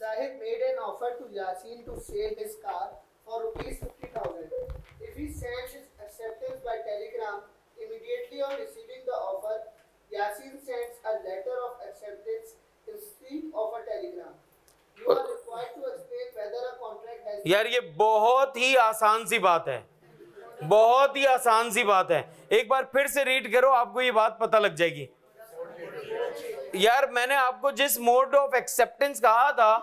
Zahid made an offer to Yasin to sell his car for rupees 50,000. If he sends his acceptance by telegram, immediately on receiving the offer, Yasin sends a letter of acceptance instead of a telegram. You are required to explain whether a contract has. यार ये बहुत ही आसान सी बात है, बहुत ही आसान सी बात है। एक बार फिर से रीड करो, आपको ये बात पता लग जाएगी। यार मैंने आपको जिस मोड ऑफ एक्सेप्टेंस कहा था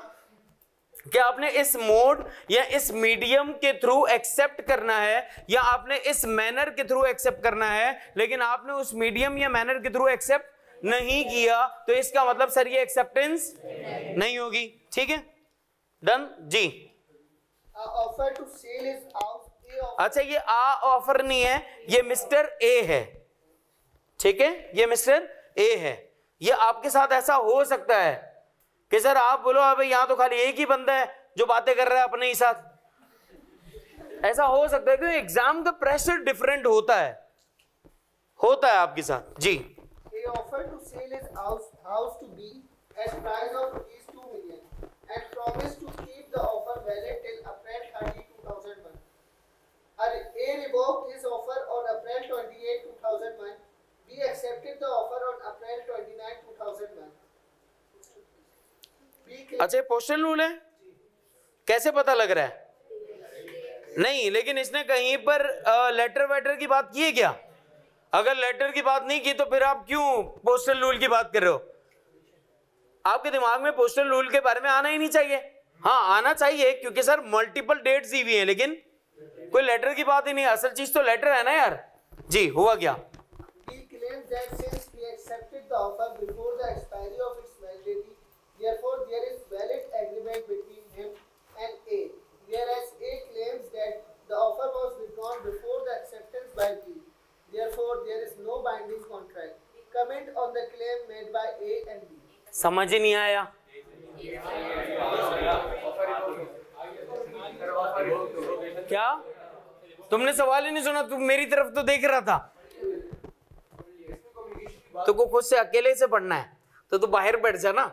कि आपने इस मोड या इस मीडियम के थ्रू एक्सेप्ट करना है या आपने इस मैनर के थ्रू एक्सेप्ट करना है, लेकिन आपने उस मीडियम या मैनर के थ्रू एक्सेप्ट नहीं किया तो इसका मतलब सर ये एक्सेप्टेंस नहीं होगी। ठीक है? डन जी। Offer to sell his house. अच्छा ये आ ऑफर नहीं है, ये मिस्टर ए है। ठीक है? ये मिस्टर ए है। ये आपके साथ ऐसा हो सकता है कि सर आप बोलो अबे यहां तो खाली एक ही बंदा है जो बातें कर रहा है अपने ही साथ। ऐसा हो सकता है क्योंकि एग्जाम का प्रेशर डिफरेंट होता है आपके साथ जी। He offered to sell his house to B at price of rupees 2 million and promised to keep the offer valid till April 30, 2001. A revoked his offer on April 28, 2001. B accepted the offer on April 29, 2001. अच्छा postal rule है, कैसे पता लग रहा है? नहीं, लेकिन इसने कहीं पर लेटर वेटर की बात की है क्या? अगर लेटर की बात नहीं की तो फिर आप क्यों पोस्टल रूल की बात कर रहे हो? आपके दिमाग में पोस्टल रूल के बारे में आना ही नहीं चाहिए। हाँ आना चाहिए क्योंकि सर मल्टीपल डेट्स दी हुई हैं, लेकिन कोई लेटर की बात ही नहीं। असल चीज तो लेटर है ना यार जी। हुआ क्या? He claims that since he accepted the offer before the expiry of its validity, therefore there is valid agreement between him and A. Whereas A claims that the offer was withdrawn before the acceptance by B. Therefore there is no binding contract. Comment on the claim made by A and B. समझ ही नहीं आया। क्या तुमने सवाल ही नहीं सुना? तुम मेरी तरफ तो देख रहा था। तुमको खुद से अकेले से पढ़ना है तो तू बाहर बैठ जा ना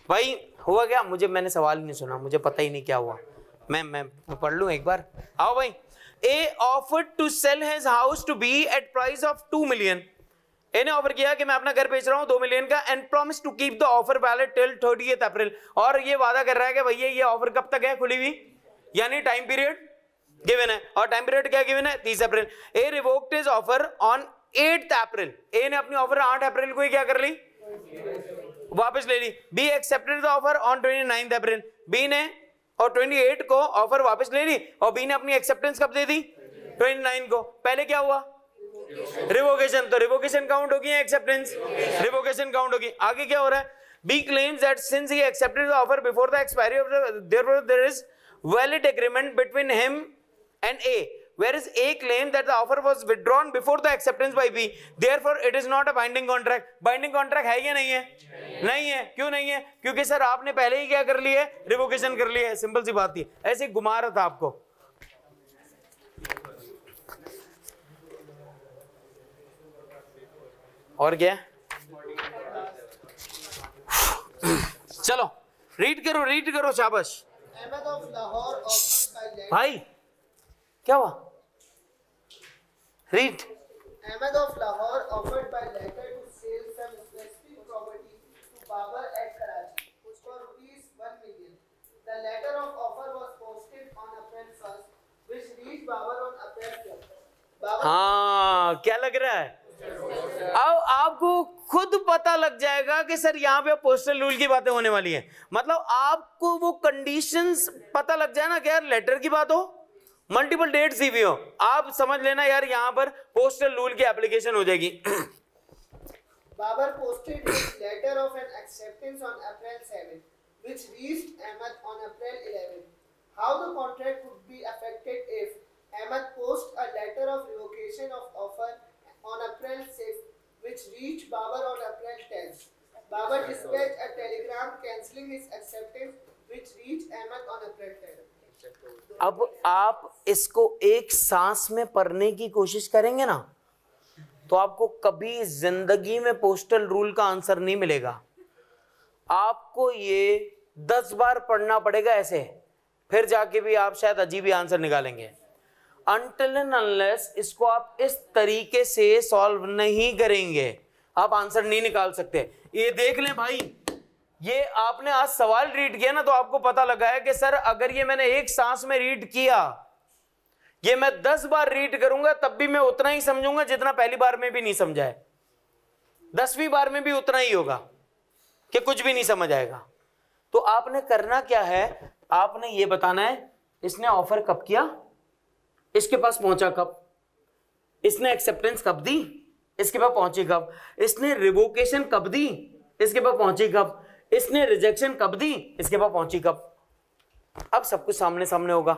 भाई। हुआ क्या? मैंने सवाल ही नहीं सुना, मुझे पता ही नहीं क्या हुआ। मैं पढ़ लूं एक बार। आओ भाई। A offered to sell his house to B at price of 2 million. A ने ऑफर किया कि मैं अपना घर बेच रहा हूं 2 मिलियन का and promise to keep the offer valid till 30th April. और ये वादा कर रहा है कि भैया ये ऑफर कब तक है खुली हुई, यानी टाइम पीरियड गिवन है। और टाइम पीरियड क्या गिवन है? 30 April. A revoked his offer on 8th April. A ने अपनी ऑफर 8 अप्रैल को ही क्या कर ली? वापस ले ली। B accepted the offer on 29th April. B ने और 28 को ऑफर वापस ले ली और बी ने अपनी एक्सेप्टेंस कब दे दी? 29 को। पहले क्या हुआ? रिवोकेशन। तो रिवोकेशन काउंट होगी या एक्सेप्टेंस? रिवोकेशन काउंट होगी। आगे क्या हो रहा है? B claims that since he accepted the offer before the expiry of therefore there is valid agreement between him and A, whereas A claimed that the offer was withdrawn before the acceptance by B, therefore it is not a binding contract. binding contract है या नहीं है? नहीं है। क्यों नहीं है? क्योंकि सर आपने पहले ही क्या कर लिया है? रिवोकेशन कर लिया है। सिंपल सी बात थी। ऐसे घुमा रहा था आपको। और क्या? चलो रीड करो शाबाश। Ahmed of Lahore offered by letter. भाई क्या हुआ? Read. Ahmed of Lahore offered by letter to sell some specific property to Babar at Karachi for rupees 1 million. The letter of offer was posted on April हाँ, क्या लग रहा है? अब आपको खुद पता लग जाएगा कि सर यहाँ पे पोस्टल रूल की बातें होने वाली है। मतलब आपको वो कंडीशंस पता लग जाए ना कि यार लेटर की बात हो, मल्टीपल डेट्स दी हुई हो, आप समझ लेना यार यहाँ पर पोस्टल रूल की एप्लीकेशन हो जाएगी। Babar posted his letter of an acceptance on April 7, which reached Ahmed on April 11. How the contract would be affected if Ahmed posts a letter of revocation of offer on April 6, which reached Babar on April 10. Babar dispatched a telegram cancelling his acceptance, which reached Ahmed on April 10. अब आप इसको एक सांस में पढ़ने की कोशिश करेंगे ना, तो आपको कभी जिंदगी में पोस्टल रूल का आंसर नहीं मिलेगा। आपको ये 10 बार पढ़ना पड़ेगा ऐसे, फिर जाके भी आप शायद अजीब ही आंसर निकालेंगे। Until and unless इसको आप इस तरीके से सॉल्व नहीं करेंगे, आप आंसर नहीं निकाल सकते। ये देख लें भाई, ये आपने आज सवाल रीड किया ना, तो आपको पता लगा है कि सर अगर ये मैंने एक सांस में रीड किया, ये मैं 10 बार रीड करूंगा तब भी मैं उतना ही समझूंगा जितना पहली बार में भी नहीं समझा है। 10वीं बार में भी उतना ही होगा कि कुछ भी नहीं समझ आएगा। तो आपने करना क्या है, आपने ये बताना है इसने ऑफर कब किया, इसके पास पहुंचा कब, इसने एक्सेप्टेंस कब दी, इसके पास पहुंची कब, इसने रिवोकेशन कब दी, इसके पास पहुंची कब, इसने रिजेक्शन कब दी, इसके पास पहुंची कब। अब सब कुछ सामने सामने होगा।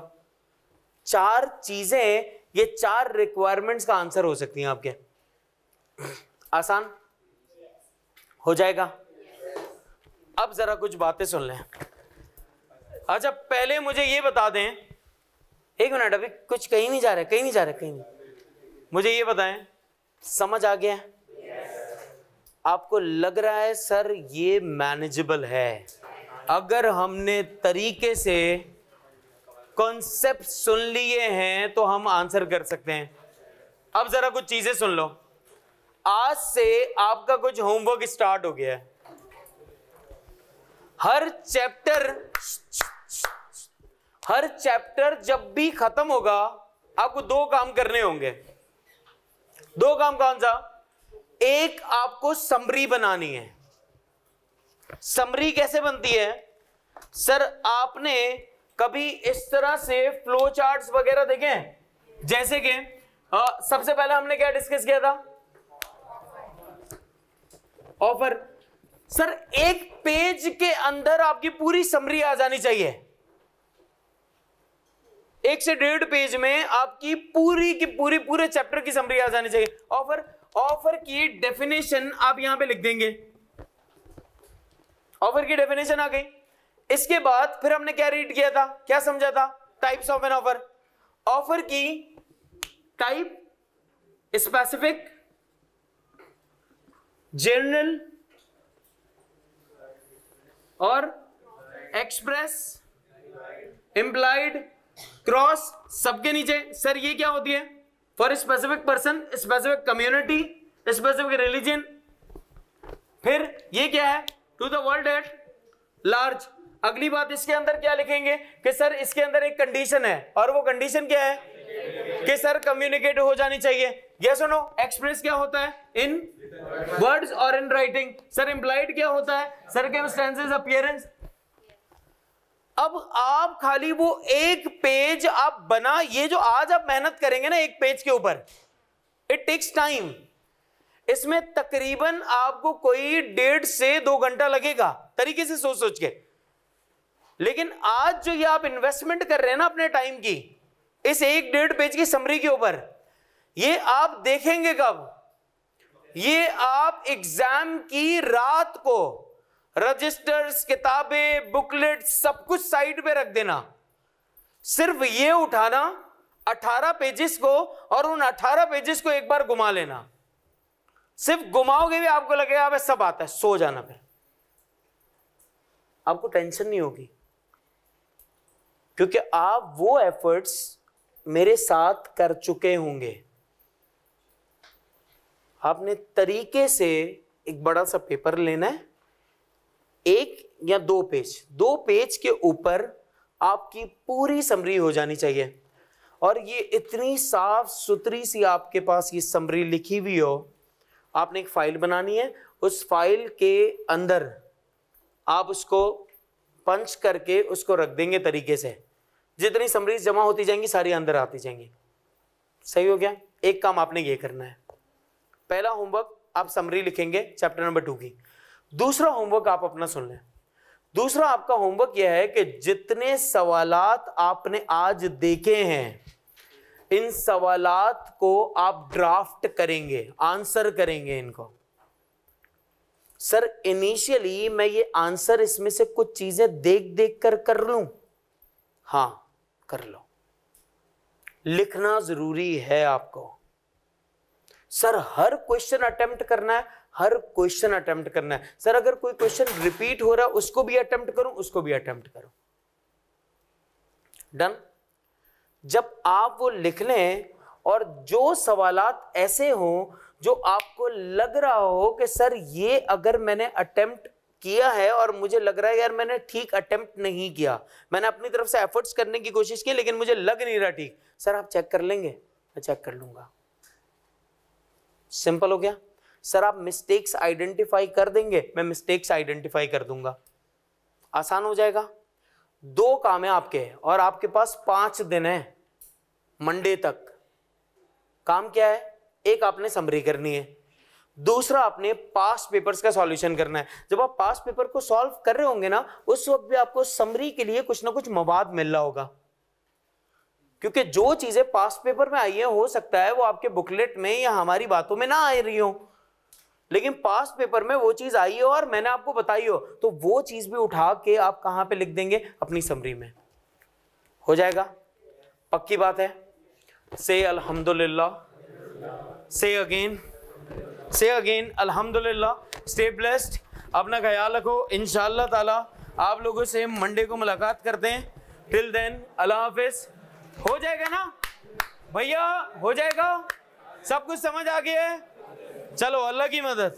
4 चीजें, ये 4 रिक्वायरमेंट्स का आंसर हो सकती हैं आपके। आसान हो जाएगा। अब जरा कुछ बातें सुन लें। अच्छा, पहले मुझे ये बता दें, एक मिनट, अभी कुछ कहीं नहीं जा रहे, कहीं नहीं जा रहे, कहीं नहीं। मुझे ये बताएं, समझ आ गया? आपको लग रहा है सर ये मैनेजेबल है? अगर हमने तरीके से कॉन्सेप्ट सुन लिए हैं तो हम आंसर कर सकते हैं। अब जरा कुछ चीजें सुन लो। आज से आपका कुछ होमवर्क स्टार्ट हो गया है। हर चैप्टर जब भी खत्म होगा आपको 2 काम करने होंगे। 2 काम कौन सा? एक, आपको समरी बनानी है। समरी कैसे बनती है? सर आपने कभी इस तरह से फ्लो चार्ट्स वगैरह देखे हैं? जैसे कि सबसे पहले हमने क्या डिस्कस किया था? ऑफर। सर एक पेज के अंदर आपकी पूरी समरी आ जानी चाहिए। 1 से 1.5 पेज में आपकी पूरी की पूरी पूरे चैप्टर की समरी आ जानी चाहिए। ऑफर की डेफिनेशन आप यहां पे लिख देंगे। ऑफर की डेफिनेशन आ गई। इसके बाद फिर हमने क्या रीड किया था, क्या समझा था? Types of an offer. Offer की टाइप, स्पेसिफिक, जनरल और एक्सप्रेस, इंप्लाइड, क्रॉस। सबके नीचे सर ये क्या होती है? For specific person, specific community, specific religion. फिर ये क्या है? To the world at large. अगली बात इसके अंदर क्या लिखेंगे कि सर इसके अंदर एक कंडीशन है, और वो कंडीशन क्या है कि सर कम्युनिकेट हो जानी चाहिए। यस और नो। एक्सप्रेस क्या होता है? इन वर्ड्स और इन राइटिंग। सर इंप्लाइड क्या होता है? Circumstances, appearance. अब आप खाली वो एक पेज आप बना, ये जो आज आप मेहनत करेंगे ना एक पेज के ऊपर, इट टेक्स टाइम। इसमें तकरीबन आपको कोई 1.5 से 2 घंटा लगेगा तरीके से सोच सोच के। लेकिन आज जो ये आप इन्वेस्टमेंट कर रहे हैं ना अपने टाइम की, इस 1-1.5 पेज की समरी के ऊपर, ये आप देखेंगे कब? ये आप एग्जाम की रात को रजिस्टर्स, किताबें, बुकलेट सब कुछ साइड पे रख देना। सिर्फ ये उठाना 18 पेजेस को और उन 18 पेजेस को एक बार घुमा लेना। सिर्फ घुमाओगे भी आपको लगेगा अब सब आता है, सो जाना। फिर आपको टेंशन नहीं होगी, क्योंकि आप वो एफर्ट्स मेरे साथ कर चुके होंगे। आपने तरीके से एक बड़ा सा पेपर लेना है, 1 या 2 पेज के ऊपर आपकी पूरी समरी हो जानी चाहिए। और ये इतनी साफ सुथरी सी आपके पास ये समरी लिखी हुई हो, आपने एक फाइल बनानी है, उस फाइल के अंदर आप उसको पंच करके उसको रख देंगे तरीके से, जितनी समरीज जमा होती जाएंगी सारी अंदर आती जाएंगी। सही हो गया? एक काम आपने ये करना है, पहला होमवर्क आप समरी लिखेंगे चैप्टर नंबर 2 की। दूसरा होमवर्क आप अपना सुन लें। दूसरा आपका होमवर्क यह है कि जितने सवालात आपने आज देखे हैं, इन सवालात को आप ड्राफ्ट करेंगे, आंसर करेंगे इनको। सर इनिशियली मैं ये आंसर इसमें से कुछ चीजें देख देख कर लूं? हाँ कर लो, लिखना जरूरी है आपको। सर हर क्वेश्चन अटेम्प्ट करना है, हर क्वेश्चन अटेम्प्ट करना है। सर अगर कोई क्वेश्चन रिपीट हो रहा है उसको भी अटेम्प्ट करूं, उसको भी अटेम्प्ट करो। डन? जब आप वो लिख लें और जो सवालात ऐसे हो जो आपको लग रहा हो कि सर ये अगर मैंने अटेम्प्ट किया है और मुझे लग रहा है यार मैंने ठीक अटेम्प्ट नहीं किया, मैंने अपनी तरफ से एफर्ट्स करने की कोशिश की लेकिन मुझे लग नहीं रहा ठीक, सर आप चेक कर लेंगे? मैं चेक कर लूंगा। सिंपल हो गया। सर आप मिस्टेक्स आइडेंटिफाई कर देंगे? मैं मिस्टेक्स आइडेंटिफाई कर दूंगा। आसान हो जाएगा। 2 काम है आपके और आपके पास 5 दिन है मंडे तक। काम क्या है? एक आपने समरी करनी है, दूसरा आपने पास्ट पेपर्स का सॉल्यूशन करना है। जब आप पास्ट पेपर को सॉल्व कर रहे होंगे ना, उस वक्त भी आपको समरी के लिए कुछ ना कुछ मवाद मिल रहा होगा, क्योंकि जो चीजें पास्ट पेपर में आई है हो सकता है वो आपके बुकलेट में या हमारी बातों में ना आ रही हो, लेकिन पास्ट पेपर में वो चीज आई हो और मैंने आपको बताई हो, तो वो चीज भी उठा के आप कहां पे लिख देंगे? अपनी समरी में। हो जाएगा? पक्की बात है? से अल्हम्दुलिल्लाह, से अगेन अल्हम्दुलिल्लाह। स्टे ब्लेस्ड, अपना ख्याल रखो। इंशाअल्लाह ताला आप लोगों से मंडे को मुलाकात करते हैं। टिल देन अल्लाह हाफिज। हो जाएगा ना भैया? हो जाएगा? सब कुछ समझ आ गया है? चलो अल्लाह की मदद।